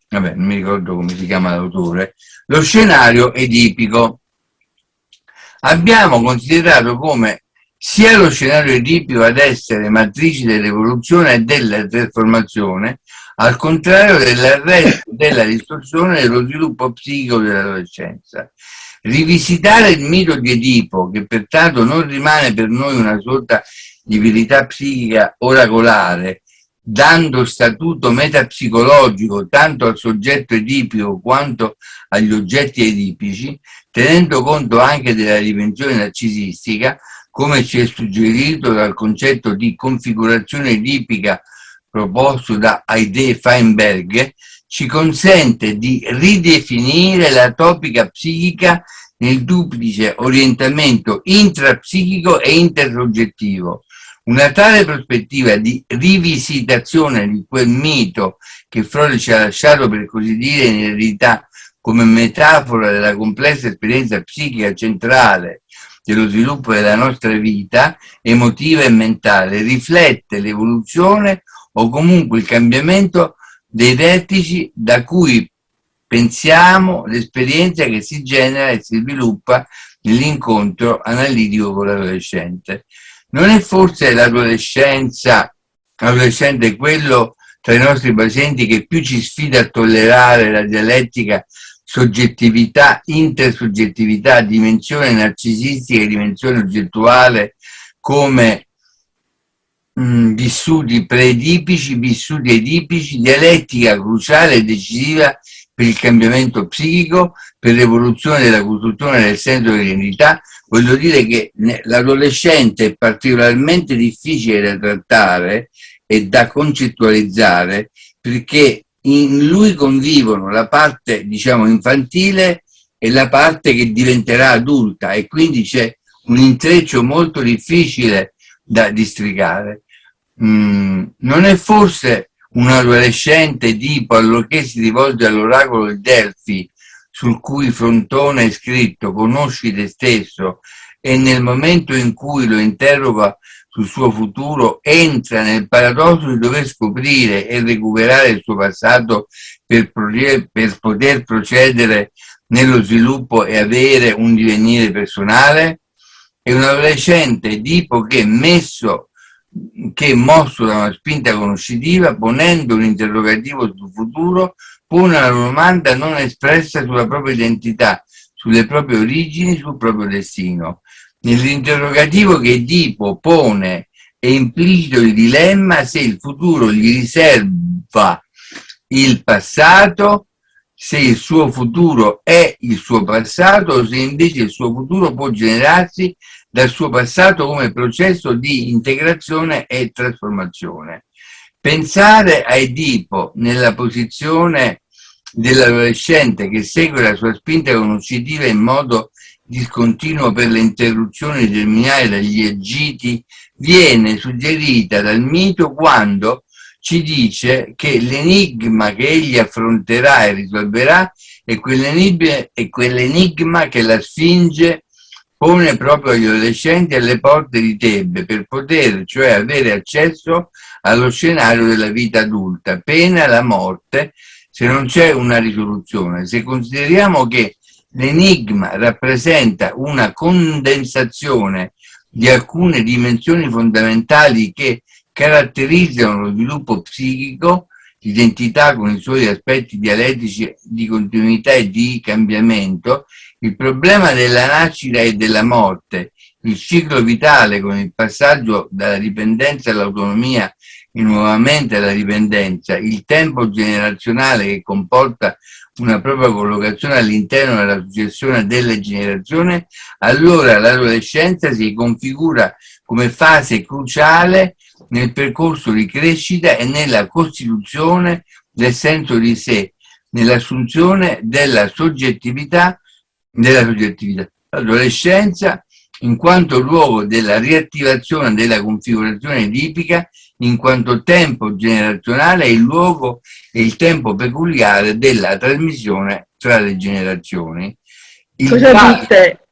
vabbè, non mi ricordo come si chiama l'autore, lo scenario edipico. Abbiamo considerato come sia lo scenario edipico ad essere matrice dell'evoluzione e della trasformazione, al contrario dell'arresto, della distorsione dello sviluppo psichico dell'adolescenza. Rivisitare il mito di Edipo, che pertanto non rimane per noi una sorta di verità psichica oracolare, dando statuto metapsicologico tanto al soggetto edipico quanto agli oggetti edipici, tenendo conto anche della dimensione narcisistica, come ci è suggerito dal concetto di configurazione edipica proposto da Heide Feinberg, ci consente di ridefinire la topica psichica nel duplice orientamento intrapsichico e intersoggettivo. Una tale prospettiva di rivisitazione di quel mito che Freud ci ha lasciato, per così dire, in eredità come metafora della complessa esperienza psichica centrale dello sviluppo della nostra vita emotiva e mentale, riflette l'evoluzione o comunque il cambiamento dei vertici da cui pensiamo l'esperienza che si genera e si sviluppa nell'incontro analitico con l'adolescente. Non è forse l'adolescente quello tra i nostri pazienti che più ci sfida a tollerare la dialettica soggettività, intersoggettività, dimensione narcisistica e dimensione oggettuale come vissuti preedipici, vissuti edipici, dialettica cruciale e decisiva per il cambiamento psichico, per l'evoluzione della costruzione del senso di identità. Voglio dire che l'adolescente è particolarmente difficile da trattare e da concettualizzare, perché in lui convivono la parte, diciamo, infantile e la parte che diventerà adulta, e quindi c'è un intreccio molto difficile da districare. Non è forse un adolescente Edipo, allorché si rivolge all'oracolo di Delfi, sul cui frontone è scritto «Conosci te stesso», e nel momento in cui lo interroga sul suo futuro entra nel paradosso di dover scoprire e recuperare il suo passato per poter procedere nello sviluppo e avere un divenire personale? È un adolescente Edipo che mosso da una spinta conoscitiva, ponendo un interrogativo sul futuro, pone una domanda non espressa sulla propria identità, sulle proprie origini, sul proprio destino. Nell'interrogativo che Edipo pone è implicito il dilemma se il futuro gli riserva il passato, se il suo futuro è il suo passato o se invece il suo futuro può generarsi dal suo passato come processo di integrazione e trasformazione. Pensare a Edipo nella posizione dell'adolescente che segue la sua spinta conoscitiva in modo discontinuo per le interruzioni determinate dagli agiti viene suggerita dal mito quando ci dice che l'enigma che egli affronterà e risolverà è quell'enigma che la Sfinge pone proprio agli adolescenti alle porte di Tebe per poter, cioè, avere accesso allo scenario della vita adulta, pena la morte se non c'è una risoluzione. Se consideriamo che l'enigma rappresenta una condensazione di alcune dimensioni fondamentali che caratterizzano lo sviluppo psichico, l'identità con i suoi aspetti dialettici di continuità e di cambiamento, il problema della nascita e della morte, il ciclo vitale con il passaggio dalla dipendenza all'autonomia e nuovamente alla dipendenza, il tempo generazionale che comporta una propria collocazione all'interno della successione delle generazioni, allora l'adolescenza si configura come fase cruciale nel percorso di crescita e nella costituzione del senso di sé, nell'assunzione della soggettività. L'adolescenza in quanto luogo della riattivazione della configurazione edipica, in quanto tempo generazionale è il luogo e il tempo peculiare della trasmissione tra le generazioni. Cosa dite?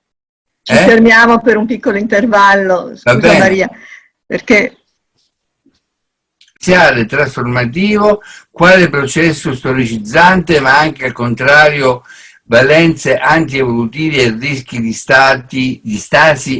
Ci fermiamo per un piccolo intervallo, scusa Maria, perché... Trasformativo, quale processo storicizzante, ma anche al contrario valenze antievolutivi e rischi di stasi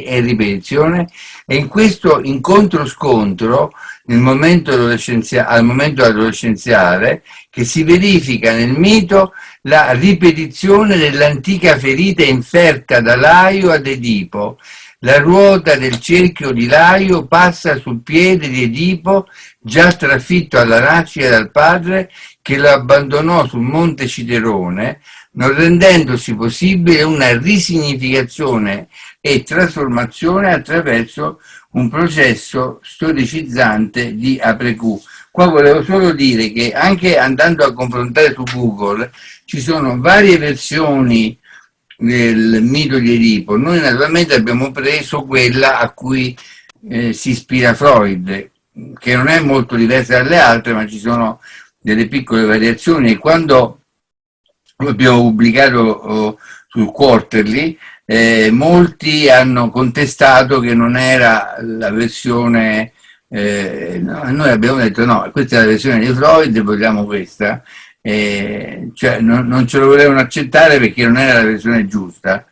e ripetizione, e in questo incontro-scontro al momento adolescenziale che si verifica nel mito la ripetizione dell'antica ferita inferta da Laio ad Edipo. La ruota del cerchio di Laio passa sul piede di Edipo, già trafitto alla nascita dal padre che lo abbandonò sul monte Citerone, non rendendosi possibile una risignificazione e trasformazione attraverso un processo storicizzante di après-coup. Qua volevo solo dire che anche andando a confrontare su Google ci sono varie versioni del mito di Edipo. Noi naturalmente abbiamo preso quella a cui si ispira Freud, che non è molto diversa dalle altre, ma ci sono delle piccole variazioni, e quando lo abbiamo pubblicato sul Quarterly, molti hanno contestato che non era la versione, no, noi abbiamo detto no, questa è la versione di Freud, vogliamo questa, cioè non ce lo volevano accettare perché non era la versione giusta.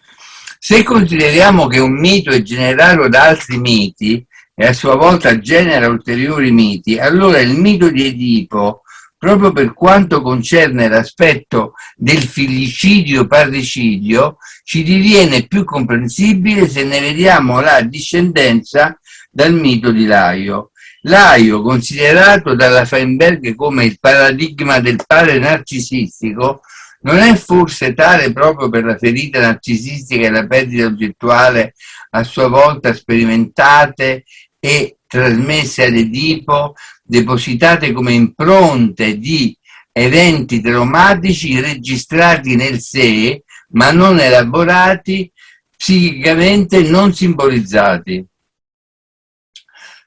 Se consideriamo che un mito è generato da altri miti e a sua volta genera ulteriori miti, allora il mito di Edipo, proprio per quanto concerne l'aspetto del filicidio-parricidio, ci diviene più comprensibile se ne vediamo la discendenza dal mito di Laio. Laio, considerato dalla Feinberg come il paradigma del padre narcisistico, non è forse tale proprio per la ferita narcisistica e la perdita oggettuale a sua volta sperimentate e trasmesse ad Edipo, depositate come impronte di eventi traumatici registrati nel sé, ma non elaborati, psichicamente non simbolizzati.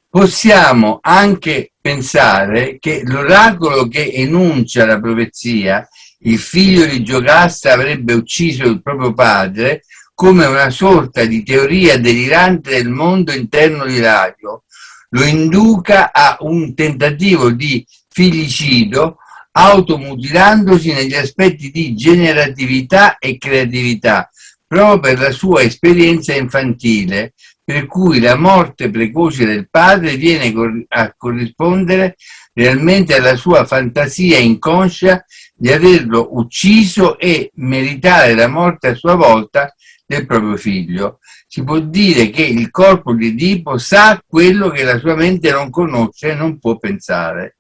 Possiamo anche pensare che l'oracolo che enuncia la profezia, il figlio di Giocasta avrebbe ucciso il proprio padre, come una sorta di teoria delirante del mondo interno di Laio, lo induca a un tentativo di filicidio, automutilandosi negli aspetti di generatività e creatività, proprio per la sua esperienza infantile, per cui la morte precoce del padre viene a corrispondere realmente alla sua fantasia inconscia di averlo ucciso e meritare la morte a sua volta del proprio figlio. Si può dire che il corpo di Edipo sa quello che la sua mente non conosce e non può pensare.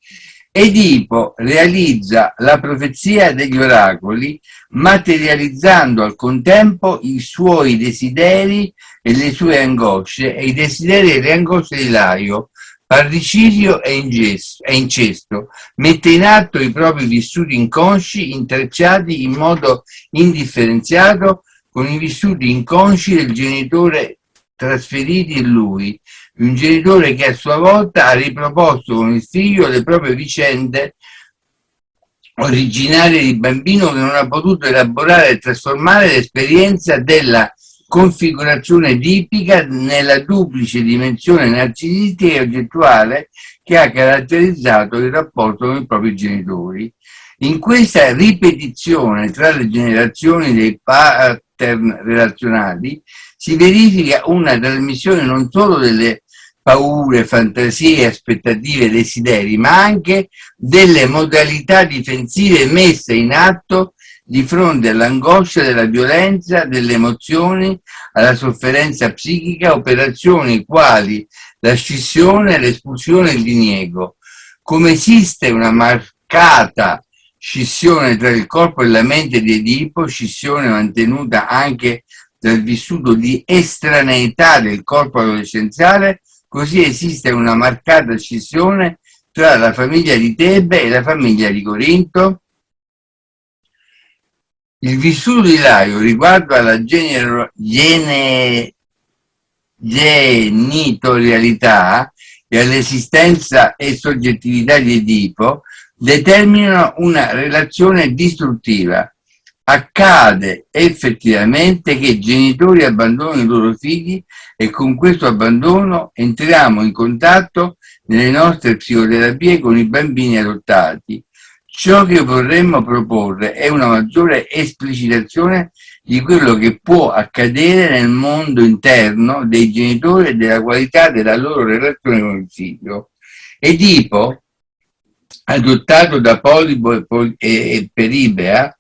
Edipo realizza la profezia degli oracoli, materializzando al contempo i suoi desideri e le sue angosce, e i desideri e le angosce di Laio, parricidio e incesto. Mette in atto i propri vissuti inconsci, intrecciati in modo indifferenziato con i vissuti inconsci del genitore trasferiti in lui, un genitore che a sua volta ha riproposto con il figlio le proprie vicende originarie di bambino, che non ha potuto elaborare e trasformare l'esperienza della configurazione edipica nella duplice dimensione narcisistica e oggettuale che ha caratterizzato il rapporto con i propri genitori. In questa ripetizione tra le generazioni dei pattern relazionali si verifica una trasmissione non solo delle paure, fantasie, aspettative e desideri, ma anche delle modalità difensive messe in atto di fronte all'angoscia della violenza, delle emozioni, alla sofferenza psichica, operazioni quali la scissione, l'espulsione e il diniego. Come esiste una marcata scissione tra il corpo e la mente di Edipo, scissione mantenuta anche dal vissuto di estraneità del corpo adolescenziale, così esiste una marcata scissione tra la famiglia di Tebe e la famiglia di Corinto. Il vissuto di Laio riguardo alla genitorialità e all'esistenza e soggettività di Edipo determinano una relazione distruttiva. Accade effettivamente che i genitori abbandonino i loro figli e con questo abbandono entriamo in contatto nelle nostre psicoterapie con i bambini adottati. Ciò che vorremmo proporre è una maggiore esplicitazione di quello che può accadere nel mondo interno dei genitori e della qualità della loro relazione con il figlio. Edipo, adottato da Polibo e Peribea,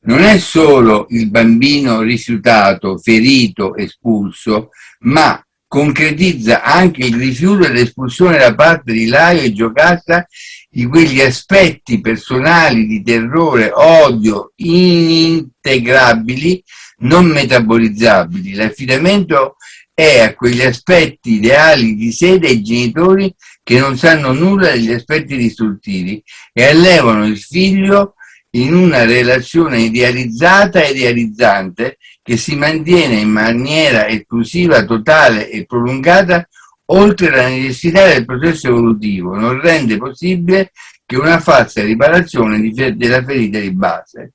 non è solo il bambino rifiutato, ferito, espulso, ma concretizza anche il rifiuto e l'espulsione da parte di Laio e Giocasta di quegli aspetti personali di terrore, odio, inintegrabili, non metabolizzabili. L'affidamento è a quegli aspetti ideali di sé dei genitori che non sanno nulla degli aspetti distruttivi e allevano il figlio in una relazione idealizzata e idealizzante che si mantiene in maniera esclusiva, totale e prolungata oltre la necessità del processo evolutivo, non rende possibile che una falsa riparazione della ferita di base.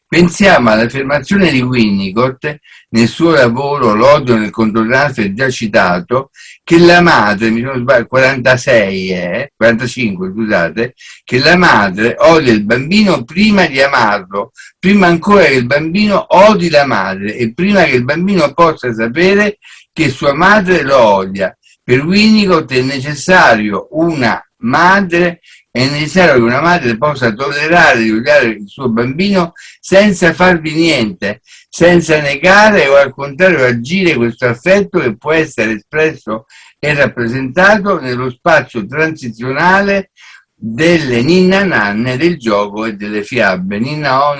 Pensiamo all'affermazione di Winnicott nel suo lavoro L'odio nel controtraffico già citato, che la madre, mi sono sbagliato, 45, scusate, che la madre odia il bambino prima di amarlo, prima ancora che il bambino odi la madre e prima che il bambino possa sapere che sua madre lo odia. Per Winnicott è necessario è necessario che una madre possa tollerare di odiare il suo bambino senza farvi niente, senza negare o al contrario agire questo affetto che può essere espresso e rappresentato nello spazio transizionale delle ninna nanne, del gioco e delle fiabe. Ninna o,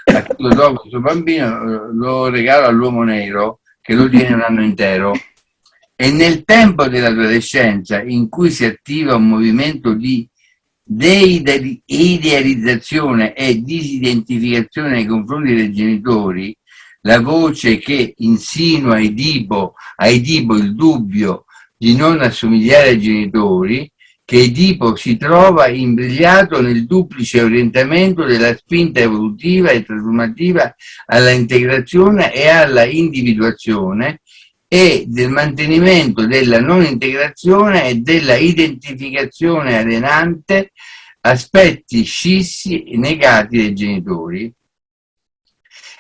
a chi lo do questo bambino lo regalo all'uomo nero che lo tiene un anno intero. E nel tempo dell'adolescenza, in cui si attiva un movimento di idealizzazione e disidentificazione nei confronti dei genitori, la voce che insinua a Edipo il dubbio di non assomigliare ai genitori, che Edipo si trova imbrigliato nel duplice orientamento della spinta evolutiva e trasformativa alla integrazione e alla individuazione, e del mantenimento della non integrazione e della identificazione alienante, aspetti scissi e negati dai genitori.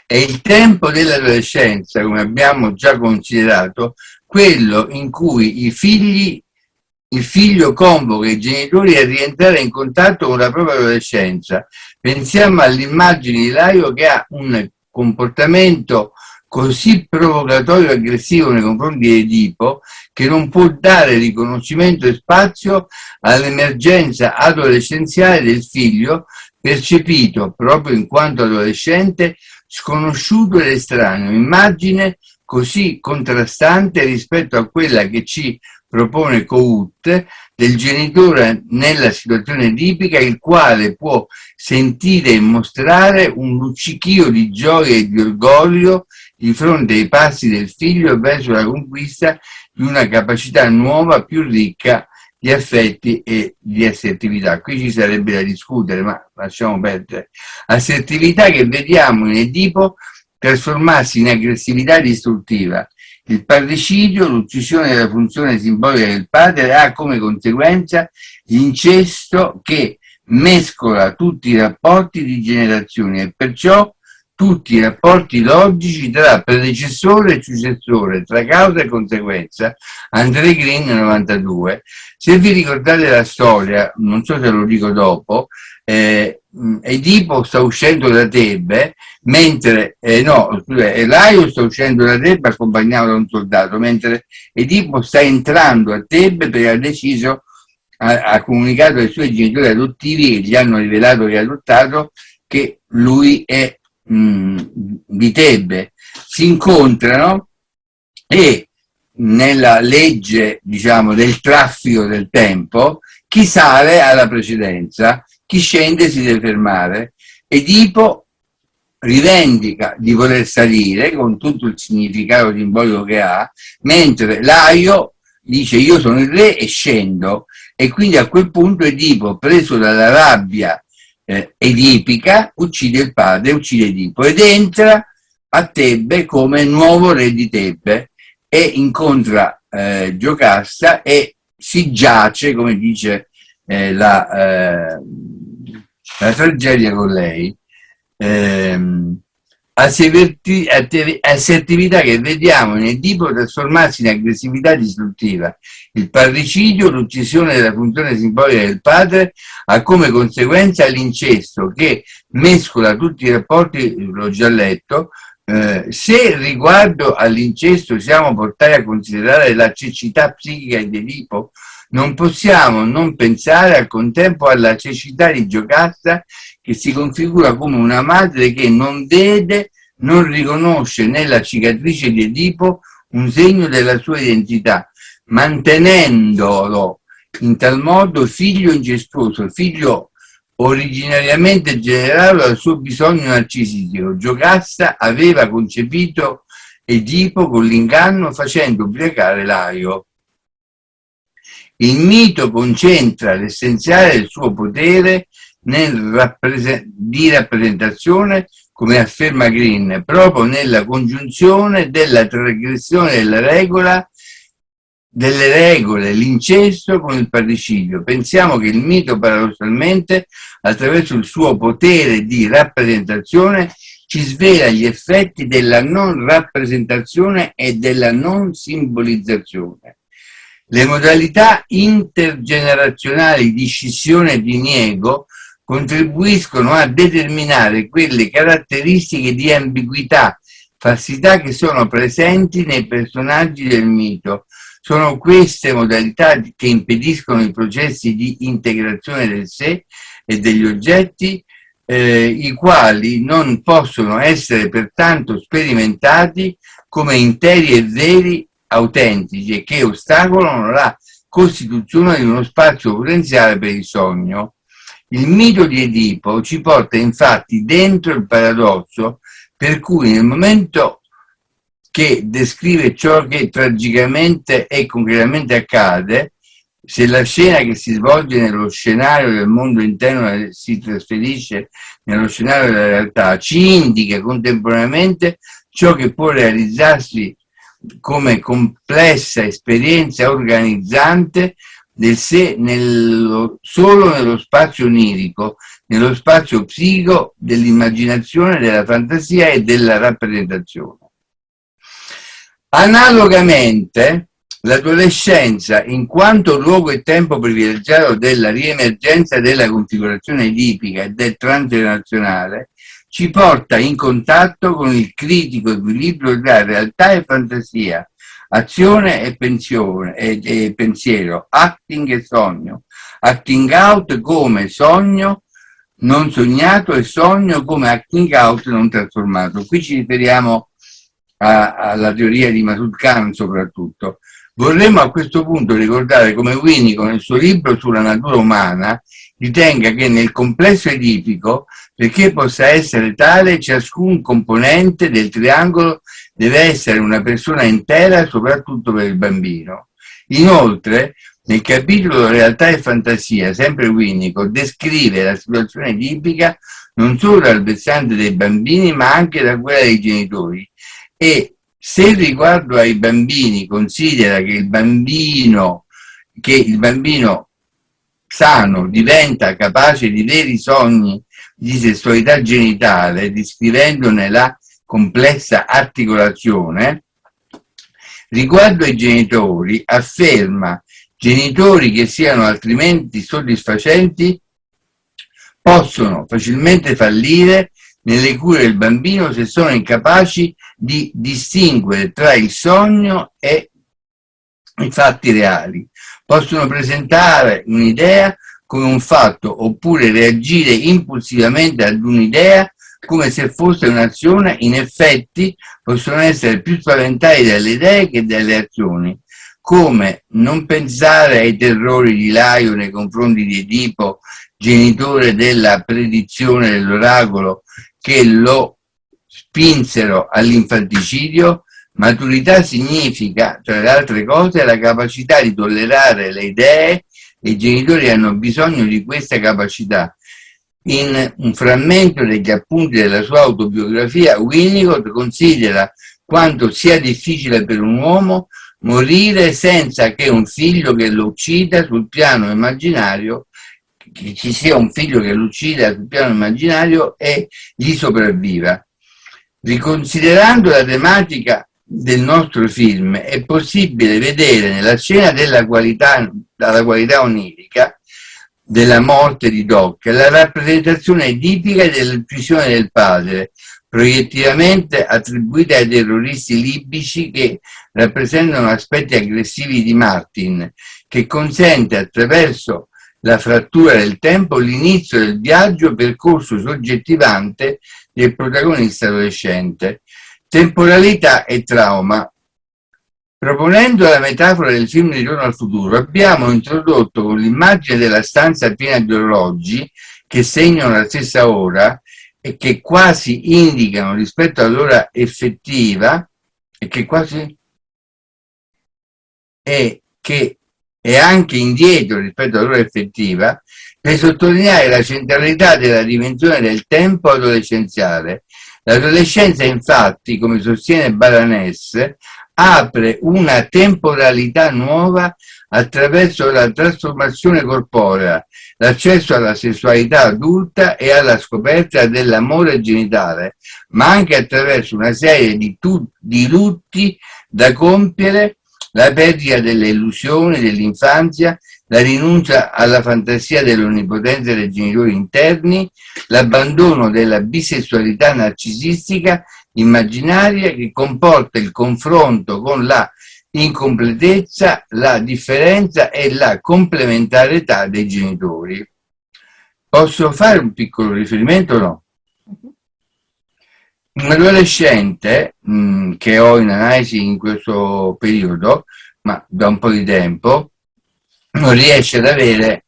È il tempo dell'adolescenza, come abbiamo già considerato, quello in cui il figlio convoca i genitori a rientrare in contatto con la propria adolescenza. Pensiamo all'immagine di Laio che ha un comportamento così provocatorio e aggressivo nei confronti di Edipo che non può dare riconoscimento e spazio all'emergenza adolescenziale del figlio, percepito proprio in quanto adolescente, sconosciuto ed estraneo, immagine così contrastante rispetto a quella che ci propone Coutte del genitore nella situazione tipica, il quale può sentire e mostrare un luccichio di gioia e di orgoglio di fronte ai passi del figlio verso la conquista di una capacità nuova, più ricca di affetti e di assertività. Qui ci sarebbe da discutere, ma lasciamo perdere. Assertività che vediamo in Edipo trasformarsi in aggressività distruttiva. Il parricidio, l'uccisione della funzione simbolica del padre, ha come conseguenza l'incesto che mescola tutti i rapporti di generazioni e perciò tutti i rapporti logici tra predecessore e successore, tra causa e conseguenza. André Green 92. Se vi ricordate la storia, non so se lo dico dopo, Edipo sta uscendo da Tebe, mentre Laio sta uscendo da Tebe accompagnato da un soldato, mentre Edipo sta entrando a Tebe perché ha deciso, ha comunicato ai suoi genitori adottivi, che gli hanno rivelato che è adottato, che lui è di Tebe. Si incontrano e nella legge, diciamo, del traffico del tempo, chi sale ha la precedenza, chi scende si deve fermare. Edipo rivendica di voler salire con tutto il significato simbolico che ha, mentre Laio dice io sono il re e scendo, e quindi a quel punto Edipo, preso dalla rabbia edipica, uccide il padre, uccide Edipo ed entra a Tebe come nuovo re di Tebe e incontra Giocasta e si giace, come dice la tragedia con lei, assertività che vediamo in Edipo trasformarsi in aggressività distruttiva. Il parricidio, l'uccisione della funzione simbolica del padre, ha come conseguenza l'incesto che mescola tutti i rapporti, l'ho già letto. Se riguardo all'incesto siamo portati a considerare la cecità psichica di Edipo, non possiamo non pensare al contempo alla cecità di Giocasta, che si configura come una madre che non vede, non riconosce nella cicatrice di Edipo un segno della sua identità, mantenendolo in tal modo figlio incestuoso, figlio originariamente generato dal suo bisogno narcisistico. Giocasta aveva concepito Edipo con l'inganno facendo ubriacare Laio. Il mito concentra l'essenziale del suo potere di rappresentazione, come afferma Green, proprio nella congiunzione della trasgressione delle regole, l'incesto con il parricidio. Pensiamo che il mito paradossalmente, attraverso il suo potere di rappresentazione, ci svela gli effetti della non rappresentazione e della non simbolizzazione. Le modalità intergenerazionali di scissione e diniego contribuiscono a determinare quelle caratteristiche di ambiguità, falsità che sono presenti nei personaggi del mito. Sono queste modalità che impediscono i processi di integrazione del sé e degli oggetti, i quali non possono essere pertanto sperimentati come interi e veri autentici e che ostacolano la costituzione di uno spazio potenziale per il sogno. Il mito di Edipo ci porta infatti dentro il paradosso per cui nel momento che descrive ciò che tragicamente e concretamente accade, se la scena che si svolge nello scenario del mondo interno si trasferisce nello scenario della realtà, ci indica contemporaneamente ciò che può realizzarsi come complessa esperienza organizzante del sé solo nello spazio onirico, nello spazio psichico dell'immaginazione, della fantasia e della rappresentazione. Analogamente, l'adolescenza, in quanto luogo e tempo privilegiato della riemergenza della configurazione edipica e del transgenerazionale, ci porta in contatto con il critico equilibrio tra realtà e fantasia, azione e pensiero, acting e sogno, acting out come sogno non sognato e sogno come acting out non trasformato. Qui ci riferiamo alla teoria di Masood Khan soprattutto. Vorremmo a questo punto ricordare come Winnicott nel suo libro sulla natura umana ritenga che nel complesso edipico, perché possa essere tale, ciascun componente del triangolo deve essere una persona intera, soprattutto per il bambino. Inoltre, nel capitolo Realtà e fantasia, sempre Winnicott descrive la situazione edipica non solo dal versante dei bambini, ma anche da quella dei genitori. E se riguardo ai bambini considera che il bambino sano diventa capace di veri sogni di sessualità genitale, descrivendone la complessa articolazione, riguardo ai genitori afferma: genitori che siano altrimenti soddisfacenti possono facilmente fallire nelle cure del bambino se sono incapaci di distinguere tra il sogno e i fatti reali. Possono presentare un'idea come un fatto oppure reagire impulsivamente ad un'idea come se fosse un'azione. In effetti possono essere più spaventati dalle idee che dalle azioni, come non pensare ai terrori di Laio nei confronti di Edipo, genitore della predizione dell'oracolo, che lo spinsero all'infanticidio. Maturità significa, tra le altre cose, la capacità di tollerare le idee, e i genitori hanno bisogno di questa capacità. In un frammento degli appunti della sua autobiografia, Winnicott considera quanto sia difficile per un uomo morire senza che un figlio che lo uccida sul piano immaginario, che ci sia un figlio che lo uccida sul piano immaginario e gli sopravviva. Riconsiderando la tematica del nostro film, è possibile vedere nella scena della qualità onirica della morte di Doc la rappresentazione edipica dell'uccisione del padre, proiettivamente attribuita ai terroristi libici, che rappresentano aspetti aggressivi di Martin, che consente attraverso la frattura del tempo l'inizio del viaggio percorso soggettivante del protagonista adolescente. Temporalità e trauma. Proponendo la metafora del film Ritorno al futuro, abbiamo introdotto con l'immagine della stanza piena di orologi che segnano la stessa ora e che quasi indicano rispetto all'ora effettiva e anche indietro rispetto all'ora effettiva, per sottolineare la centralità della dimensione del tempo adolescenziale. L'adolescenza, infatti, come sostiene Balanese, apre una temporalità nuova attraverso la trasformazione corporea, l'accesso alla sessualità adulta e alla scoperta dell'amore genitale, ma anche attraverso una serie di lutti da compiere: la perdita delle illusioni dell'infanzia, la rinuncia alla fantasia dell'onnipotenza dei genitori interni, l'abbandono della bisessualità narcisistica immaginaria, che comporta il confronto con la incompletezza, la differenza e la complementarietà dei genitori. Posso fare un piccolo riferimento o no? Un adolescente che ho in analisi in questo periodo, ma da un po' di tempo, non riesce ad avere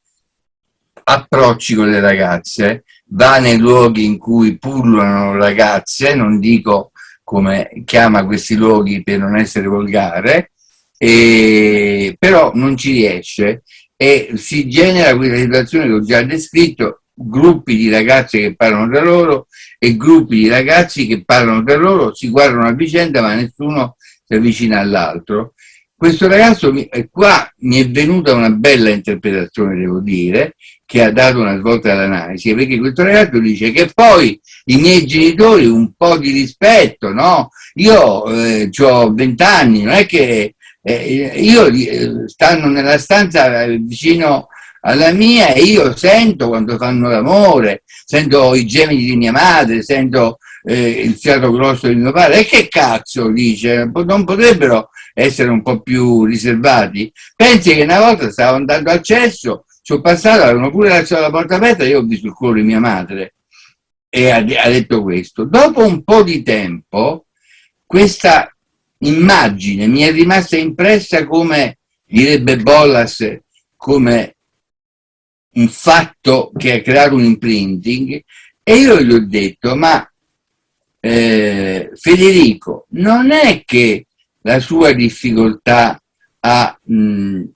approcci con le ragazze, va nei luoghi in cui pullulano ragazze, non dico come chiama questi luoghi per non essere volgare, però non ci riesce e si genera quella situazione che ho già descritto: gruppi di ragazze che parlano tra loro e gruppi di ragazzi che parlano tra loro, si guardano a vicenda ma nessuno si avvicina all'altro. Questo ragazzo, qua mi è venuta una bella interpretazione, devo dire, che ha dato una svolta all'analisi, perché questo ragazzo dice che poi i miei genitori un po' di rispetto, no? Io ho 20 anni, non è che stanno nella stanza vicino alla mia, e io sento quando fanno l'amore, sento i gemiti di mia madre, sento il fiato grosso di mio padre. E che cazzo, dice, non potrebbero essere un po' più riservati? Pensi che una volta stavo andando al cesso, sono passato, avevano pure lasciato la porta aperta, io ho visto il cuore di mia madre, e ha detto questo. Dopo un po' di tempo questa immagine mi è rimasta impressa, come direbbe Bollas, come un fatto che ha creato un imprinting, e io gli ho detto: ma Federico, non è che la sua difficoltà a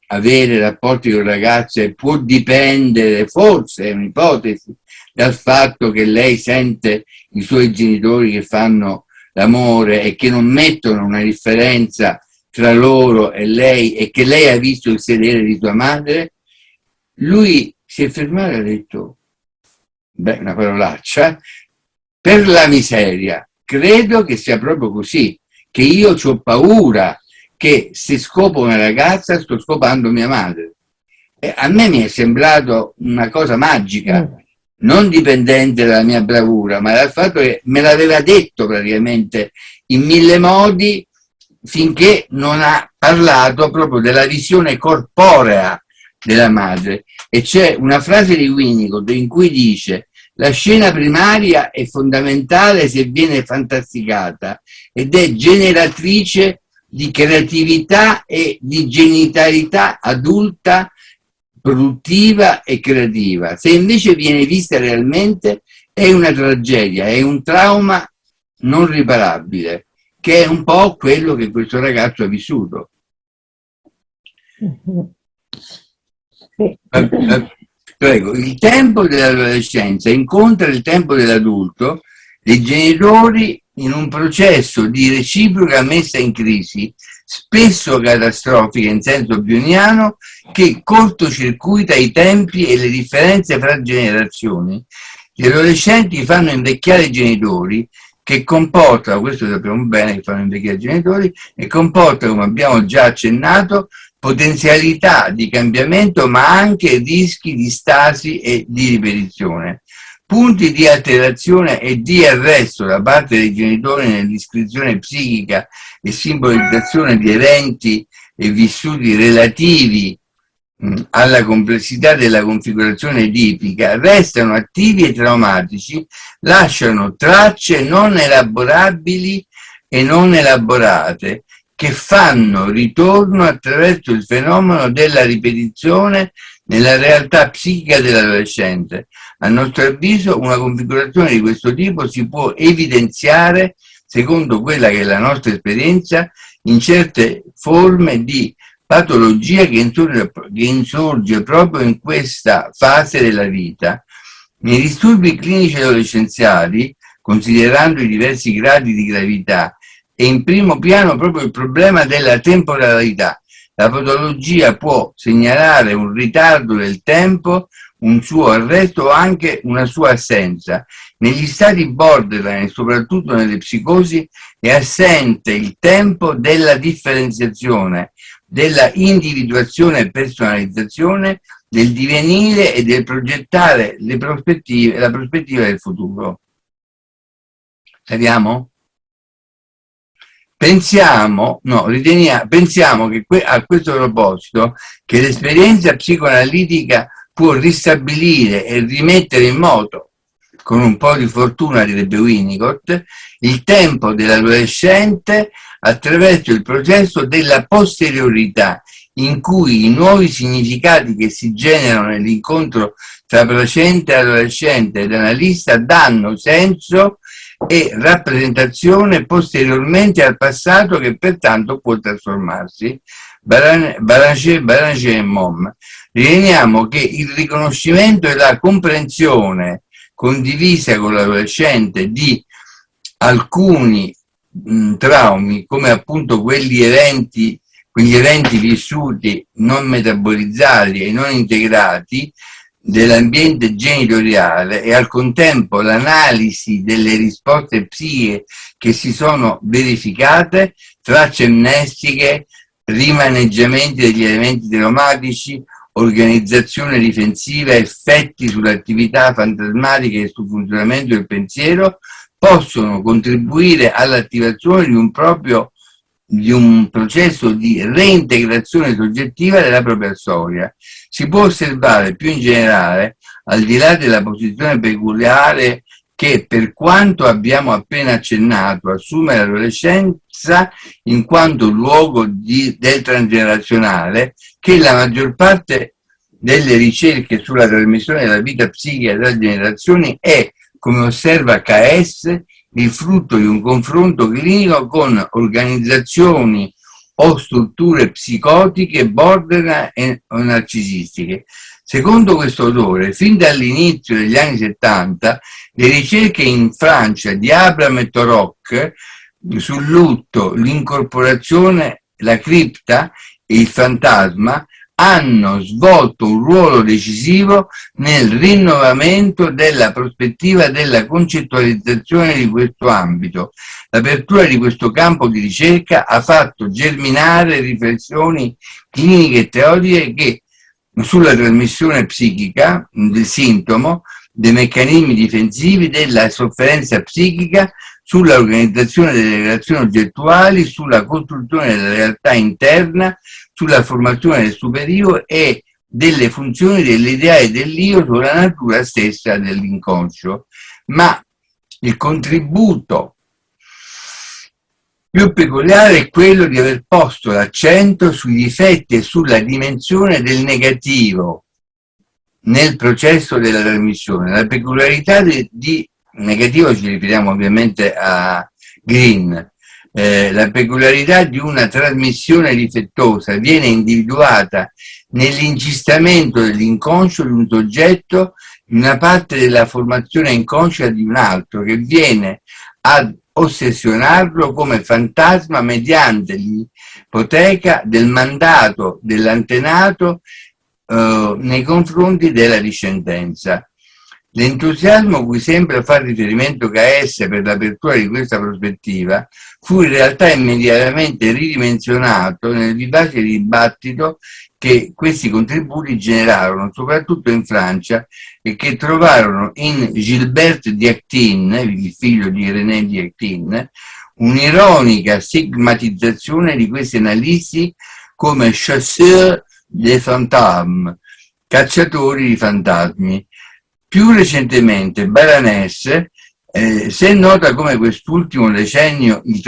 avere rapporti con ragazze può dipendere, forse è un'ipotesi, dal fatto che lei sente i suoi genitori che fanno l'amore e che non mettono una differenza tra loro e lei, e che lei ha visto il sedere di sua madre? Lui si è fermato e ha detto, beh, una parolaccia, per la miseria, credo che sia proprio così, che io ho paura che se scopo una ragazza sto scopando mia madre. E a me mi è sembrato una cosa magica, non dipendente dalla mia bravura, ma dal fatto che me l'aveva detto praticamente in 1000 modi, finché non ha parlato proprio della visione corporea della madre. E c'è una frase di Winnicott in cui dice: la scena primaria è fondamentale se viene fantasticata ed è generatrice di creatività e di genitalità adulta, produttiva e creativa. Se invece viene vista realmente, è una tragedia, è un trauma non riparabile, che è un po' quello che questo ragazzo ha vissuto. Sì. Prego, il tempo dell'adolescenza incontra il tempo dell'adulto, dei genitori in un processo di reciproca messa in crisi, spesso catastrofica in senso bioniano, che cortocircuita i tempi e le differenze fra generazioni. Gli adolescenti fanno invecchiare i genitori, che comporta, questo sappiamo bene che fanno invecchiare i genitori, e comporta, come abbiamo già accennato, potenzialità di cambiamento, ma anche rischi di stasi e di ripetizione. Punti di alterazione e di arresto da parte dei genitori nell'iscrizione psichica e simbolizzazione di eventi e vissuti relativi alla complessità della configurazione edipica restano attivi e traumatici, lasciano tracce non elaborabili e non elaborate, che fanno ritorno attraverso il fenomeno della ripetizione nella realtà psichica dell'adolescente. A nostro avviso, una configurazione di questo tipo si può evidenziare, secondo quella che è la nostra esperienza, in certe forme di patologia che insorge proprio in questa fase della vita. Nei disturbi clinici adolescenziali, considerando i diversi gradi di gravità, è in primo piano proprio il problema della temporalità. La patologia può segnalare un ritardo del tempo, un suo arresto o anche una sua assenza. Negli stati borderline e soprattutto nelle psicosi è assente il tempo della differenziazione, della individuazione e personalizzazione, del divenire e del progettare la prospettiva del futuro. Sappiamo? Pensiamo che a questo proposito che l'esperienza psicoanalitica può ristabilire e rimettere in moto, con un po' di fortuna, direbbe Winnicott, il tempo dell'adolescente attraverso il processo della posteriorità, in cui i nuovi significati che si generano nell'incontro tra placente, adolescente ed analista danno senso e rappresentazione posteriormente al passato, che pertanto può trasformarsi. Baranger e Mom. Riteniamo che il riconoscimento e la comprensione condivisa con l'adolescente di alcuni traumi, come appunto quegli eventi vissuti non metabolizzati e non integrati dell'ambiente genitoriale, e al contempo l'analisi delle risposte psichiche che si sono verificate, tracce amnestiche, rimaneggiamenti degli elementi traumatici organizzazione difensiva, effetti sull'attività fantasmatica e sul funzionamento del pensiero, possono contribuire all'attivazione di un processo di reintegrazione soggettiva della propria storia. Si può osservare più in generale, al di là della posizione peculiare che, per quanto abbiamo appena accennato, assume l'adolescenza in quanto luogo del transgenerazionale, che la maggior parte delle ricerche sulla trasmissione della vita psichica tra generazioni è, come osserva KS, il frutto di un confronto clinico con organizzazioni o strutture psicotiche, borderline o narcisistiche. Secondo questo autore, fin dall'inizio degli anni 70, le ricerche in Francia di Abraham e Torok sul lutto, l'incorporazione, la cripta e il fantasma hanno svolto un ruolo decisivo nel rinnovamento della prospettiva della concettualizzazione di questo ambito. L'apertura di questo campo di ricerca ha fatto germinare riflessioni cliniche e teoriche che sulla trasmissione psichica del sintomo, dei meccanismi difensivi, della sofferenza psichica, sulla organizzazione delle relazioni oggettuali, sulla costruzione della realtà interna, sulla formazione del superio e delle funzioni dell'idea e dell'io sulla natura stessa dell'inconscio. Ma il contributo più peculiare è quello di aver posto l'accento sui difetti e sulla dimensione del negativo nel processo della trasmissione. La peculiarità di negativo, ci riferiamo ovviamente a Green, la peculiarità di una trasmissione difettosa viene individuata nell'incistamento dell'inconscio di un soggetto in una parte della formazione inconscia di un altro, che viene ad ossessionarlo come fantasma mediante l'ipoteca del mandato dell'antenato nei confronti della discendenza. L'entusiasmo cui sembra far riferimento KS per l'apertura di questa prospettiva fu in realtà immediatamente ridimensionato nel vivace dibattito che questi contributi generarono, soprattutto in Francia, e che trovarono in Gilbert Diactin, il figlio di René Diactin, un'ironica stigmatizzazione di queste analisi come chasseurs de fantômes, cacciatori di fantasmi. Più recentemente Baranès se nota come quest'ultimo decennio il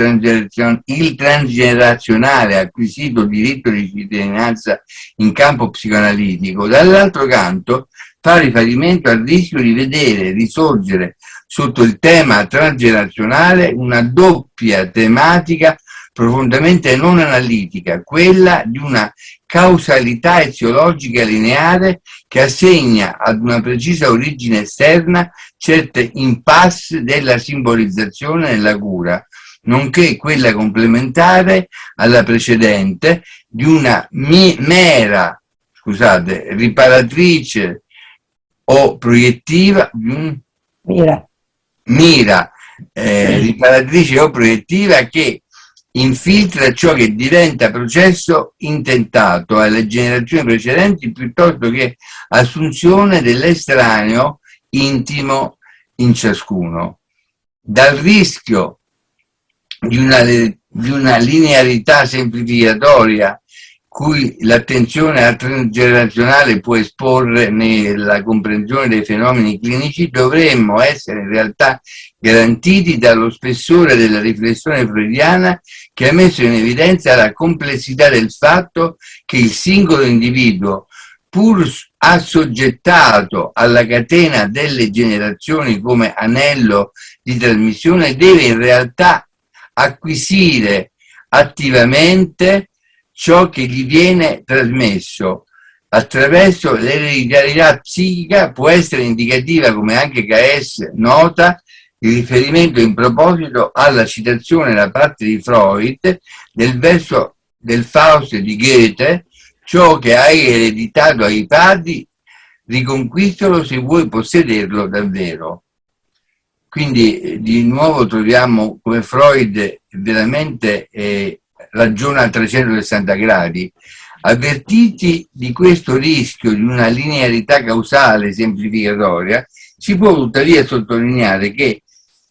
transgenerazionale ha acquisito diritto di cittadinanza in campo psicoanalitico, dall'altro canto fa riferimento al rischio di vedere risorgere sotto il tema transgenerazionale una doppia tematica profondamente non analitica, quella di una causalità eziologica lineare che assegna ad una precisa origine esterna certe impasse della simbolizzazione nella cura, nonché quella complementare alla precedente di una mera, riparatrice o proiettiva, riparatrice o proiettiva che infiltra ciò che diventa processo intentato alle generazioni precedenti piuttosto che assunzione dell'estraneo intimo in ciascuno. Dal rischio di una linearità semplificatoria cui l'attenzione al transgenerazionale può esporre nella comprensione dei fenomeni clinici, dovremmo essere in realtà garantiti dallo spessore della riflessione freudiana, che ha messo in evidenza la complessità del fatto che il singolo individuo, pur assoggettato alla catena delle generazioni come anello di trasmissione, deve in realtà acquisire attivamente ciò che gli viene trasmesso. Attraverso l'ereditarietà psichica può essere indicativa, come anche KS nota, il riferimento in proposito alla citazione da parte di Freud del verso del Faust di Goethe: ciò che hai ereditato ai padri, riconquistalo se vuoi possederlo davvero. Quindi di nuovo troviamo come Freud veramente ragiona a 360 gradi, Avvertiti di questo rischio di una linearità causale semplificatoria, si può tuttavia sottolineare che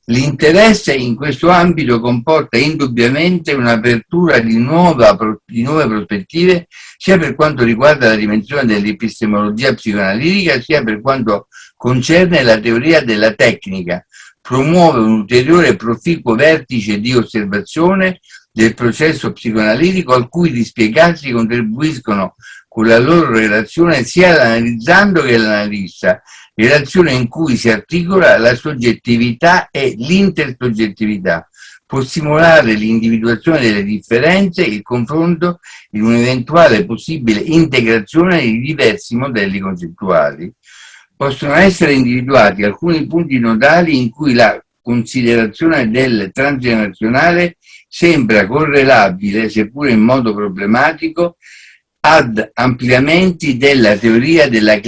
l'interesse in questo ambito comporta indubbiamente un'apertura di nuove prospettive, sia per quanto riguarda la dimensione dell'epistemologia psicoanalitica, sia per quanto concerne la teoria della tecnica. Promuove un ulteriore proficuo vertice di osservazione del processo psicoanalitico, al cui dispiegarsi contribuiscono con la loro relazione sia l'analizzando che l'analista, relazione in cui si articola la soggettività e l'intersoggettività. Può stimolare l'individuazione delle differenze e il confronto in un'eventuale possibile integrazione di diversi modelli concettuali. Possono essere individuati alcuni punti nodali in cui la considerazione del transgenerazionale sembra correlabile, seppure in modo problematico, ad ampliamenti della teoria e della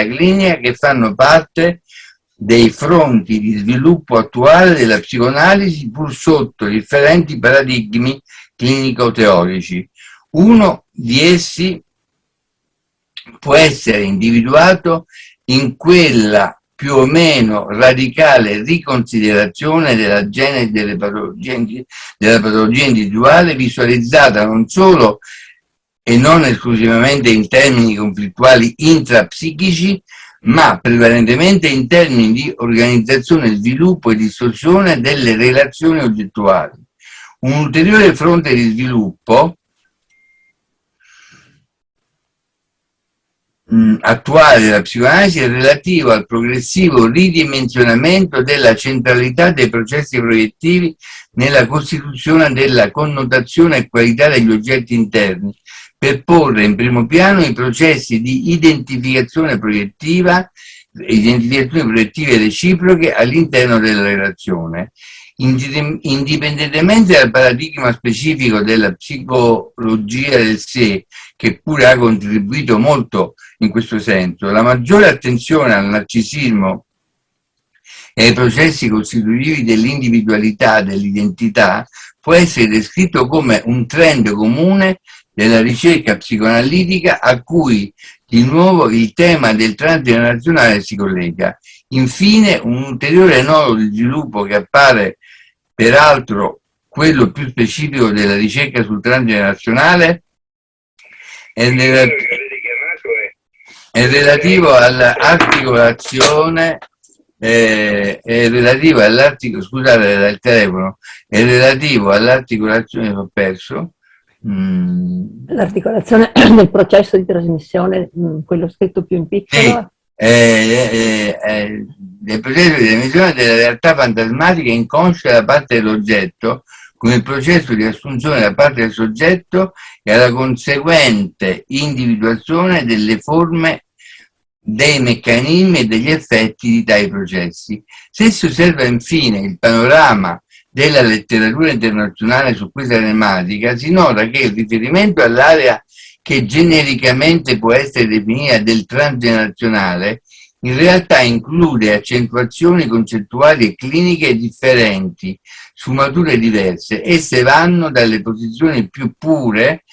clinica che fanno parte dei fronti di sviluppo attuale della psicoanalisi, pur sotto differenti paradigmi clinico-teorici. Uno di essi può essere individuato in quella più o meno radicale riconsiderazione della genesi della patologia individuale, visualizzata non solo e non esclusivamente in termini conflittuali intrapsichici, ma prevalentemente in termini di organizzazione, sviluppo e distorsione delle relazioni oggettuali. Un ulteriore fronte di sviluppo attuale della psicoanalisi è relativo al progressivo ridimensionamento della centralità dei processi proiettivi nella costituzione della connotazione e qualità degli oggetti interni, per porre in primo piano i processi di identificazione proiettive reciproche all'interno della relazione. Indipendentemente dal paradigma specifico della psicologia del sé, che pure ha contribuito molto in questo senso, la maggiore attenzione al narcisismo e ai processi costitutivi dell'individualità, dell'identità, può essere descritto come un trend comune della ricerca psicoanalitica a cui di nuovo il tema del transgenerazionale si collega. Infine, un ulteriore nodo di sviluppo che appare peraltro quello più specifico della ricerca sul transgenerazionale è relativo all'articolazione scusate dal telefono, è relativo all'articolazione, l'ho perso, l'articolazione del processo di trasmissione, quello scritto più in piccolo. Del processo di trasmissione della realtà fantasmatica inconscia da parte dell'oggetto, come il processo di assunzione da parte del soggetto e alla conseguente individuazione delle forme, dei meccanismi e degli effetti di tali processi. Se si osserva infine il panorama della letteratura internazionale su questa tematica, si nota che il riferimento all'area che genericamente può essere definita del transgenerazionale in realtà include accentuazioni concettuali e cliniche differenti, sfumature diverse. Esse vanno dalle posizioni più pure,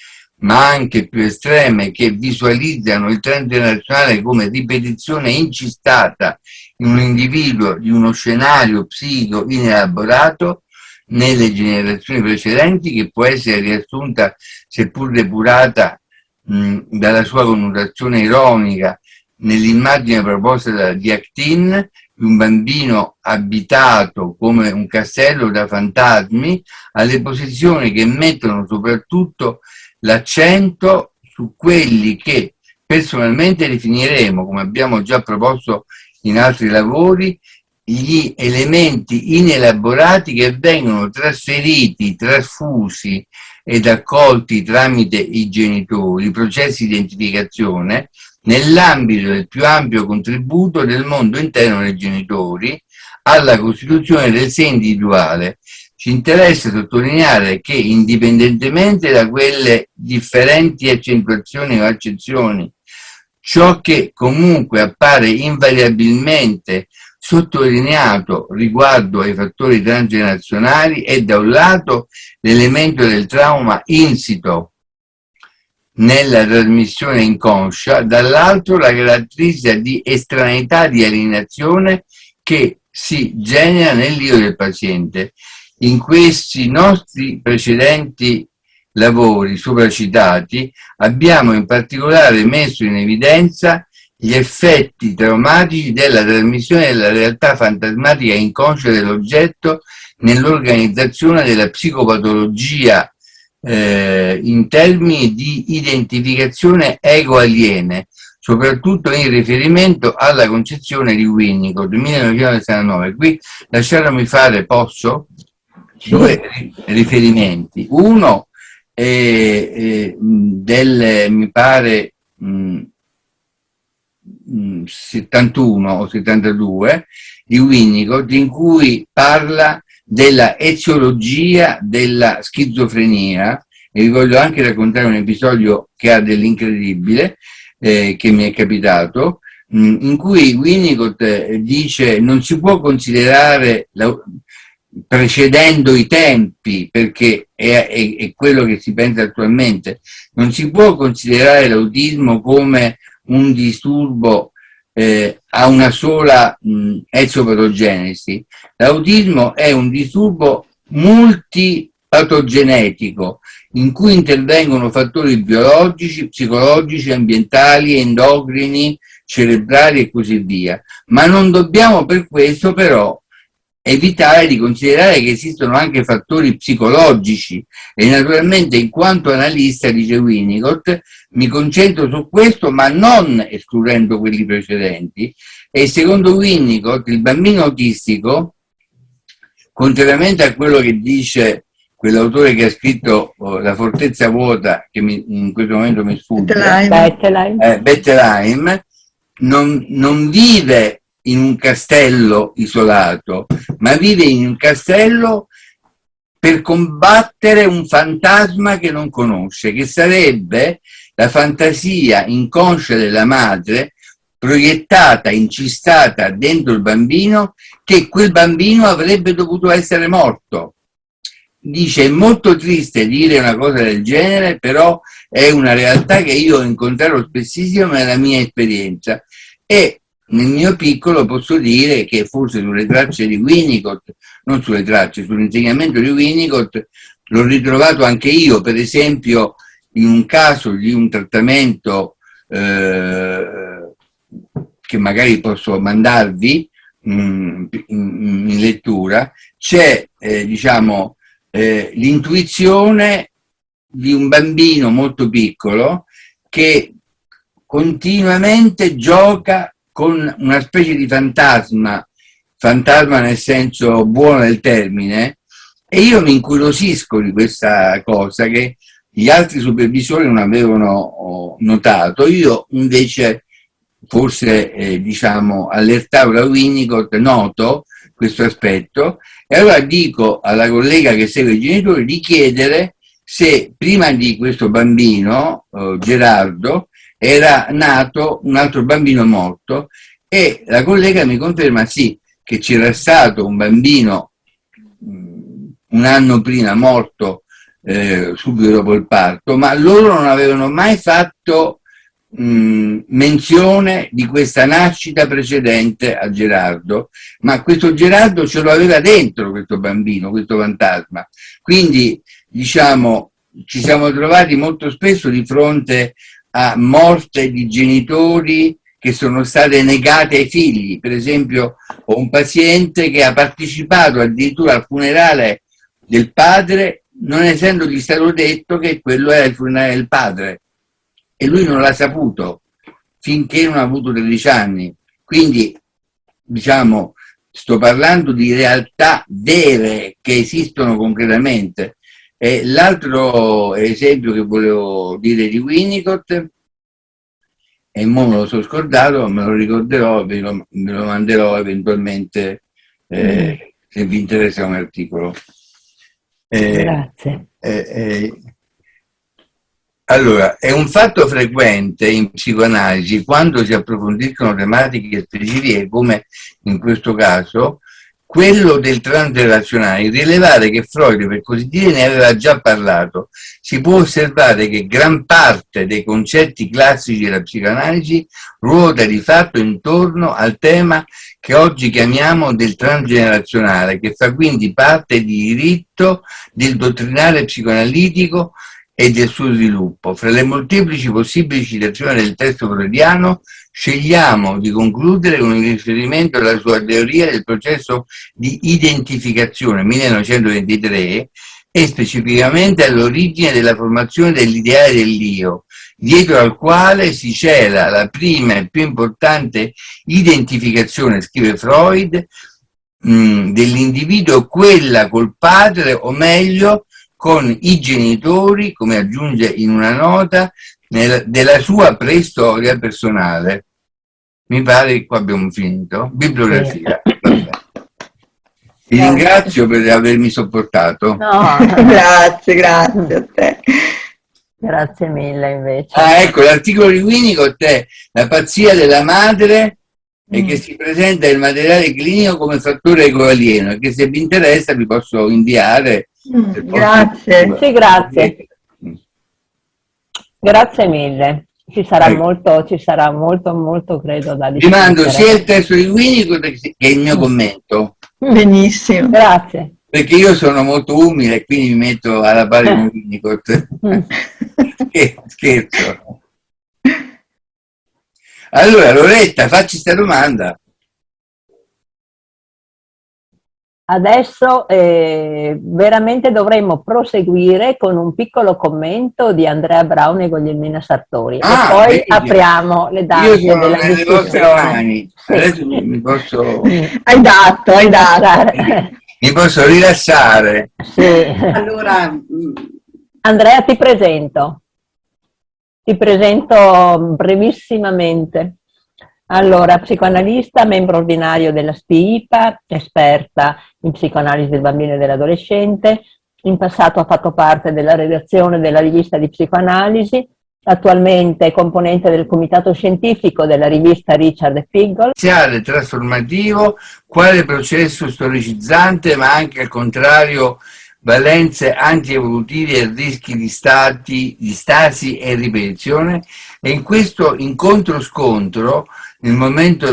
ma anche più estreme, che visualizzano il transgenerazionale come ripetizione incistata in un individuo di uno scenario psichico inelaborato nelle generazioni precedenti, che può essere riassunta, seppur depurata dalla sua connotazione ironica, nell'immagine proposta da Diactin, un bambino abitato come un castello da fantasmi, alle posizioni che mettono soprattutto l'accento su quelli che personalmente definiremo, come abbiamo già proposto in altri lavori, gli elementi inelaborati che vengono trasferiti, trasfusi ed accolti tramite i genitori, i processi di identificazione, nell'ambito del più ampio contributo del mondo interno dei genitori alla costituzione del sé individuale. Ci interessa sottolineare che, indipendentemente da quelle differenti accentuazioni o accezioni, ciò che comunque appare invariabilmente sottolineato riguardo ai fattori transgenerazionali è, da un lato, l'elemento del trauma insito nella trasmissione inconscia, dall'altro la caratteristica di estraneità, di alienazione che si genera nell'io del paziente. In questi nostri precedenti lavori sopracitati abbiamo in particolare messo in evidenza gli effetti traumatici della trasmissione della realtà fantasmatica inconscia dell'oggetto nell'organizzazione della psicopatologia in termini di identificazione ego-aliene, soprattutto in riferimento alla concezione di Winnicott, 1969. Qui lasciatemi fare, posso? Due riferimenti. Uno del, mi pare, 71 o 72 di Winnicott, in cui parla della eziologia della schizofrenia, e vi voglio anche raccontare un episodio che ha dell'incredibile che mi è capitato, in cui Winnicott dice non si può considerare, precedendo i tempi, perché è quello che si pensa attualmente, non si può considerare l'autismo come un disturbo a una sola eziopatogenesi. L'autismo è un disturbo multipatogenetico in cui intervengono fattori biologici, psicologici, ambientali, endocrini, cerebrali e così via. Ma non dobbiamo per questo però evitare di considerare che esistono anche fattori psicologici, e naturalmente in quanto analista, dice Winnicott, mi concentro su questo ma non escludendo quelli precedenti. E secondo Winnicott il bambino autistico, contrariamente a quello che dice quell'autore che ha scritto La fortezza vuota, che in questo momento mi sfugge, Bettelheim, non vive in un castello isolato, ma vive in un castello per combattere un fantasma che non conosce, che sarebbe la fantasia inconscia della madre, proiettata, incistata dentro il bambino, che quel bambino avrebbe dovuto essere morto. Dice: è molto triste dire una cosa del genere, però è una realtà che io ho incontrato spessissimo nella mia esperienza, e nel mio piccolo posso dire che forse sulle tracce di Winnicott, non sulle tracce, sull'insegnamento di Winnicott, l'ho ritrovato anche io, per esempio in un caso di un trattamento che magari posso mandarvi in lettura, c'è diciamo l'intuizione di un bambino molto piccolo che continuamente gioca con una specie di fantasma nel senso buono del termine, e io mi incuriosisco di questa cosa che gli altri supervisori non avevano notato. Io invece, forse diciamo allertavo la Winnicott, noto questo aspetto, e allora dico alla collega che segue i genitori di chiedere se prima di questo bambino, Gerardo, era nato un altro bambino morto, e la collega mi conferma sì, che c'era stato un bambino un anno prima morto subito dopo il parto, ma loro non avevano mai fatto menzione di questa nascita precedente a Gerardo, ma questo Gerardo ce lo aveva dentro, questo bambino, questo fantasma. Quindi diciamo ci siamo trovati molto spesso di fronte a morte di genitori che sono state negate ai figli. Per esempio ho un paziente che ha partecipato addirittura al funerale del padre, non essendogli stato detto che quello era il funerale del padre, e lui non l'ha saputo finché non ha avuto 13 anni. Quindi diciamo sto parlando di realtà vere che esistono concretamente. E l'altro esempio che volevo dire di Winnicott, e mo me lo sono scordato, me lo ricorderò, me lo manderò eventualmente se vi interessa un articolo. Grazie. Allora, è un fatto frequente in psicoanalisi, quando si approfondiscono tematiche specifiche, come in questo caso, quello del transrelazionale, rilevare che Freud, per così dire, ne aveva già parlato. Si può osservare che gran parte dei concetti classici della psicoanalisi ruota di fatto intorno al tema che oggi chiamiamo del transgenerazionale, che fa quindi parte di diritto del dottrinale psicoanalitico e del suo sviluppo. Fra le molteplici possibili citazioni del testo freudiano, scegliamo di concludere con un riferimento alla sua teoria del processo di identificazione 1923 e specificamente all'origine della formazione dell'ideale dell'io, dietro al quale si cela la prima e più importante identificazione, scrive Freud, dell'individuo, quella col padre, o meglio con i genitori, come aggiunge in una nota, della sua preistoria personale. Mi pare che qua abbiamo finito. Bibliografia. Ti ringrazio per avermi sopportato. No. Grazie a te. Grazie mille invece. Ecco, l'articolo di Winnicott è la pazzia della madre e che si presenta nel materiale clinico come fattore ecoalieno e che se vi interessa vi posso inviare. Grazie. Sì, grazie. Grazie mille. Ci sarà molto, credo, da discutere. Vi mando sia il testo di Winnicott che il mio commento. Benissimo. Grazie. Perché io sono molto umile e quindi mi metto alla pari con Winnicott. Scherzo. Allora, Loretta, facci questa domanda. Adesso veramente dovremmo proseguire con un piccolo commento di Andrea Braun e Guglielmina Sartori e poi apriamo le danze della discussione. Sì. Adesso mi posso... Hai dato. Mi posso rilassare. Sì. Allora, Andrea, ti presento brevissimamente. Allora, psicoanalista, membro ordinario della SPIPA, esperta in psicoanalisi del bambino e dell'adolescente. In passato ha fatto parte della redazione della rivista di psicoanalisi. Attualmente è componente del comitato scientifico della rivista Richard e Figol. Trasformativo, quale processo storicizzante, ma anche al contrario valenze antievolutivi e rischi di stasi e ripetizione. E in questo incontro-scontro al momento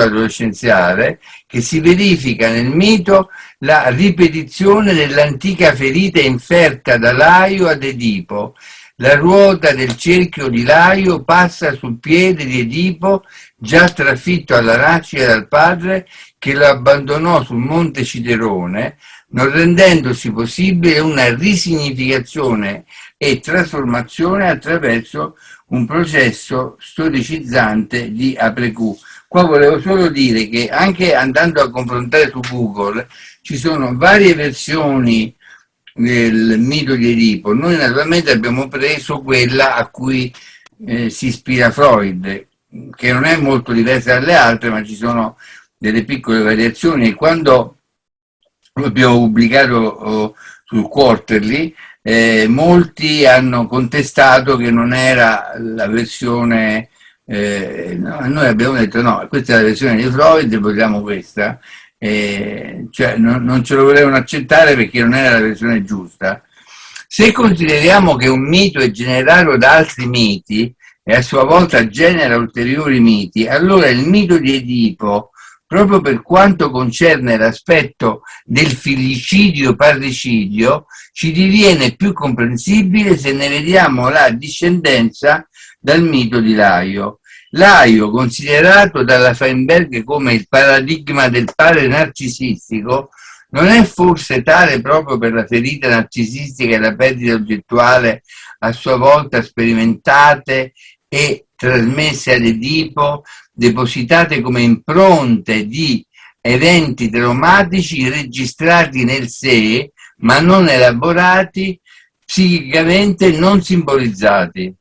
adolescenziale, che si verifica nel mito la ripetizione dell'antica ferita inferta da Laio ad Edipo. La ruota del cerchio di Laio passa sul piede di Edipo, già trafitto alla nascita dal padre, che lo abbandonò sul monte Ciderone, non rendendosi possibile una risignificazione e trasformazione attraverso un processo storicizzante di après-coup. Qua volevo solo dire che anche andando a confrontare su Google ci sono varie versioni del mito di Edipo. Noi naturalmente abbiamo preso quella a cui si ispira Freud, che non è molto diversa dalle altre, ma ci sono delle piccole variazioni, e quando lo abbiamo pubblicato sul Quarterly, molti hanno contestato che non era la versione, noi abbiamo detto no, questa è la versione di Freud, vogliamo questa, cioè non ce lo volevano accettare perché non era la versione giusta. Se consideriamo che un mito è generato da altri miti e a sua volta genera ulteriori miti, allora il mito di Edipo, proprio per quanto concerne l'aspetto del filicidio-parricidio, ci diviene più comprensibile se ne vediamo la discendenza dal mito di Laio. Laio, considerato dalla Feinberg come il paradigma del padre narcisistico, non è forse tale proprio per la ferita narcisistica e la perdita oggettuale a sua volta sperimentate e trasmesse ad Edipo, depositate come impronte di eventi traumatici registrati nel sé, ma non elaborati, psichicamente non simbolizzati.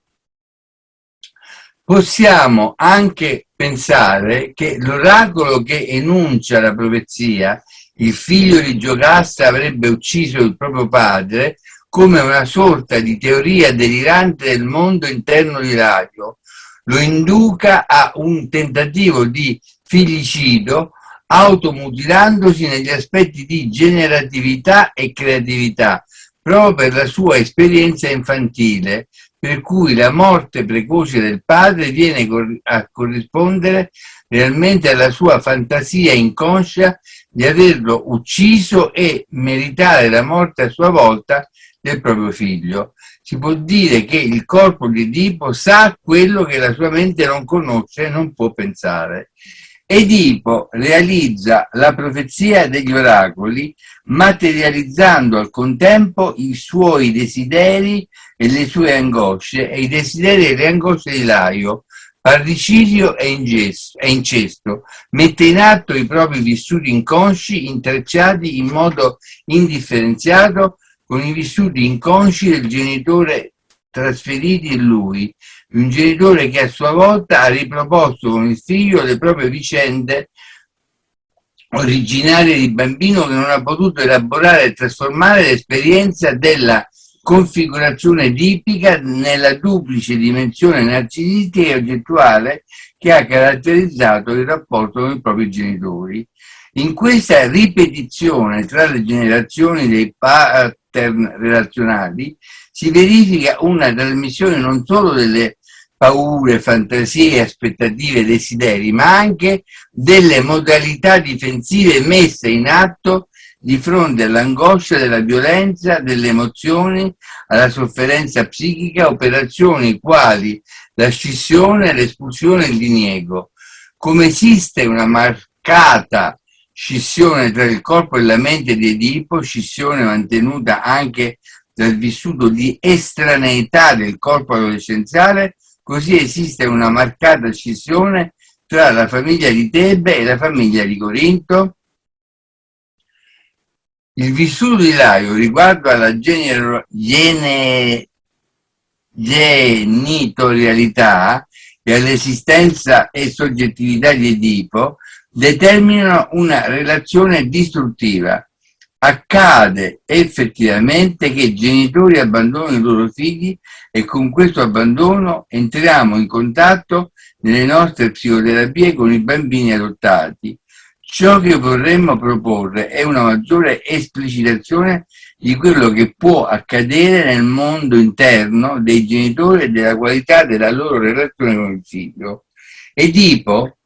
Possiamo anche pensare che l'oracolo che enuncia la profezia, il figlio di Giocasta avrebbe ucciso il proprio padre, come una sorta di teoria delirante del mondo interno di Laio, lo induca a un tentativo di filicidio automutilandosi negli aspetti di generatività e creatività, proprio per la sua esperienza infantile, per cui la morte precoce del padre viene a corrispondere realmente alla sua fantasia inconscia di averlo ucciso e meritare la morte a sua volta del proprio figlio. Si può dire che il corpo di Edipo sa quello che la sua mente non conosce e non può pensare. Edipo realizza la profezia degli oracoli, materializzando al contempo i suoi desideri e le sue angosce, e i desideri e le angosce di Laio, parricidio e incesto, mette in atto i propri vissuti inconsci intrecciati in modo indifferenziato con i vissuti inconsci del genitore trasferiti in lui, un genitore che a sua volta ha riproposto con il figlio le proprie vicende originarie di bambino, che non ha potuto elaborare e trasformare l'esperienza della configurazione edipica nella duplice dimensione narcisistica e oggettuale che ha caratterizzato il rapporto con i propri genitori. In questa ripetizione tra le generazioni dei pattern relazionali si verifica una trasmissione non solo delle paure, fantasie, aspettative, desideri, ma anche delle modalità difensive messe in atto di fronte all'angoscia della violenza, delle emozioni, alla sofferenza psichica, operazioni quali la scissione, l'espulsione e il diniego. Come esiste una marcata scissione tra il corpo e la mente di Edipo, scissione mantenuta anche dal vissuto di estraneità del corpo adolescenziale, così esiste una marcata scissione tra la famiglia di Tebe e la famiglia di Corinto. Il vissuto di Laio riguardo alla genitorialità e all'esistenza e soggettività di Edipo determinano una relazione distruttiva. Accade effettivamente che i genitori abbandonino i loro figli e con questo abbandono entriamo in contatto nelle nostre psicoterapie con i bambini adottati. Ciò che vorremmo proporre è una maggiore esplicitazione di quello che può accadere nel mondo interno dei genitori e della qualità della loro relazione con il figlio. Edipo,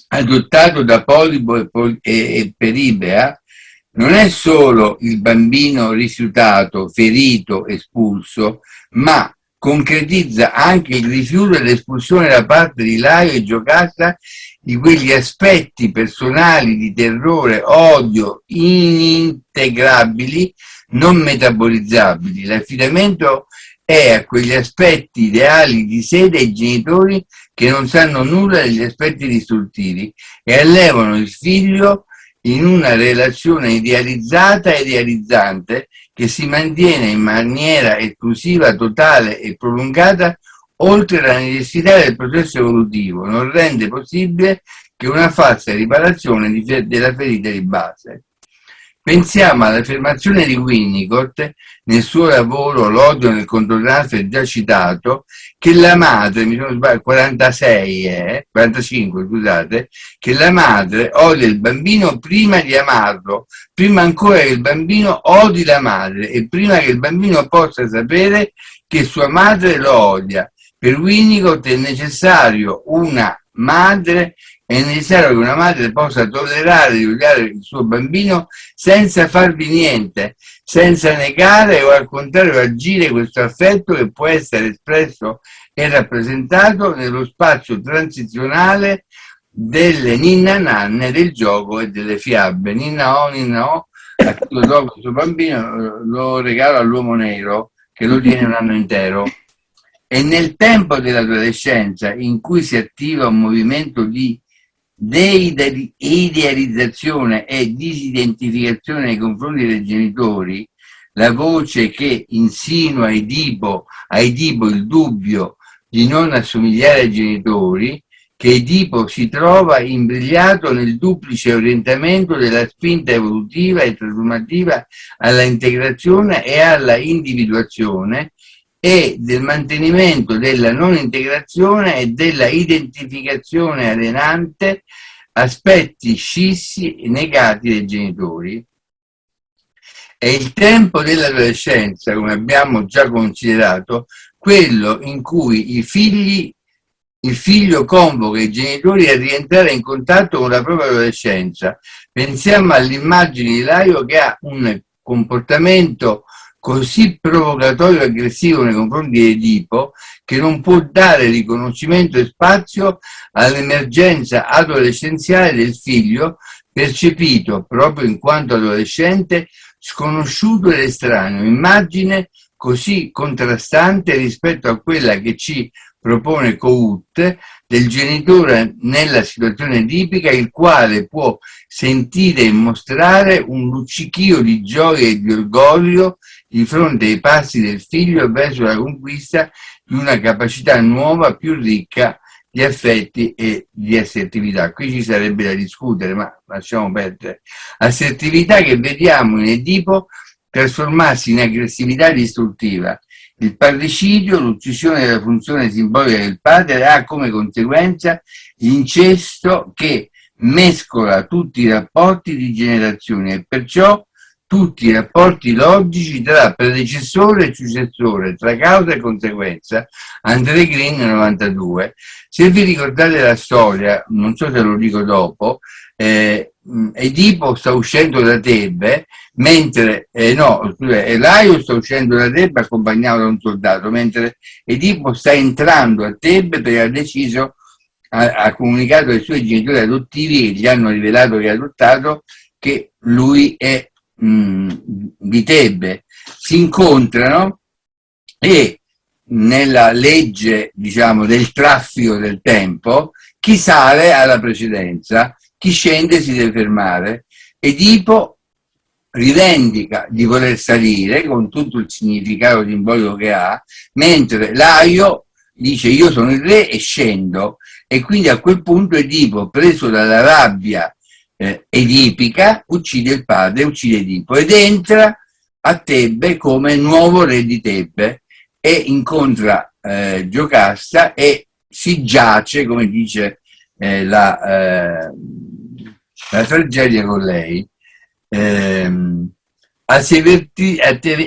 adottato da Polibo e Peribea, non è solo il bambino rifiutato, ferito, espulso, ma concretizza anche il rifiuto e l'espulsione da parte di Laio e Giocasta di quegli aspetti personali di terrore, odio, inintegrabili, non metabolizzabili. L'affidamento è a quegli aspetti ideali di sé dei genitori che non sanno nulla degli aspetti distruttivi e allevano il figlio in una relazione idealizzata e idealizzante che si mantiene in maniera esclusiva, totale e prolungata oltre la necessità del processo evolutivo, non rende possibile che una falsa riparazione della ferita di base. Pensiamo all'affermazione di Winnicott nel suo lavoro L'odio nel controtraffico già citato, che la madre, mi sono sbagliato, 45, scusate, che la madre odia il bambino prima di amarlo, prima ancora che il bambino odi la madre e prima che il bambino possa sapere che sua madre lo odia. Per Winnicott è necessario che una madre possa tollerare di odiare il suo bambino senza farvi niente, senza negare o al contrario agire questo affetto che può essere espresso e rappresentato nello spazio transizionale delle ninna nanne, del gioco e delle fiabe. Ninna o, a chi lo tolgo il suo bambino lo regalo all'uomo nero che lo tiene un anno intero. E nel tempo dell'adolescenza, in cui si attiva un movimento di idealizzazione e disidentificazione nei confronti dei genitori, la voce che insinua a Edipo il dubbio di non assomigliare ai genitori, che Edipo si trova imbrigliato nel duplice orientamento della spinta evolutiva e trasformativa alla integrazione e alla individuazione, e del mantenimento della non integrazione e della identificazione alienante aspetti scissi e negati dai genitori. È il tempo dell'adolescenza, come abbiamo già considerato, quello in cui il figlio convoca i genitori a rientrare in contatto con la propria adolescenza. Pensiamo all'immagine di Laio che ha un comportamento così provocatorio e aggressivo nei confronti di Edipo che non può dare riconoscimento e spazio all'emergenza adolescenziale del figlio, percepito proprio in quanto adolescente sconosciuto ed estraneo, immagine così contrastante rispetto a quella che ci propone Coutte del genitore nella situazione tipica, il quale può sentire e mostrare un luccichio di gioia e di orgoglio di fronte ai passi del figlio verso la conquista di una capacità nuova, più ricca di affetti e di assertività. Qui ci sarebbe da discutere, ma lasciamo perdere. Assertività che vediamo in Edipo trasformarsi in aggressività distruttiva. Il parricidio, l'uccisione della funzione simbolica del padre, ha come conseguenza l'incesto che mescola tutti i rapporti di generazione e perciò tutti i rapporti logici tra predecessore e successore, tra causa e conseguenza. André Green 92. Se vi ricordate la storia, non so se lo dico dopo, Edipo sta uscendo da Tebe, mentre Laio sta uscendo da Tebe accompagnato da un soldato, mentre Edipo sta entrando a Tebe perché ha deciso, ha comunicato ai suoi genitori adottivi che gli hanno rivelato che è adottato, che lui è di Tebe. Si incontrano e nella legge, diciamo, del traffico del tempo, chi sale ha la precedenza, chi scende si deve fermare. Edipo rivendica di voler salire con tutto il significato simbolico che ha, mentre Laio dice io sono il re e scendo, e quindi a quel punto Edipo, preso dalla rabbia edipica, uccide il padre, uccide Edipo ed entra a Tebe come nuovo re di Tebe e incontra Giocasta e si giace, come dice la tragedia con lei.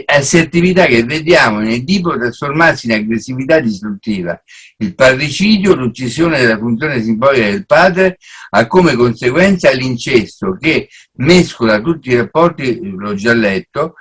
Assertività che vediamo in Edipo trasformarsi in aggressività distruttiva. Il parricidio, l'uccisione della funzione simbolica del padre, ha come conseguenza l'incesto che mescola tutti i rapporti, l'ho già letto.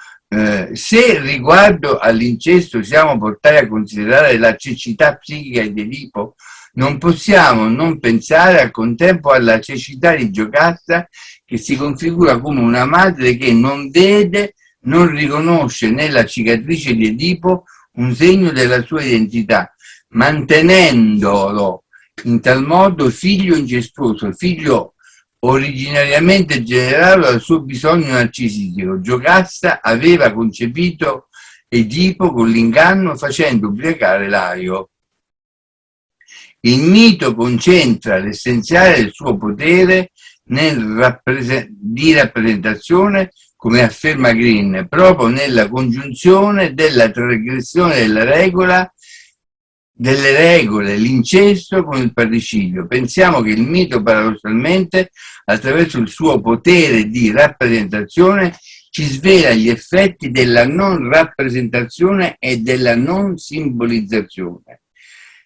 Se riguardo all'incesto siamo portati a considerare la cecità psichica di Edipo, non possiamo non pensare al contempo alla cecità di Giocasta, che si configura come una madre che non vede, non riconosce nella cicatrice di Edipo un segno della sua identità, mantenendolo in tal modo figlio incestuoso, figlio originariamente generato dal suo bisogno narcisitico. Giocasta aveva concepito Edipo con l'inganno facendo ubriacare Laio. Il mito concentra l'essenziale del suo potere di rappresentazione, come afferma Green, proprio nella congiunzione della trasgressione delle regole, l'incesto con il parricidio. Pensiamo che il mito paradossalmente, attraverso il suo potere di rappresentazione, ci svela gli effetti della non rappresentazione e della non simbolizzazione.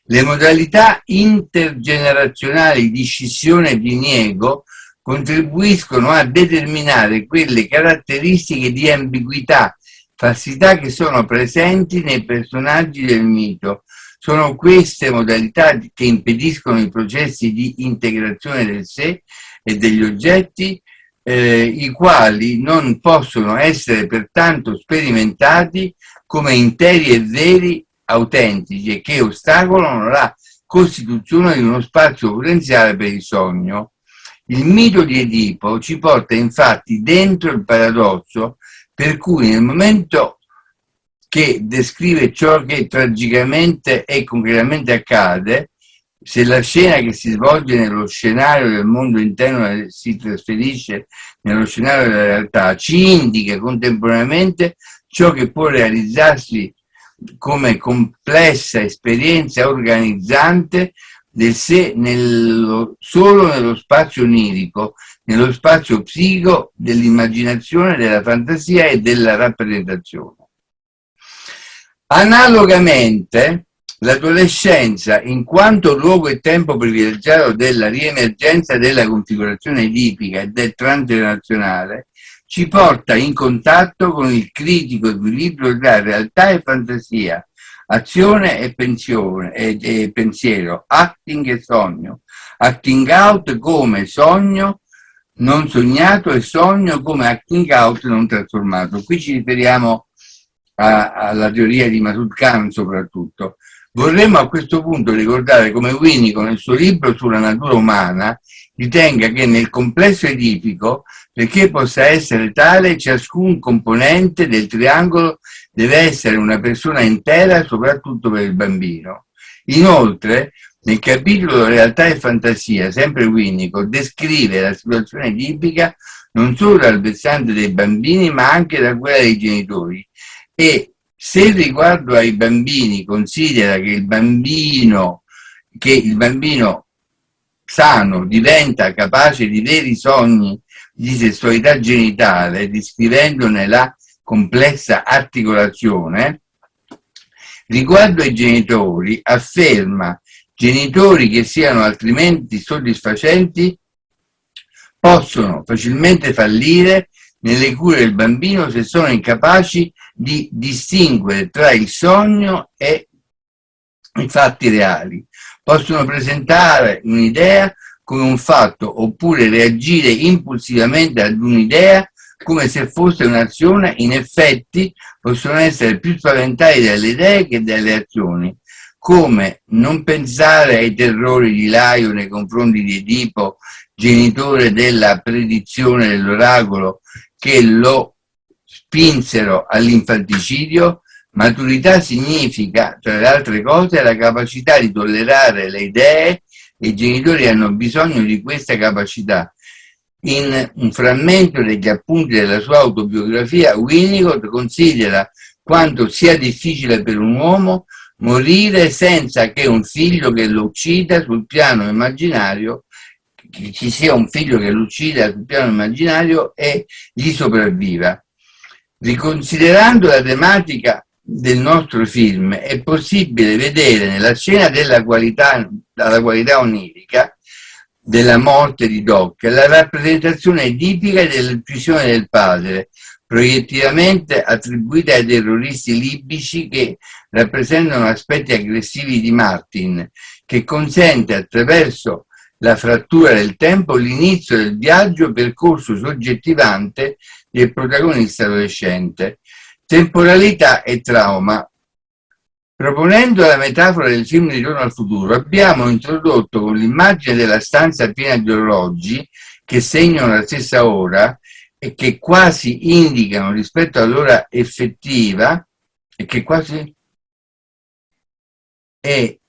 Le modalità intergenerazionali di scissione e diniego contribuiscono a determinare quelle caratteristiche di ambiguità, falsità che sono presenti nei personaggi del mito. Sono queste modalità che impediscono i processi di integrazione del sé e degli oggetti, i quali non possono essere pertanto sperimentati come interi e veri autentici e che ostacolano la costituzione di uno spazio potenziale per il sogno. Il mito di Edipo ci porta infatti dentro il paradosso per cui nel momento che descrive ciò che tragicamente e concretamente accade, se la scena che si svolge nello scenario del mondo interno si trasferisce nello scenario della realtà, ci indica contemporaneamente ciò che può realizzarsi come complessa esperienza organizzante del sé solo nello spazio onirico, nello spazio psico dell'immaginazione, della fantasia e della rappresentazione. Analogamente, l'adolescenza, in quanto luogo e tempo privilegiato della riemergenza della configurazione edipica e del transgenerazionale, ci porta in contatto con il critico equilibrio tra realtà e fantasia, azione e pensiero, acting e sogno, acting out come sogno non sognato e sogno come acting out non trasformato. Qui ci riferiamo alla teoria di Masood Khan soprattutto. Vorremmo a questo punto ricordare come Winnicott nel suo libro sulla natura umana ritenga che nel complesso edipico, perché possa essere tale, ciascun componente del triangolo deve essere una persona intera, soprattutto per il bambino. Inoltre, nel capitolo Realtà e Fantasia, sempre Winnicott descrive la situazione edipica non solo dal versante dei bambini, ma anche da quella dei genitori. E se riguardo ai bambini considera che il bambino sano diventa capace di veri sogni di sessualità genitale, descrivendone la complessa articolazione, riguardo ai genitori afferma: genitori che siano altrimenti soddisfacenti possono facilmente fallire nelle cure del bambino se sono incapaci di distinguere tra il sogno e i fatti reali. Possono presentare un'idea come un fatto oppure reagire impulsivamente ad un'idea come se fosse un'azione. In effetti possono essere più spaventati dalle idee che dalle azioni, come non pensare ai terrori di Laio nei confronti di Edipo, genitore della predizione dell'oracolo, che lo spinsero all'infanticidio. Maturità significa, tra le altre cose, la capacità di tollerare le idee, e i genitori hanno bisogno di questa capacità. In un frammento degli appunti della sua autobiografia, Winnicott considera quanto sia difficile per un uomo morire senza che un figlio che lo uccida sul piano immaginario, che ci sia un figlio che lo uccida sul piano immaginario e gli sopravviva. Riconsiderando la tematica del nostro film, è possibile vedere nella scena della qualità onirica della morte di Doc la rappresentazione edipica dell'uccisione del padre, proiettivamente attribuita ai terroristi libici, che rappresentano aspetti aggressivi di Martin, che consente attraverso la frattura del tempo l'inizio del viaggio percorso soggettivante del protagonista adolescente. Temporalità e trauma. Proponendo la metafora del film Ritorno al futuro, abbiamo introdotto con l'immagine della stanza piena di orologi che segnano la stessa ora e che quasi indicano rispetto all'ora effettiva e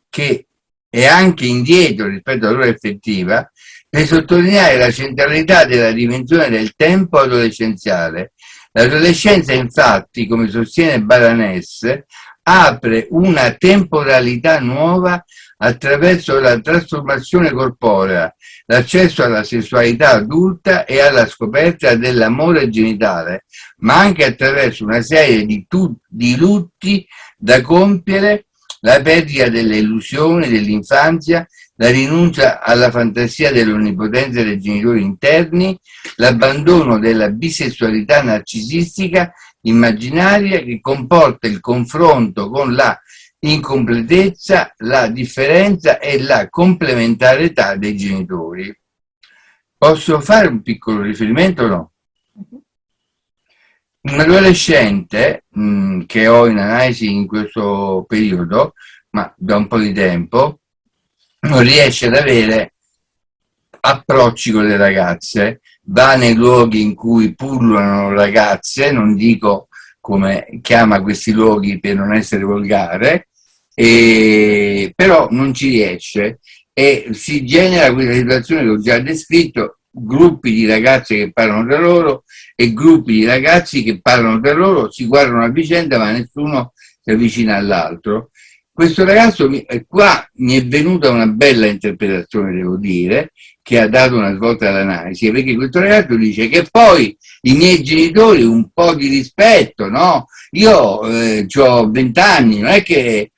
anche indietro rispetto all'ora effettiva, per sottolineare la centralità della dimensione del tempo adolescenziale. L'adolescenza, infatti, come sostiene Balanese, apre una temporalità nuova attraverso la trasformazione corporea, l'accesso alla sessualità adulta e alla scoperta dell'amore genitale, ma anche attraverso una serie di lutti da compiere: la perdita delle illusioni dell'infanzia, la rinuncia alla fantasia dell'onnipotenza dei genitori interni, l'abbandono della bisessualità narcisistica immaginaria, che comporta il confronto con la incompletezza, la differenza e la complementarietà dei genitori. Posso fare un piccolo riferimento o no? Un adolescente che ho in analisi in questo periodo, ma da un po' di tempo, non riesce ad avere approcci con le ragazze, va nei luoghi in cui pullulano ragazze, non dico come chiama questi luoghi per non essere volgare, però non ci riesce e si genera questa situazione che ho già descritto: gruppi di ragazze che parlano tra loro e gruppi di ragazzi che parlano tra loro, si guardano a vicenda ma nessuno si avvicina all'altro. questo ragazzo, qua mi è venuta una bella interpretazione, devo dire, che ha dato una svolta all'analisi, perché questo ragazzo dice che poi i miei genitori un po' di rispetto, no? Io ho 20 anni, non è che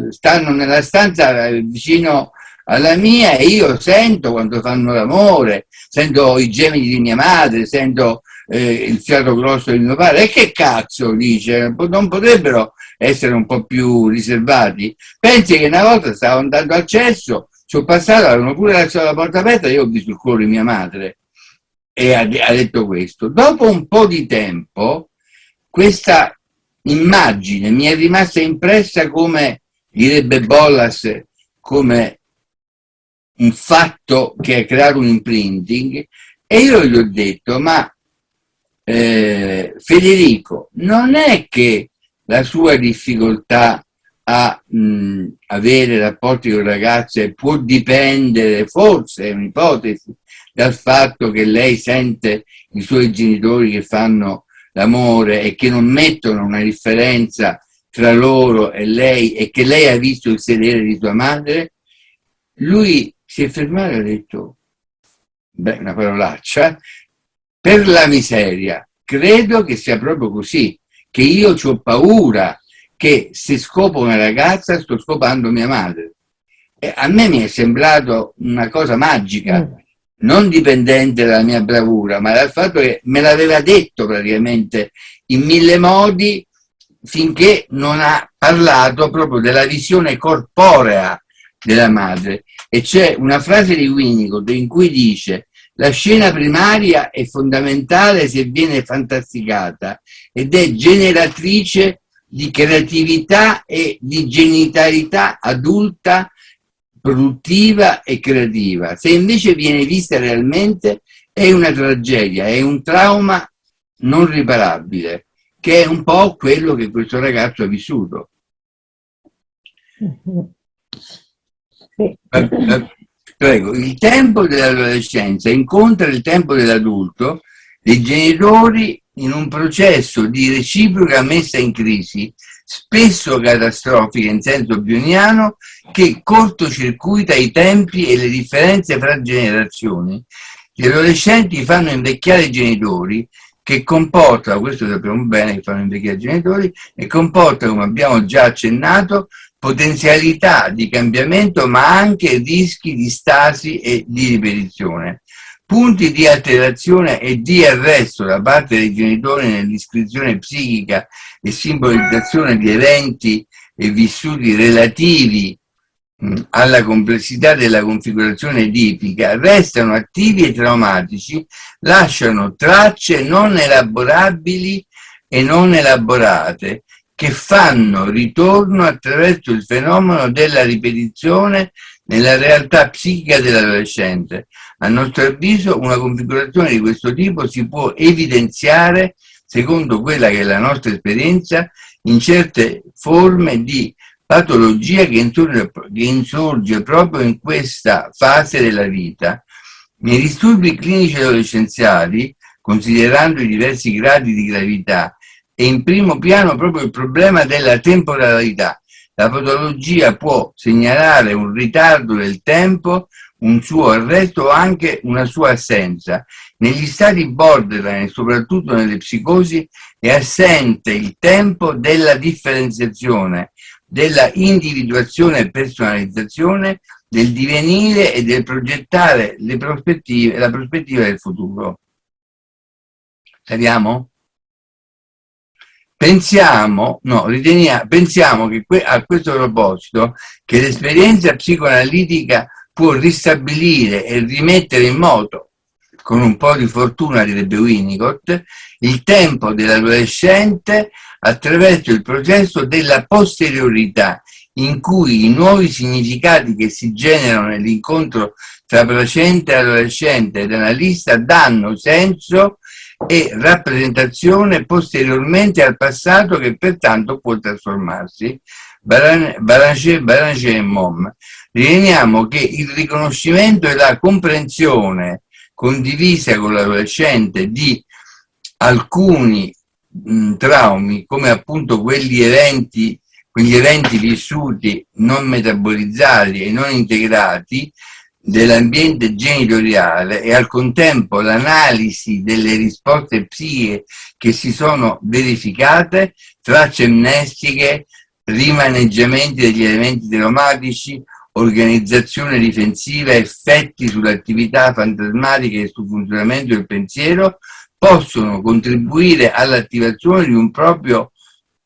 stanno nella stanza vicino alla mia e io sento quando fanno l'amore, sento i gemiti di mia madre, sento il fiato grosso di mio padre, e che cazzo, dice, non potrebbero essere un po' più riservati? Pensi che una volta stavo andando al cesso, sono passato, avevano pure lasciato la porta aperta, io ho visto il cuore di mia madre, e ha detto questo. Dopo un po' di tempo questa immagine mi è rimasta impressa, come direbbe Bollas, come un fatto che ha creato un imprinting, e io gli ho detto: ma Federico, non è che la sua difficoltà a avere rapporti con ragazze può dipendere, forse è un'ipotesi, dal fatto che lei sente i suoi genitori che fanno l'amore e che non mettono una differenza tra loro e lei, e che lei ha visto il sedere di sua madre? Lui si è fermato e ha detto, beh, una parolaccia, per la miseria, credo che sia proprio così, che io ho paura che se scopo una ragazza sto scopando mia madre. E a me mi è sembrato una cosa magica, non dipendente dalla mia bravura, ma dal fatto che me l'aveva detto praticamente in mille modi, finché non ha parlato proprio della visione corporea della madre. E c'è una frase di Winnicott in cui dice: la scena primaria è fondamentale se viene fantasticata ed è generatrice di creatività e di genitalità adulta, produttiva e creativa. Se invece viene vista realmente è una tragedia, è un trauma non riparabile, che è un po' quello che questo ragazzo ha vissuto. Sì. Prego, il tempo dell'adolescenza incontra il tempo dell'adulto, dei genitori in un processo di reciproca messa in crisi, spesso catastrofica in senso bioniano, che cortocircuita i tempi e le differenze fra generazioni. Gli adolescenti fanno invecchiare i genitori, che comporta, questo sappiamo bene che fanno invecchiare i genitori, e comporta, come abbiamo già accennato, potenzialità di cambiamento, ma anche rischi di stasi e di ripetizione. Punti di alterazione e di arresto da parte dei genitori nell'iscrizione psichica e simbolizzazione di eventi e vissuti relativi alla complessità della configurazione edipica restano attivi e traumatici, lasciano tracce non elaborabili e non elaborate, che fanno ritorno attraverso il fenomeno della ripetizione nella realtà psichica dell'adolescente. A nostro avviso, una configurazione di questo tipo si può evidenziare, secondo quella che è la nostra esperienza, in certe forme di patologia che insorge proprio in questa fase della vita. Nei disturbi clinici adolescenziali, considerando i diversi gradi di gravità, è in primo piano proprio il problema della temporalità. La patologia può segnalare un ritardo del tempo, un suo arresto o anche una sua assenza. Negli stati borderline, soprattutto nelle psicosi, è assente il tempo della differenziazione, della individuazione e personalizzazione, del divenire e del progettare la prospettiva del futuro. Sappiamo? Pensiamo che a questo proposito che l'esperienza psicoanalitica può ristabilire e rimettere in moto, con un po' di fortuna, direbbe Winnicott, il tempo dell'adolescente attraverso il processo della posteriorità, in cui i nuovi significati che si generano nell'incontro tra placenta, adolescente ed analista danno senso e rappresentazione posteriormente al passato, che pertanto può trasformarsi. Baranger e Mom. Riteniamo che il riconoscimento e la comprensione condivisa con l'adolescente di alcuni traumi, come appunto quegli eventi quegli eventi vissuti non metabolizzati e non integrati dell'ambiente genitoriale, e al contempo l'analisi delle risposte psichiche che si sono verificate, tracce amnestiche, rimaneggiamenti degli elementi traumatici, organizzazione difensiva, effetti sull'attività fantasmatica e sul funzionamento del pensiero, possono contribuire all'attivazione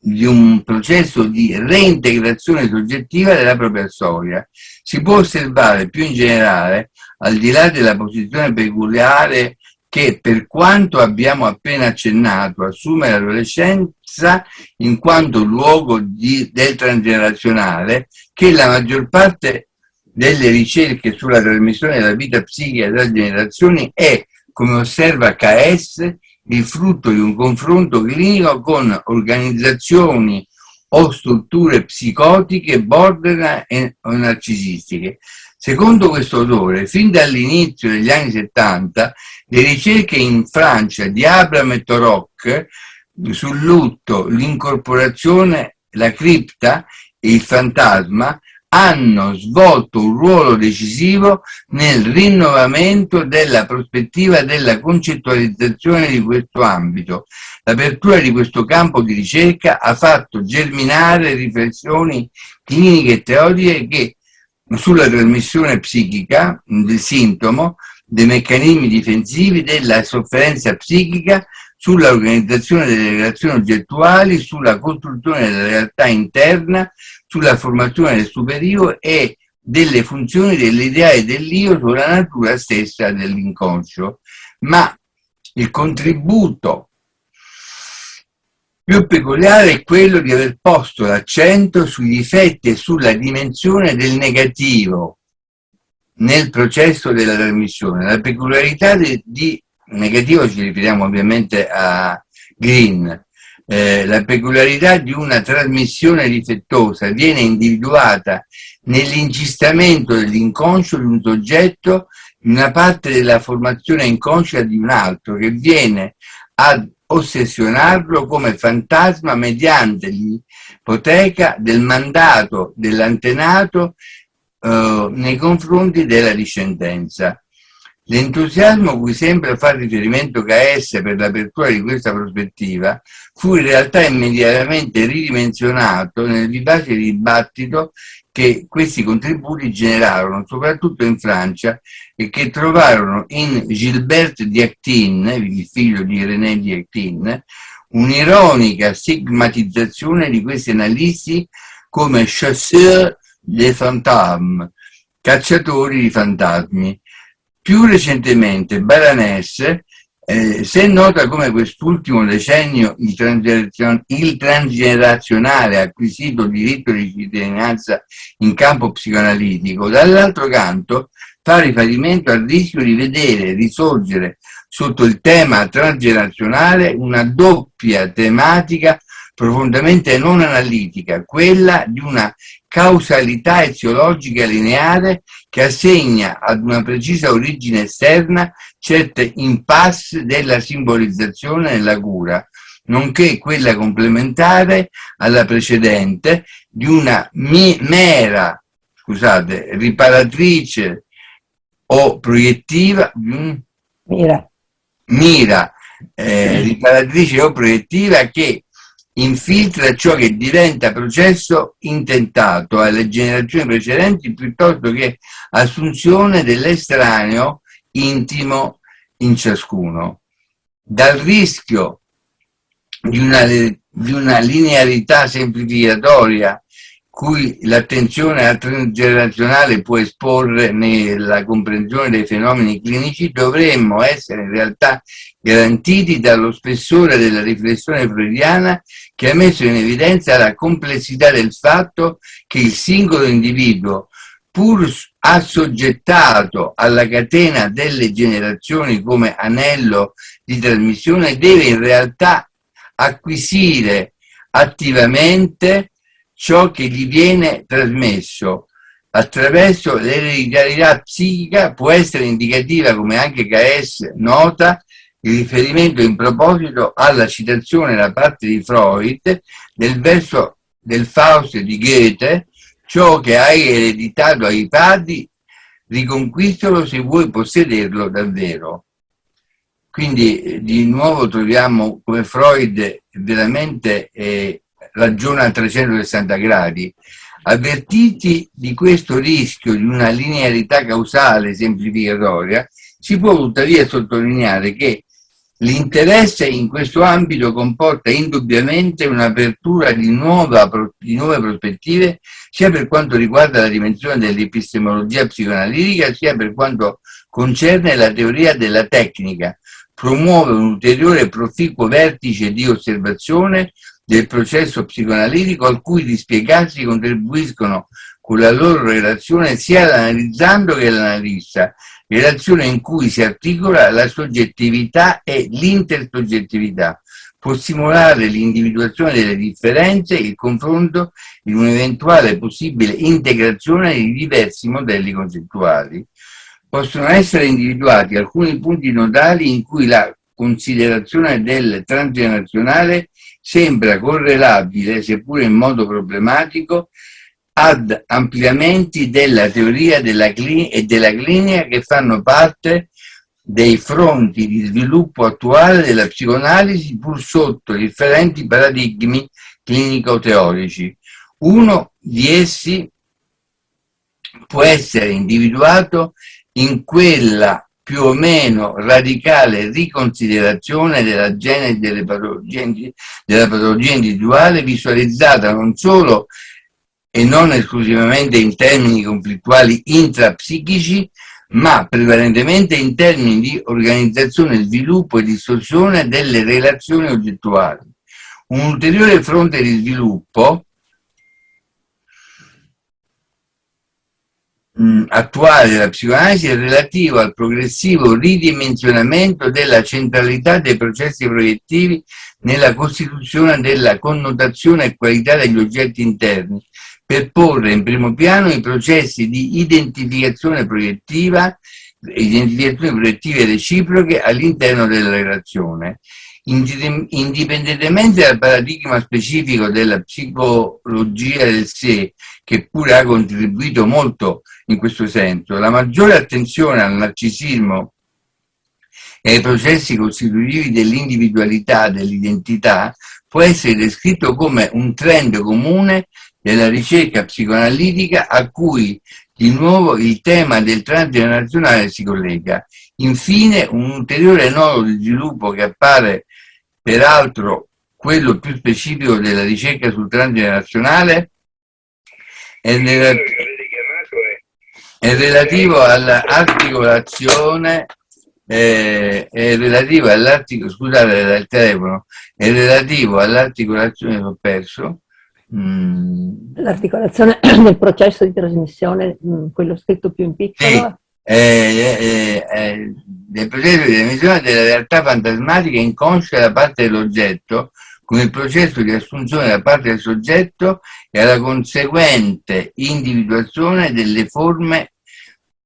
di un processo di reintegrazione soggettiva della propria storia. Si può osservare più in generale, al di là della posizione peculiare che, per quanto abbiamo appena accennato, assume l'adolescenza in quanto luogo del transgenerazionale, che la maggior parte delle ricerche sulla trasmissione della vita psichica tra generazioni è, come osserva KS, il frutto di un confronto clinico con organizzazioni o strutture psicotiche, borderline o narcisistiche. Secondo questo autore, fin dall'inizio degli anni 70, le ricerche in Francia di Abraham et Torok sul lutto, l'incorporazione, la cripta e il fantasma hanno svolto un ruolo decisivo nel rinnovamento della prospettiva della concettualizzazione di questo ambito. L'apertura di questo campo di ricerca ha fatto germinare riflessioni cliniche e teoriche che sulla trasmissione psichica del sintomo, dei meccanismi difensivi, della sofferenza psichica, sulla organizzazione delle relazioni oggettuali, sulla costruzione della realtà interna, sulla formazione del superiore e delle funzioni dell'ideale dell'io sulla natura stessa dell'inconscio. Ma il contributo più peculiare è quello di aver posto l'accento sui difetti e sulla dimensione del negativo nel processo della trasmissione. La peculiarità di negativo, ci riferiamo ovviamente a Green, la peculiarità di una trasmissione difettosa viene individuata nell'incistamento dell'inconscio di un soggetto in una parte della formazione inconscia di un altro, che viene ad ossessionarlo come fantasma mediante l'ipoteca del mandato dell'antenato nei confronti della discendenza. L'entusiasmo cui sembra far riferimento KS per l'apertura di questa prospettiva fu in realtà immediatamente ridimensionato nel vivace dibattito che questi contributi generarono, soprattutto in Francia, e che trovarono in Gilbert Diactin, il figlio di René Diactin, un'ironica stigmatizzazione di questi analisti come chasseurs de fantômes, cacciatori di fantasmi. Più recentemente Baranès se è nota come quest'ultimo decennio il transgenerazionale ha acquisito diritto di cittadinanza in campo psicoanalitico, dall'altro canto fa riferimento al rischio di vedere risorgere sotto il tema transgenerazionale una doppia tematica profondamente non analitica, quella di una causalità eziologica lineare che assegna ad una precisa origine esterna certe impasse della simbolizzazione nella cura, nonché quella complementare alla precedente di una mera, riparatrice o proiettiva, riparatrice o proiettiva che infiltra ciò che diventa processo intentato alle generazioni precedenti piuttosto che assunzione dell'estraneo intimo in ciascuno. Dal rischio di una linearità semplificatoria cui l'attenzione al transgenerazionale può esporre nella comprensione dei fenomeni clinici, dovremmo essere in realtà garantiti dallo spessore della riflessione freudiana, che ha messo in evidenza la complessità del fatto che il singolo individuo, pur assoggettato alla catena delle generazioni come anello di trasmissione, deve in realtà acquisire attivamente ciò che gli viene trasmesso attraverso l'ereditarietà psichica. Può essere indicativa, come anche KS nota, il riferimento in proposito alla citazione da parte di Freud del verso del Faust di Goethe: ciò che hai ereditato ai padri, riconquistalo se vuoi possederlo davvero. Quindi di nuovo troviamo come Freud veramente ragiona a 360 gradi. Avvertiti di questo rischio di una linearità causale semplificatoria, si può tuttavia sottolineare che l'interesse in questo ambito comporta indubbiamente un'apertura di nuove prospettive, sia per quanto riguarda la dimensione dell'epistemologia psicoanalitica, sia per quanto concerne la teoria della tecnica. Promuove un ulteriore proficuo vertice di osservazione del processo psicoanalitico, al cui dispiegarsi contribuiscono con la loro relazione sia l'analizzando che l'analista, relazione in cui si articola la soggettività e l'intersoggettività. Può stimolare l'individuazione delle differenze e il confronto in un'eventuale possibile integrazione di diversi modelli concettuali. Possono essere individuati alcuni punti nodali in cui la considerazione del transgenerazionale sembra correlabile, seppure in modo problematico, ad ampliamenti della teoria e della clinica che fanno parte dei fronti di sviluppo attuale della psicoanalisi, pur sotto differenti paradigmi clinico-teorici. Uno di essi può essere individuato in quella più o meno radicale riconsiderazione della genesi della patologia individuale, visualizzata non solo e non esclusivamente in termini conflittuali intrapsichici, ma prevalentemente in termini di organizzazione, sviluppo e distorsione delle relazioni oggettuali. Un ulteriore fronte di sviluppo attuale della psicoanalisi è relativo al progressivo ridimensionamento della centralità dei processi proiettivi nella costituzione della connotazione e qualità degli oggetti interni, per porre in primo piano i processi di identificazione proiettive reciproche all'interno della relazione. Indipendentemente dal paradigma specifico della psicologia del sé, che pure ha contribuito molto in questo senso, la maggiore attenzione al narcisismo e ai processi costitutivi dell'individualità, dell'identità, può essere descritto come un trend comune della ricerca psicoanalitica a cui di nuovo il tema del transgenerazionale si collega. Infine, un ulteriore nodo di sviluppo che appare peraltro quello più specifico della ricerca sul transgenerazionale è relativo all'articolazione scusate dal telefono, è relativo all'articolazione, l'ho perso. L'articolazione del processo di trasmissione, quello scritto più in piccolo. Del processo di trasmissione della realtà fantasmatica inconscia da parte dell'oggetto, con il processo di assunzione da parte del soggetto e alla conseguente individuazione delle forme,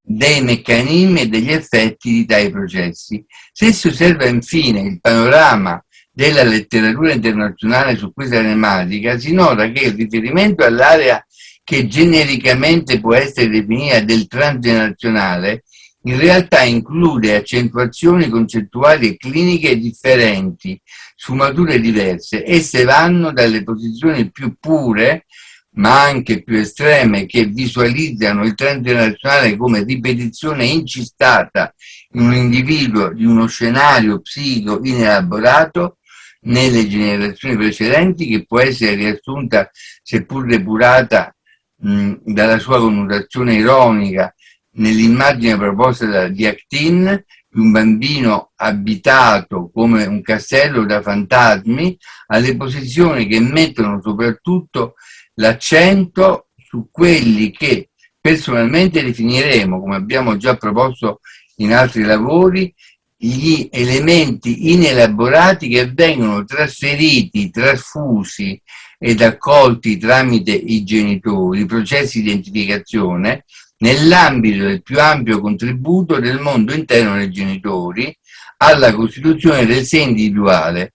dei meccanismi e degli effetti di tali processi. Se si osserva infine il panorama della letteratura internazionale su questa tematica, si nota che il riferimento all'area che genericamente può essere definita del transgenerazionale in realtà include accentuazioni concettuali e cliniche differenti, sfumature diverse. Esse vanno dalle posizioni più pure, ma anche più estreme, che visualizzano il transgenerazionale come ripetizione incistata in un individuo di uno scenario psichico inelaborato nelle generazioni precedenti, che può essere riassunta, seppur depurata dalla sua connotazione ironica, nell'immagine proposta di Actin, di un bambino abitato come un castello da fantasmi, alle posizioni che mettono soprattutto l'accento su quelli che personalmente definiremo, come abbiamo già proposto in altri lavori, gli elementi inelaborati che vengono trasferiti, trasfusi ed accolti tramite i genitori, i processi di identificazione, nell'ambito del più ampio contributo del mondo interno dei genitori alla costituzione del sé individuale.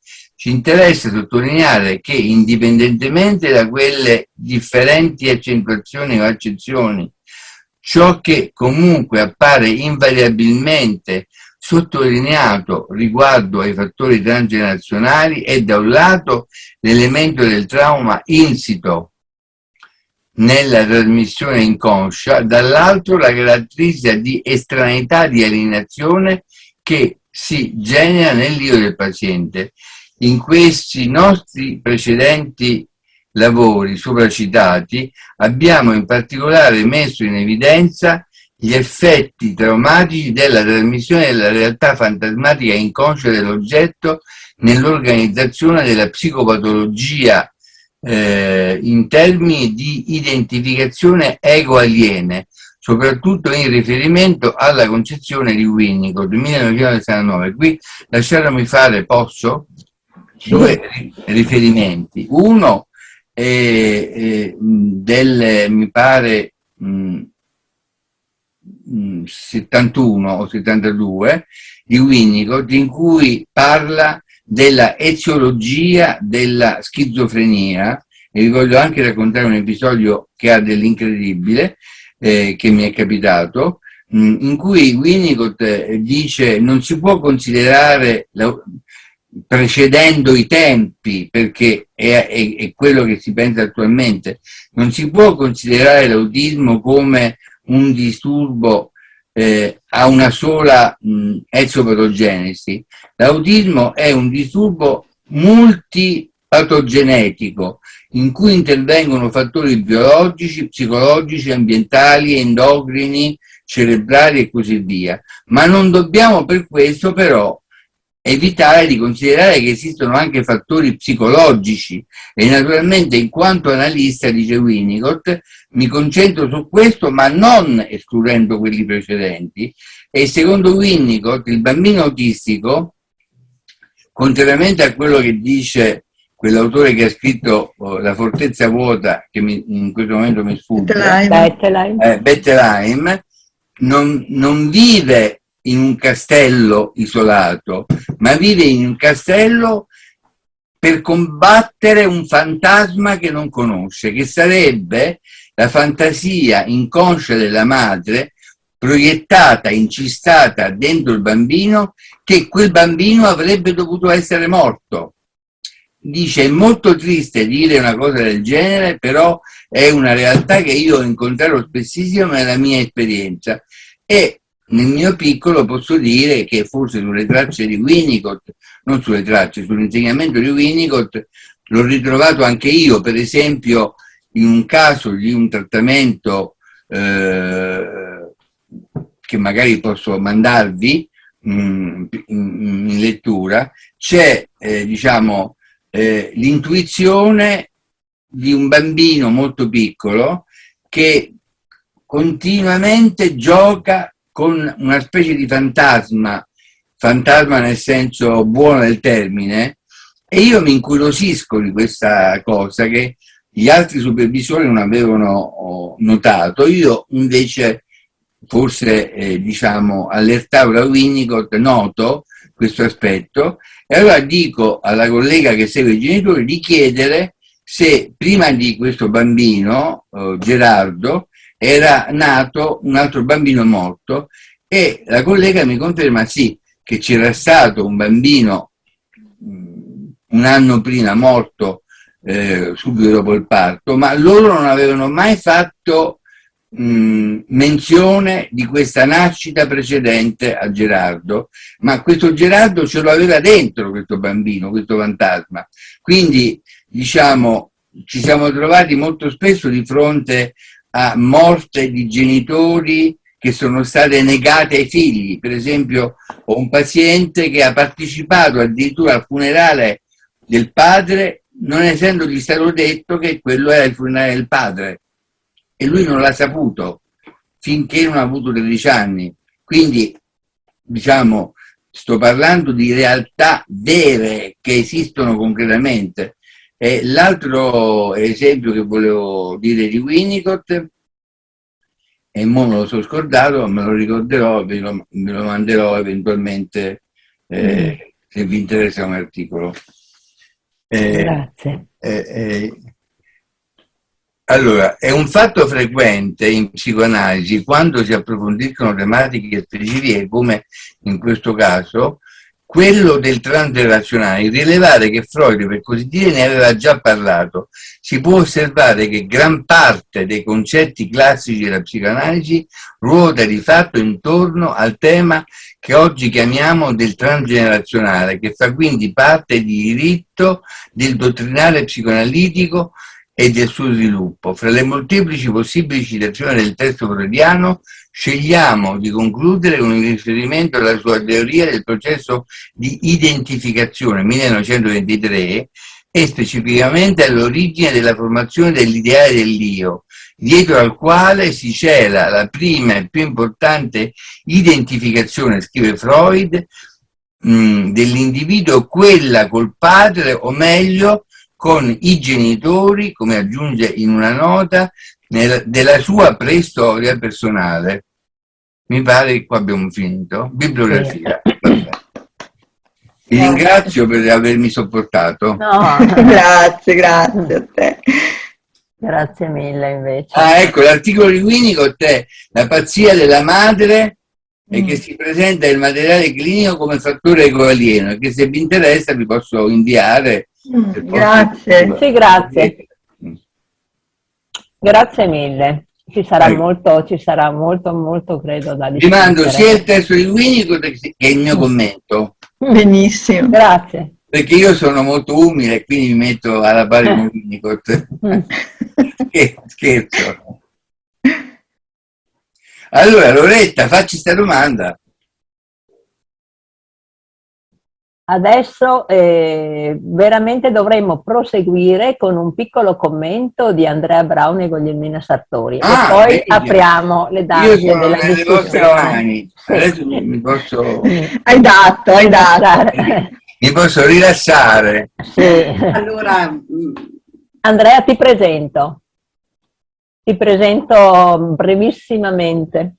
ci interessa sottolineare che indipendentemente da quelle differenti accentuazioni o accezioni, ciò che comunque appare invariabilmente sottolineato riguardo ai fattori transgenerazionali è da un lato l'elemento del trauma insito nella trasmissione inconscia, dall'altro la caratteristica di estraneità di alienazione che si genera nell'io del paziente. In questi nostri precedenti lavori sopracitati abbiamo in particolare messo in evidenza gli effetti traumatici della trasmissione della realtà fantasmatica inconscia dell'oggetto nell'organizzazione della psicopatologia in termini di identificazione ego-aliene, soprattutto in riferimento alla concezione di Winnicott, 1969. Qui lasciatemi fare, posso? Due riferimenti. Uno è mi pare 71 o 72 di Winnicott, in cui parla della eziologia della schizofrenia, e vi voglio anche raccontare un episodio che ha dell'incredibile che mi è capitato, in cui Winnicott dice non si può considerare precedendo i tempi, perché è quello che si pensa attualmente, non si può considerare l'autismo come un disturbo a una sola ezopatogenesi. L'autismo è un disturbo multipatogenetico in cui intervengono fattori biologici, psicologici, ambientali, endocrini, cerebrali e così via. Ma non dobbiamo per questo però evitare di considerare che esistono anche fattori psicologici, e naturalmente in quanto analista, dice Winnicott, mi concentro su questo ma non escludendo quelli precedenti, e secondo Winnicott il bambino autistico, contrariamente a quello che dice quell'autore che ha scritto La fortezza vuota, che in questo momento mi sfugge, Bettelheim, non vive in un castello isolato, ma vive in un castello per combattere un fantasma che non conosce, che sarebbe la fantasia inconscia della madre proiettata, incistata dentro il bambino, che quel bambino avrebbe dovuto essere morto. Dice, è molto triste dire una cosa del genere, però è una realtà che io ho incontrato spessissimo nella mia esperienza, e nel mio piccolo posso dire che forse sulle tracce di Winnicott, non sulle tracce, sull'insegnamento di Winnicott, l'ho ritrovato anche io, per esempio in un caso di un trattamento che magari posso mandarvi in lettura, c'è l'intuizione di un bambino molto piccolo che continuamente gioca con una specie di fantasma nel senso buono del termine, e io mi incuriosisco di questa cosa che gli altri supervisori non avevano notato. Io invece, forse allertavo da Winnicott, noto questo aspetto, e allora dico alla collega che segue i genitori di chiedere se prima di questo bambino, Gerardo, era nato un altro bambino morto, e la collega mi conferma sì, che c'era stato un bambino un anno prima morto subito dopo il parto, ma loro non avevano mai fatto menzione di questa nascita precedente a Gerardo, ma questo Gerardo ce lo aveva dentro, questo bambino, questo fantasma. Quindi ci siamo trovati molto spesso di fronte a morte di genitori che sono state negate ai figli. Per esempio, ho un paziente che ha partecipato addirittura al funerale del padre, non essendogli stato detto che quello era il funerale del padre, e lui non l'ha saputo finché non ha avuto 13 anni. Quindi, sto parlando di realtà vere che esistono concretamente. E l'altro esempio che volevo dire di Winnicott, e mo me lo sono scordato, me lo ricorderò, ve lo manderò eventualmente se vi interessa un articolo. Grazie. Allora, è un fatto frequente in psicoanalisi, quando si approfondiscono tematiche specifiche, come in questo caso, quello del transgenerazionale, rilevare che Freud, per così dire, ne aveva già parlato. Si può osservare che gran parte dei concetti classici della psicoanalisi ruota di fatto intorno al tema che oggi chiamiamo del transgenerazionale, che fa quindi parte di diritto del dottrinale psicoanalitico e del suo sviluppo. Fra le molteplici possibili citazioni del testo freudiano, scegliamo di concludere con un riferimento alla sua teoria del processo di identificazione, 1923, e specificamente all'origine della formazione dell'ideale dell'io, dietro al quale si cela la prima e più importante identificazione, scrive Freud, dell'individuo, quella col padre, o meglio con i genitori, come aggiunge in una nota, della sua preistoria personale. Mi pare che qua abbiamo finito. Bibliografia. Vabbè. Vi ringrazio per avermi sopportato. No. Grazie a te. Grazie mille invece. Ah, ecco, l'articolo di Winnicott è la pazzia della madre e che si presenta il materiale clinico come fattore ecoalieno, e che se vi interessa vi posso inviare. Grazie. Sì, grazie. Grazie mille. Ci sarà molto, credo, da discutere. Vi mando sia il testo di Winnicott che il mio commento. Benissimo. Grazie. Perché io sono molto umile e quindi mi metto alla pari con Winnicott. Scherzo. Allora, Loretta, facci questa domanda. Adesso veramente dovremmo proseguire con un piccolo commento di Andrea Braun e Guglielmina Sartori, e poi apriamo le date della discussione. Sì. Adesso mi posso... Hai dato. Mi posso rilassare. Sì. Allora, Andrea, ti presento brevissimamente.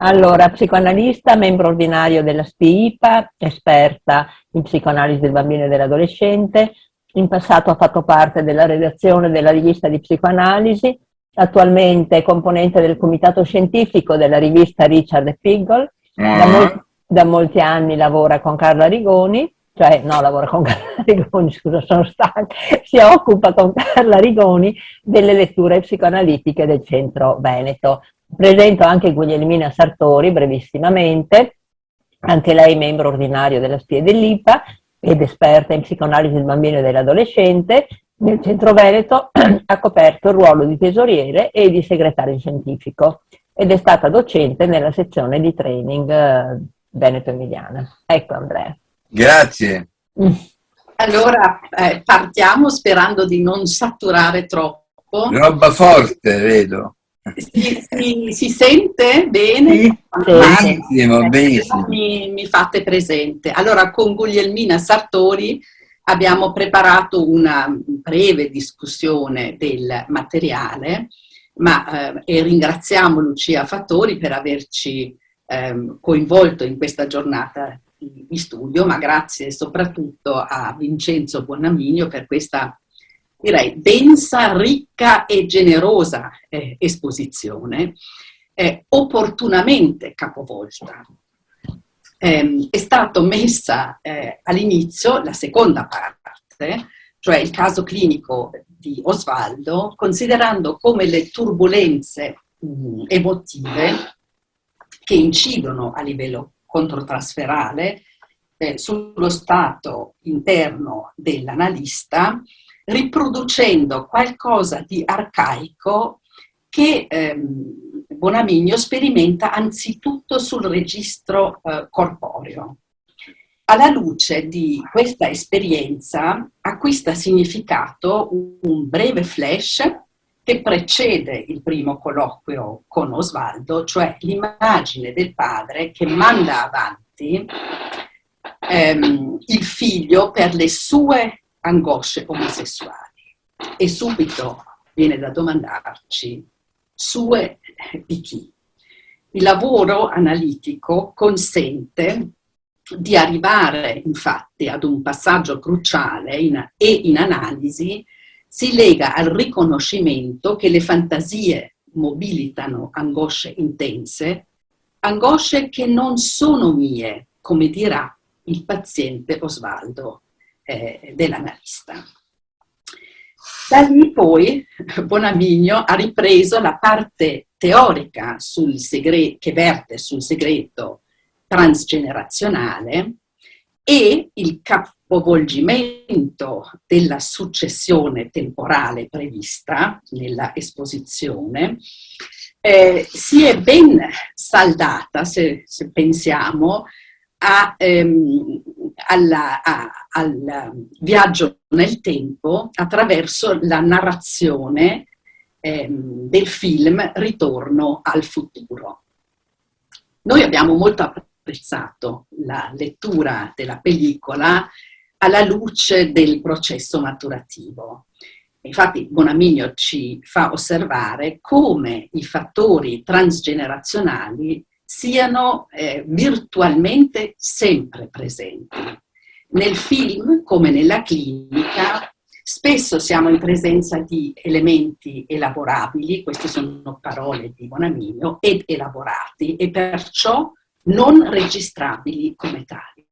Allora, psicoanalista, membro ordinario della SPI-IPA, esperta in psicoanalisi del bambino e dell'adolescente. In passato ha fatto parte della redazione della rivista di psicoanalisi, attualmente è componente del comitato scientifico della rivista Richard e Piggle. Da molti anni lavora con Carla Rigoni, si occupa con Carla Rigoni delle letture psicoanalitiche del Centro Veneto. Presento anche Guglielmina Sartori, brevissimamente, anche lei membro ordinario della SPI e dell'IPA ed esperta in psicoanalisi del bambino e dell'adolescente. Nel Centro Veneto ha coperto il ruolo di tesoriere e di segretario scientifico ed è stata docente nella sezione di training Veneto Emiliana. Ecco, Andrea. Grazie. Allora partiamo sperando di non saturare troppo. Roba forte, vedo. Si sente bene? Benissimo, benissimo. Mi fate presente. Allora, con Guglielmina Sartori abbiamo preparato una breve discussione del materiale, e ringraziamo Lucia Fattori per averci coinvolto in questa giornata di studio, ma grazie soprattutto a Vincenzo Buonaminio per questa, direi, densa, ricca e generosa esposizione, opportunamente capovolta. È stata messa all'inizio la seconda parte, cioè il caso clinico di Osvaldo, considerando come le turbulenze emotive che incidono a livello controtrasferale sullo stato interno dell'analista, riproducendo qualcosa di arcaico che Buonaminio sperimenta anzitutto sul registro corporeo. Alla luce di questa esperienza acquista significato un breve flash che precede il primo colloquio con Osvaldo, cioè l'immagine del padre che manda avanti il figlio per le sue angosce omosessuali. E subito viene da domandarci, sue di chi? Il lavoro analitico consente di arrivare infatti ad un passaggio cruciale e in analisi si lega al riconoscimento che le fantasie mobilitano angosce intense, angosce che non sono mie, come dirà il paziente Osvaldo dell'analista. Da lì poi Bonamigno ha ripreso la parte teorica che verte sul segreto transgenerazionale e il capovolgimento della successione temporale prevista nella esposizione si è ben saldata, se pensiamo, al viaggio nel tempo attraverso la narrazione del film Ritorno al futuro. Noi abbiamo molto apprezzato la lettura della pellicola alla luce del processo maturativo. Infatti Bonamigno ci fa osservare come i fattori transgenerazionali siano virtualmente sempre presenti. Nel film, come nella clinica, spesso siamo in presenza di elementi elaborabili, queste sono parole di Bonamigno, ed elaborati e perciò non registrabili come tali.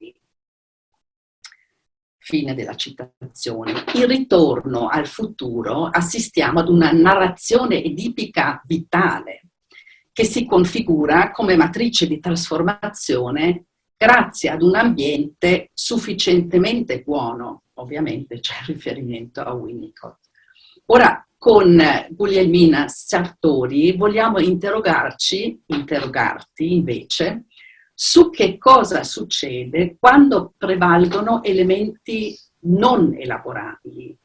Fine della citazione. In Ritorno al futuro assistiamo ad una narrazione edipica vitale che si configura come matrice di trasformazione grazie ad un ambiente sufficientemente buono. Ovviamente c'è riferimento a Winnicott. Ora, con Guglielmina Sartori vogliamo interrogarti invece su che cosa succede quando prevalgono elementi non elaborabili.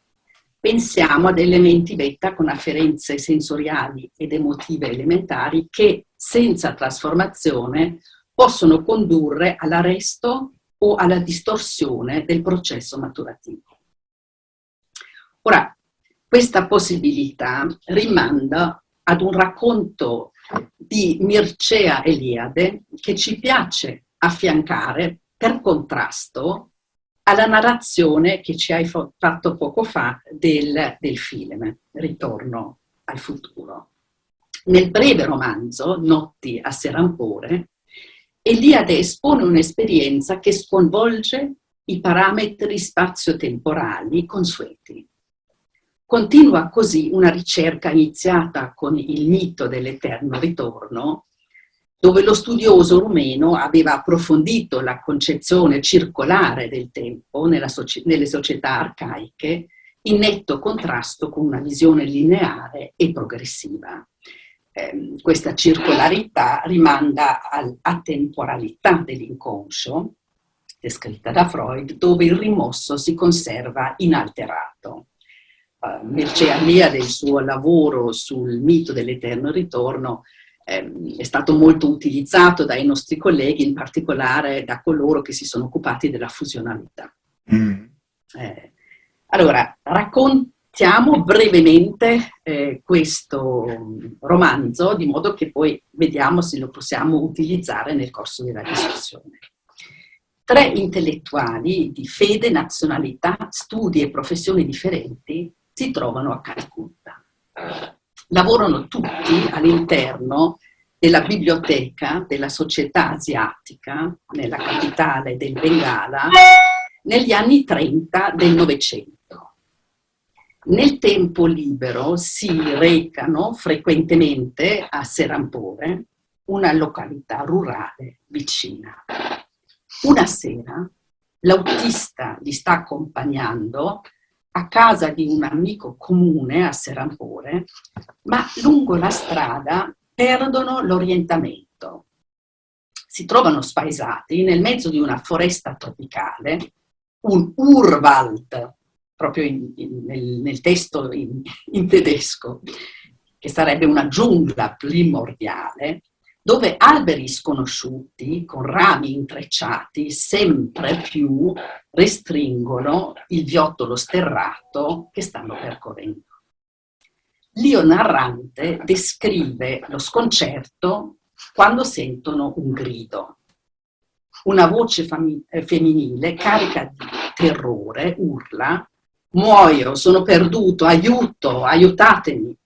Pensiamo ad elementi beta con afferenze sensoriali ed emotive elementari che, senza trasformazione, possono condurre all'arresto o alla distorsione del processo maturativo. Ora, questa possibilità rimanda ad un racconto di Mircea Eliade che ci piace affiancare per contrasto alla narrazione che ci hai fatto poco fa del film Ritorno al futuro. Nel breve romanzo Notti a Serampore, Eliade espone un'esperienza che sconvolge i parametri spazio-temporali consueti. Continua così una ricerca iniziata con il mito dell'eterno ritorno, dove lo studioso rumeno aveva approfondito la concezione circolare del tempo nelle società arcaiche, in netto contrasto con una visione lineare e progressiva. Questa circolarità rimanda all'atemporalità dell'inconscio, descritta da Freud, dove il rimosso si conserva inalterato. Mircea Eliade, il suo lavoro sul mito dell'eterno ritorno, è stato molto utilizzato dai nostri colleghi, in particolare da coloro che si sono occupati della fusionalità. Allora, raccontiamo brevemente questo romanzo, di modo che poi vediamo se lo possiamo utilizzare nel corso della discussione. 3 intellettuali di fede, nazionalità, studi e professioni differenti si trovano a Calcutta. Lavorano tutti all'interno della biblioteca della Società Asiatica, nella capitale del Bengala, negli anni 30 del Novecento. Nel tempo libero si recano frequentemente a Serampore, una località rurale vicina. Una sera l'autista li sta accompagnando a casa di un amico comune a Serampore, ma lungo la strada perdono l'orientamento. Si trovano spaesati nel mezzo di una foresta tropicale, un Urwald, proprio nel testo in tedesco, che sarebbe una giungla primordiale, dove alberi sconosciuti, con rami intrecciati, sempre più restringono il viottolo sterrato che stanno percorrendo. L'io narrante descrive lo sconcerto quando sentono un grido. una voce femminile carica di terrore, urla: muoio, sono perduto, aiuto, aiutatemi.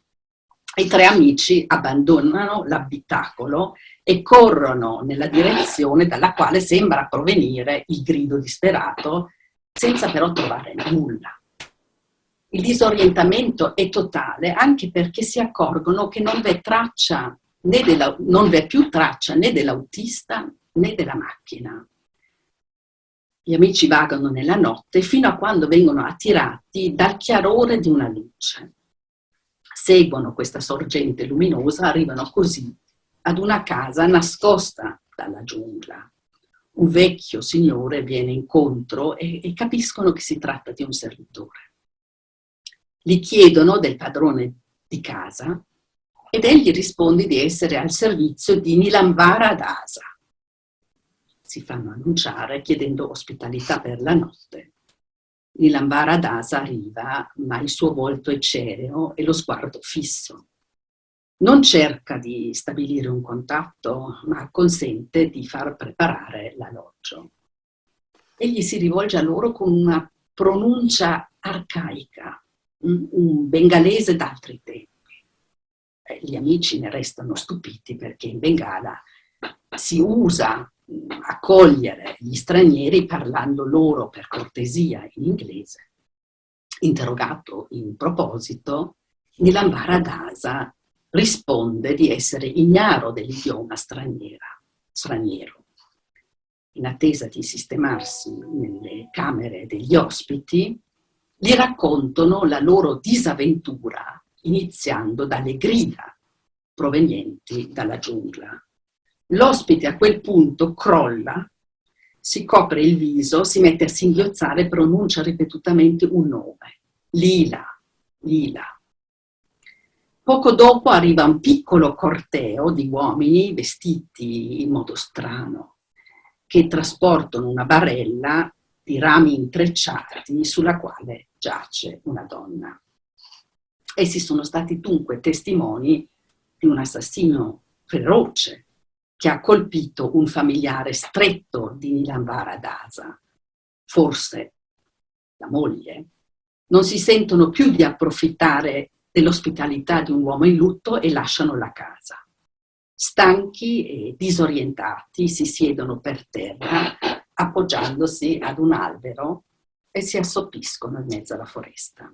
I tre amici abbandonano l'abitacolo e corrono nella direzione dalla quale sembra provenire il grido disperato, senza però trovare nulla. Il disorientamento è totale anche perché si accorgono che non v'è più traccia né dell'autista né della macchina. Gli amici vagano nella notte fino a quando vengono attirati dal chiarore di una luce. Seguono questa sorgente luminosa, arrivano così ad una casa nascosta dalla giungla. Un vecchio signore viene incontro e capiscono che si tratta di un servitore. Gli chiedono del padrone di casa ed egli risponde di essere al servizio di Nilamvara Dasa. Si fanno annunciare chiedendo ospitalità per la notte. Nilamvara Dasa arriva, ma il suo volto è cereo e lo sguardo fisso. Non cerca di stabilire un contatto, ma consente di far preparare l'alloggio. Egli si rivolge a loro con una pronuncia arcaica, un bengalese d'altri tempi. Gli amici ne restano stupiti perché in Bengala si usa accogliere gli stranieri parlando loro per cortesia in inglese. Interrogato in proposito, Nilamvara Dasa risponde di essere ignaro dell'idioma straniero. In attesa di sistemarsi nelle camere degli ospiti, gli raccontano la loro disavventura, iniziando dalle grida provenienti dalla giungla. L'ospite a quel punto crolla, si copre il viso, si mette a singhiozzare e pronuncia ripetutamente un nome: Lila, Lila. Poco dopo arriva un piccolo corteo di uomini vestiti in modo strano, che trasportano una barella di rami intrecciati sulla quale giace una donna. Essi sono stati dunque testimoni di un assassino feroce che ha colpito un familiare stretto di Nilamvara Dasa, forse la moglie. Non si sentono più di approfittare dell'ospitalità di un uomo in lutto e lasciano la casa. Stanchi e disorientati si siedono per terra appoggiandosi ad un albero e si assoppiscono in mezzo alla foresta.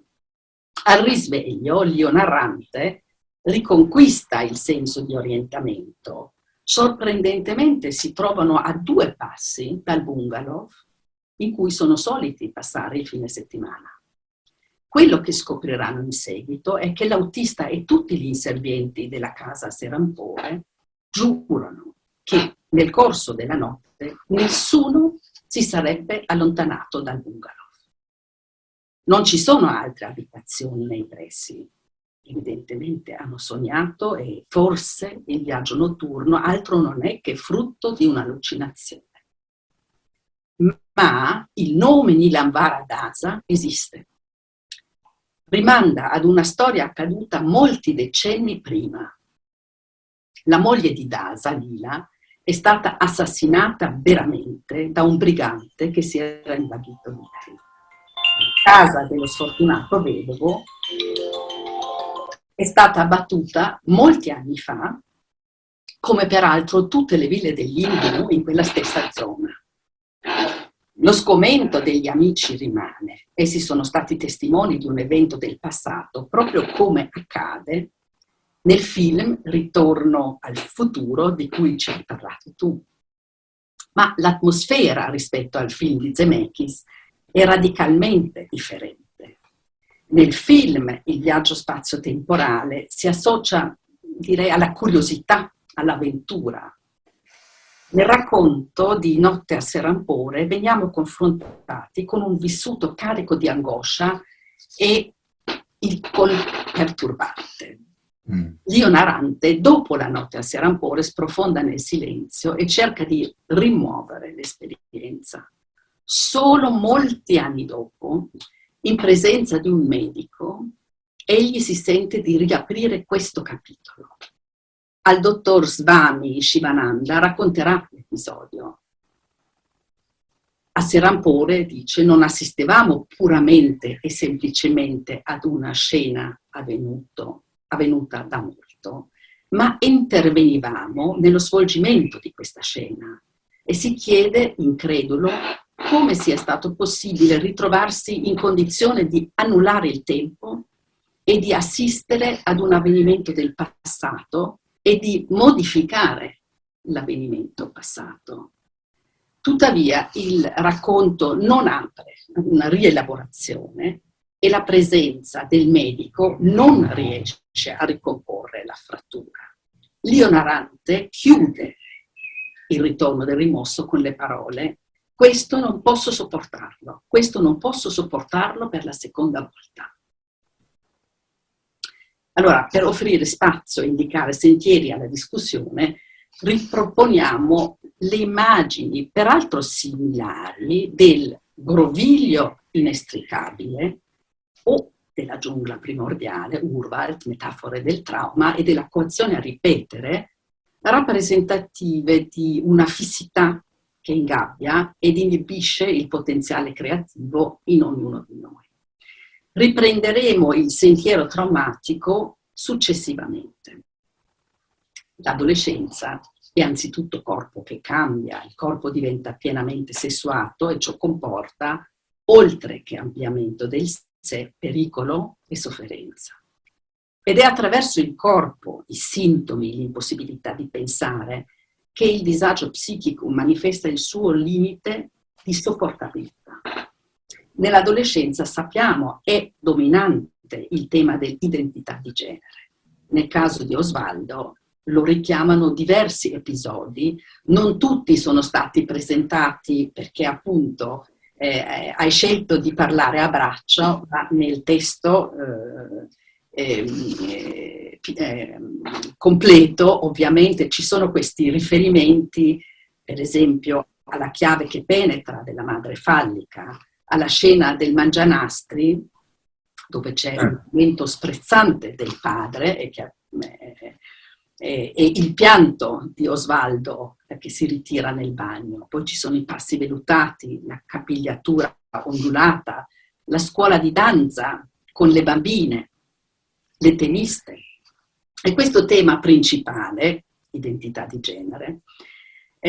Al risveglio, l'io narrante riconquista il senso di orientamento. Sorprendentemente si trovano a 2 passi dal bungalow in cui sono soliti passare il fine settimana. Quello che scopriranno in seguito è che l'autista e tutti gli inservienti della casa Serampore giurano che nel corso della notte nessuno si sarebbe allontanato dal bungalow. Non ci sono altre abitazioni nei pressi. Evidentemente hanno sognato e forse il viaggio notturno altro non è che frutto di un'allucinazione. Ma il nome Nilamvara Dasa esiste. Rimanda ad una storia accaduta molti decenni prima. La moglie di Dasa, Lila, è stata assassinata veramente da un brigante che si era invaghito di lei. La casa dello sfortunato vedovo è stata abbattuta molti anni fa, come peraltro tutte le ville degli Indù in quella stessa zona. Lo sgomento degli amici rimane. Essi sono stati testimoni di un evento del passato, proprio come accade nel film Ritorno al futuro di cui ci hai parlato tu. Ma l'atmosfera rispetto al film di Zemeckis è radicalmente differente. Nel film il viaggio spazio-temporale si associa, direi, alla curiosità, all'avventura. Nel racconto di Notte a Serampore veniamo confrontati con un vissuto carico di angoscia e il perturbante. L'io narrante, dopo la Notte a Serampore, sprofonda nel silenzio e cerca di rimuovere l'esperienza. Solo molti anni dopo, in presenza di un medico, egli si sente di riaprire questo capitolo. Al dottor Swami Shivananda racconterà l'episodio. A Serampore, dice, non assistevamo puramente e semplicemente ad una scena avvenuta da molto, ma intervenivamo nello svolgimento di questa scena e si chiede, incredulo, come sia stato possibile ritrovarsi in condizione di annullare il tempo e di assistere ad un avvenimento del passato e di modificare l'avvenimento passato. Tuttavia il racconto non apre una rielaborazione e la presenza del medico non riesce a ricomporre la frattura. L'io narrante chiude il ritorno del rimosso con le parole: questo non posso sopportarlo per la seconda volta. Allora, per offrire spazio e indicare sentieri alla discussione, riproponiamo le immagini, peraltro similari, del groviglio inestricabile o della giungla primordiale, Urwald, metafore del trauma, e della coazione a ripetere, rappresentative di una fissità che ingabbia ed inibisce il potenziale creativo in ognuno di noi. Riprenderemo il sentiero traumatico successivamente. L'adolescenza è anzitutto corpo che cambia, il corpo diventa pienamente sessuato e ciò comporta, oltre che ampliamento del sé, pericolo e sofferenza. Ed è attraverso il corpo, i sintomi, l'impossibilità di pensare, che il disagio psichico manifesta il suo limite di sopportabilità. Nell'adolescenza, sappiamo, è dominante il tema dell'identità di genere. Nel caso di Osvaldo lo richiamano diversi episodi, non tutti sono stati presentati perché appunto hai scelto di parlare a braccio, ma nel testo completo ovviamente ci sono questi riferimenti, per esempio alla chiave che penetra della madre fallica, alla scena del mangianastri, dove c'è un momento sprezzante del padre e il pianto di Osvaldo che si ritira nel bagno. Poi ci sono i passi velutati, la capigliatura ondulata, la scuola di danza con le bambine, le tenniste. E questo tema principale, identità di genere,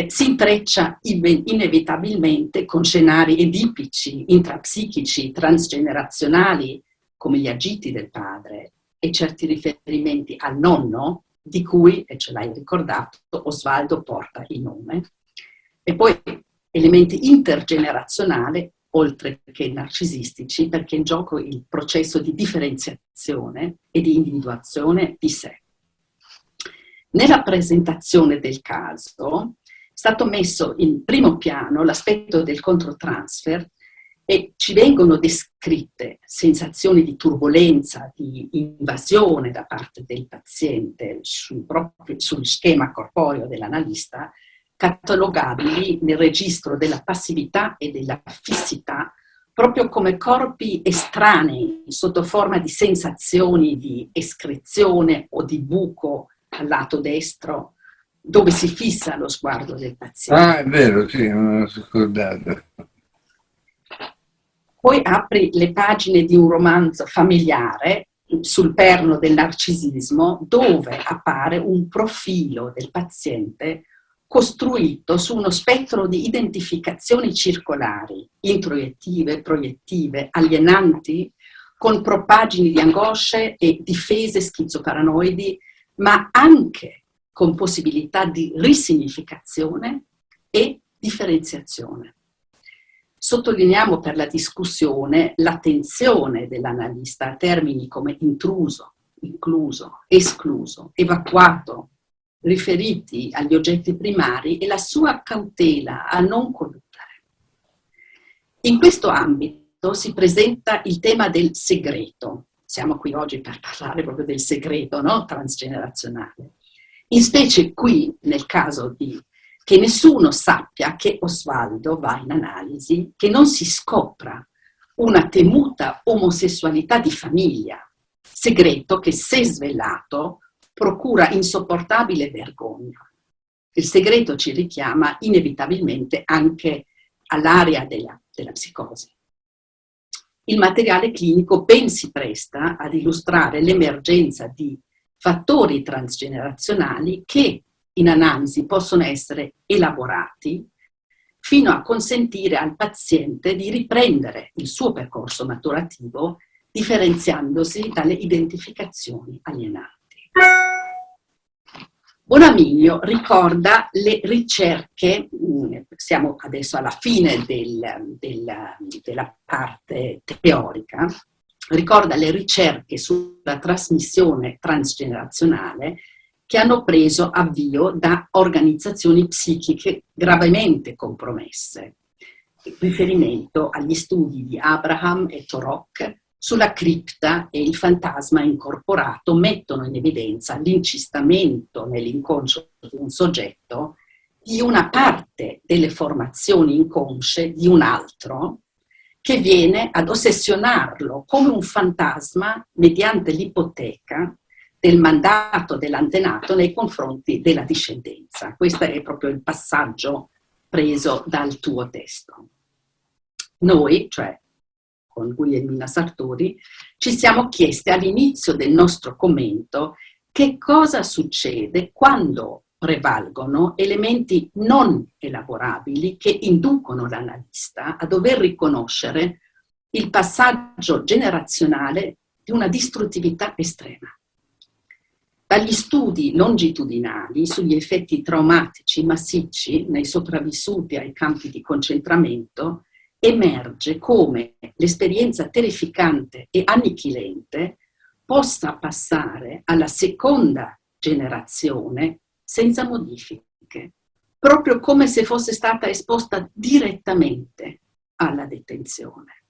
si intreccia inevitabilmente con scenari edipici, intrapsichici, transgenerazionali, come gli agiti del padre e certi riferimenti al nonno, di cui, e ce l'hai ricordato, Osvaldo porta il nome, e poi elementi intergenerazionali, oltre che narcisistici, perché è in gioco il processo di differenziazione e di individuazione di sé. Nella presentazione del caso è stato messo in primo piano l'aspetto del controtransfer e ci vengono descritte sensazioni di turbolenza, di invasione da parte del paziente sullo schema corporeo dell'analista, catalogabili nel registro della passività e della fissità, proprio come corpi estranei sotto forma di sensazioni di escrezione o di buco al lato destro, dove si fissa lo sguardo del paziente. Ah, è vero, sì, non l'ho scordato. Poi apri le pagine di un romanzo familiare sul perno del narcisismo, dove appare un profilo del paziente costruito su uno spettro di identificazioni circolari, introiettive, proiettive, alienanti, con propaggini di angosce e difese schizoparanoidi, ma anche con possibilità di risignificazione e differenziazione. Sottolineiamo per la discussione l'attenzione dell'analista a termini come intruso, incluso, escluso, evacuato, riferiti agli oggetti primari e la sua cautela a non colludere. In questo ambito si presenta il tema del segreto. Siamo qui oggi per parlare proprio del segreto, no? Transgenerazionale. In specie qui, nel caso di che nessuno sappia che Osvaldo va in analisi, che non si scopra una temuta omosessualità di famiglia, segreto che, se svelato, procura insopportabile vergogna. Il segreto ci richiama inevitabilmente anche all'area della psicosi. Il materiale clinico ben si presta ad illustrare l'emergenza di fattori transgenerazionali che in analisi possono essere elaborati fino a consentire al paziente di riprendere il suo percorso maturativo differenziandosi dalle identificazioni alienanti. Bonamiglio ricorda le ricerche, siamo adesso alla fine della parte teorica, ricorda le ricerche sulla trasmissione transgenerazionale che hanno preso avvio da organizzazioni psichiche gravemente compromesse. Riferimento agli studi di Abraham e Torok sulla cripta e il fantasma incorporato mettono in evidenza l'incistamento nell'inconscio di un soggetto di una parte delle formazioni inconsce di un altro che viene ad ossessionarlo come un fantasma mediante l'ipoteca del mandato dell'antenato nei confronti della discendenza. Questo è proprio il passaggio preso dal tuo testo. Noi, cioè con Guglielmina Sartori, ci siamo chiesti all'inizio del nostro commento che cosa succede quando prevalgono elementi non elaborabili che inducono l'analista a dover riconoscere il passaggio generazionale di una distruttività estrema. Dagli studi longitudinali sugli effetti traumatici massicci nei sopravvissuti ai campi di concentramento emerge come l'esperienza terrificante e annichilente possa passare alla seconda generazione senza modifiche, proprio come se fosse stata esposta direttamente alla detenzione.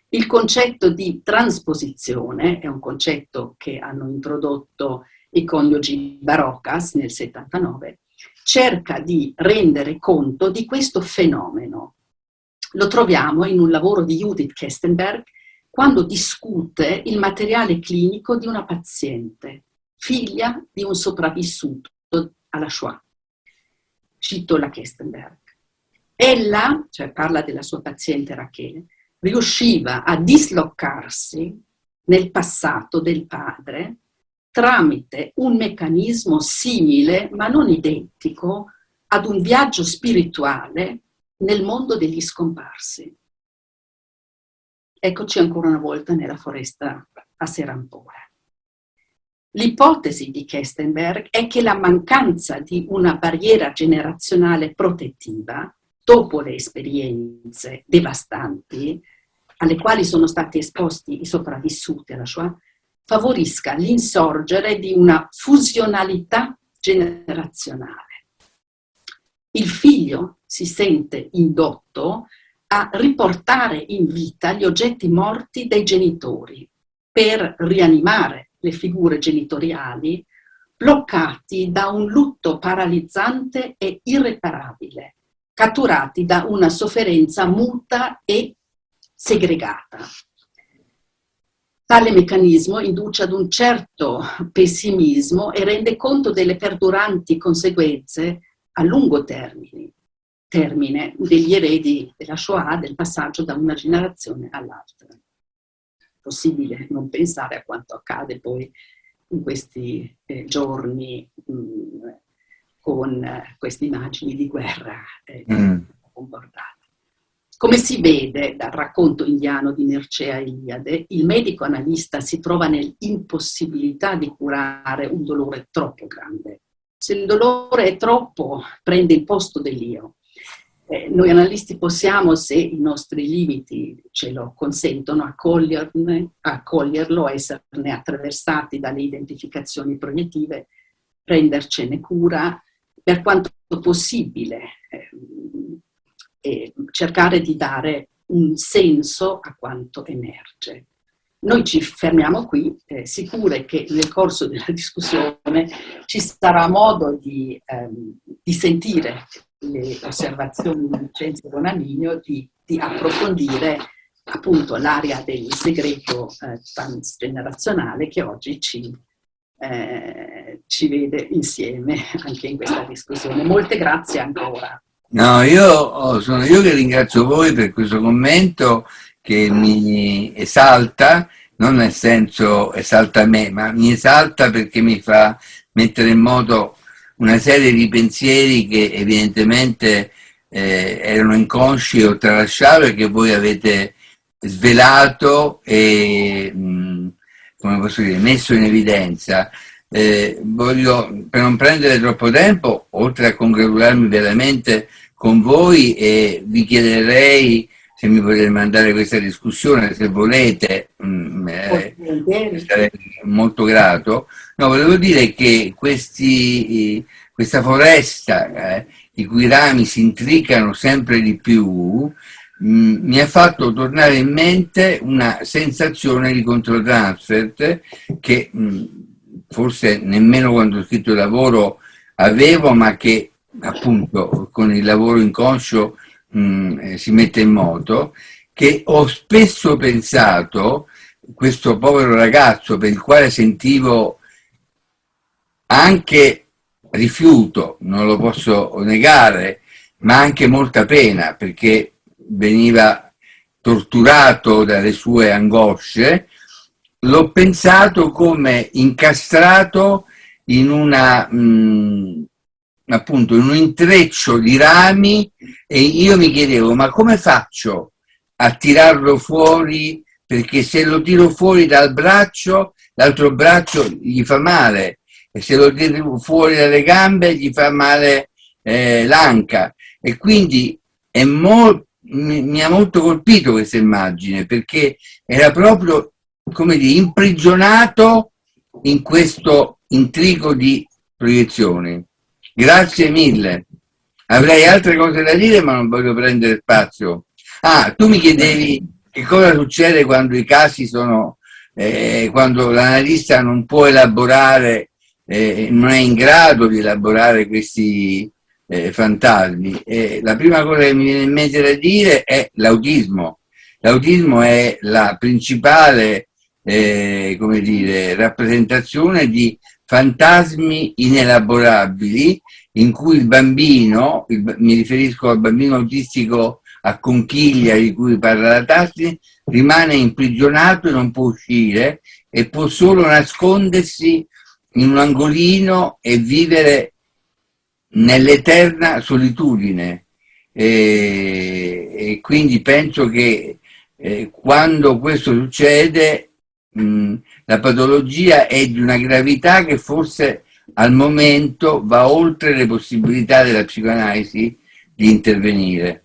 Il concetto di trasposizione è un concetto che hanno introdotto i coniugi Barocas nel 79, cerca di rendere conto di questo fenomeno. Lo troviamo in un lavoro di Judith Kestenberg quando discute il materiale clinico di una paziente, figlia di un sopravvissuto alla Shoah. Cito la Kestenberg. Ella, cioè parla della sua paziente Rachele, riusciva a dislocarsi nel passato del padre tramite un meccanismo simile, ma non identico, ad un viaggio spirituale nel mondo degli scomparsi. Eccoci ancora una volta nella foresta a Serampore. L'ipotesi di Kestenberg è che la mancanza di una barriera generazionale protettiva, dopo le esperienze devastanti alle quali sono stati esposti i sopravvissuti alla Shoah, favorisca l'insorgere di una fusionalità generazionale. Il figlio si sente indotto a riportare in vita gli oggetti morti dei genitori per rianimare le figure genitoriali bloccati da un lutto paralizzante e irreparabile, catturati da una sofferenza muta e segregata. Tale meccanismo induce ad un certo pessimismo e rende conto delle perduranti conseguenze a lungo termine degli eredi della Shoah, del passaggio da una generazione all'altra. Possibile non pensare a quanto accade poi in questi giorni con queste immagini di guerra comportate. Come si vede dal racconto indiano di Mircea Eliade, il medico analista si trova nell'impossibilità di curare un dolore troppo grande. Se il dolore è troppo, prende il posto dell'io. Noi analisti possiamo, se i nostri limiti ce lo consentono, accoglierlo, esserne attraversati dalle identificazioni proiettive, prendercene cura per quanto possibile, e cercare di dare un senso a quanto emerge. Noi ci fermiamo qui, sicure che nel corso della discussione ci sarà modo di sentire le osservazioni di Vincenzo Bonamiglio, di approfondire appunto l'area del segreto transgenerazionale che oggi ci vede insieme anche in questa discussione. Molte grazie ancora. No, sono io che ringrazio voi per questo commento che mi esalta, non nel senso esalta me, ma mi esalta perché mi fa mettere in moto una serie di pensieri che evidentemente erano inconsci o tralasciato e che voi avete svelato e, come posso dire, messo in evidenza. Voglio, per non prendere troppo tempo, oltre a congratularmi veramente con voi, e vi chiederei se mi potete mandare questa discussione, se volete, sarei molto grato. No, volevo dire che questa foresta i cui rami si intricano sempre di più mi ha fatto tornare in mente una sensazione di controtransfert che forse nemmeno quando ho scritto il lavoro avevo, ma che appunto con il lavoro inconscio si mette in moto, che ho spesso pensato, questo povero ragazzo per il quale sentivo anche rifiuto, non lo posso negare, ma anche molta pena, perché veniva torturato dalle sue angosce, l'ho pensato come incastrato in appunto in un intreccio di rami, e io mi chiedevo, ma come faccio a tirarlo fuori? Perché se lo tiro fuori dal braccio, l'altro braccio gli fa male, e se lo tiro fuori dalle gambe gli fa male l'anca, e quindi mi ha molto colpito questa immagine, perché era proprio, come dire, imprigionato in questo intrico di proiezioni. Grazie mille. Avrei altre cose da dire, ma non voglio prendere spazio. Ah, tu mi chiedevi che cosa succede quando i casi sono, quando l'analista non può elaborare, non è in grado di elaborare questi fantasmi. La prima cosa che mi viene in mente da dire è l'autismo. L'autismo è la principale, come dire, rappresentazione di fantasmi inelaborabili, in cui il bambino, mi riferisco al bambino autistico a conchiglia di cui parla la Tassi, rimane imprigionato e non può uscire, e può solo nascondersi in un angolino e vivere nell'eterna solitudine. E quindi penso che quando questo succede la patologia è di una gravità che forse al momento va oltre le possibilità della psicoanalisi di intervenire.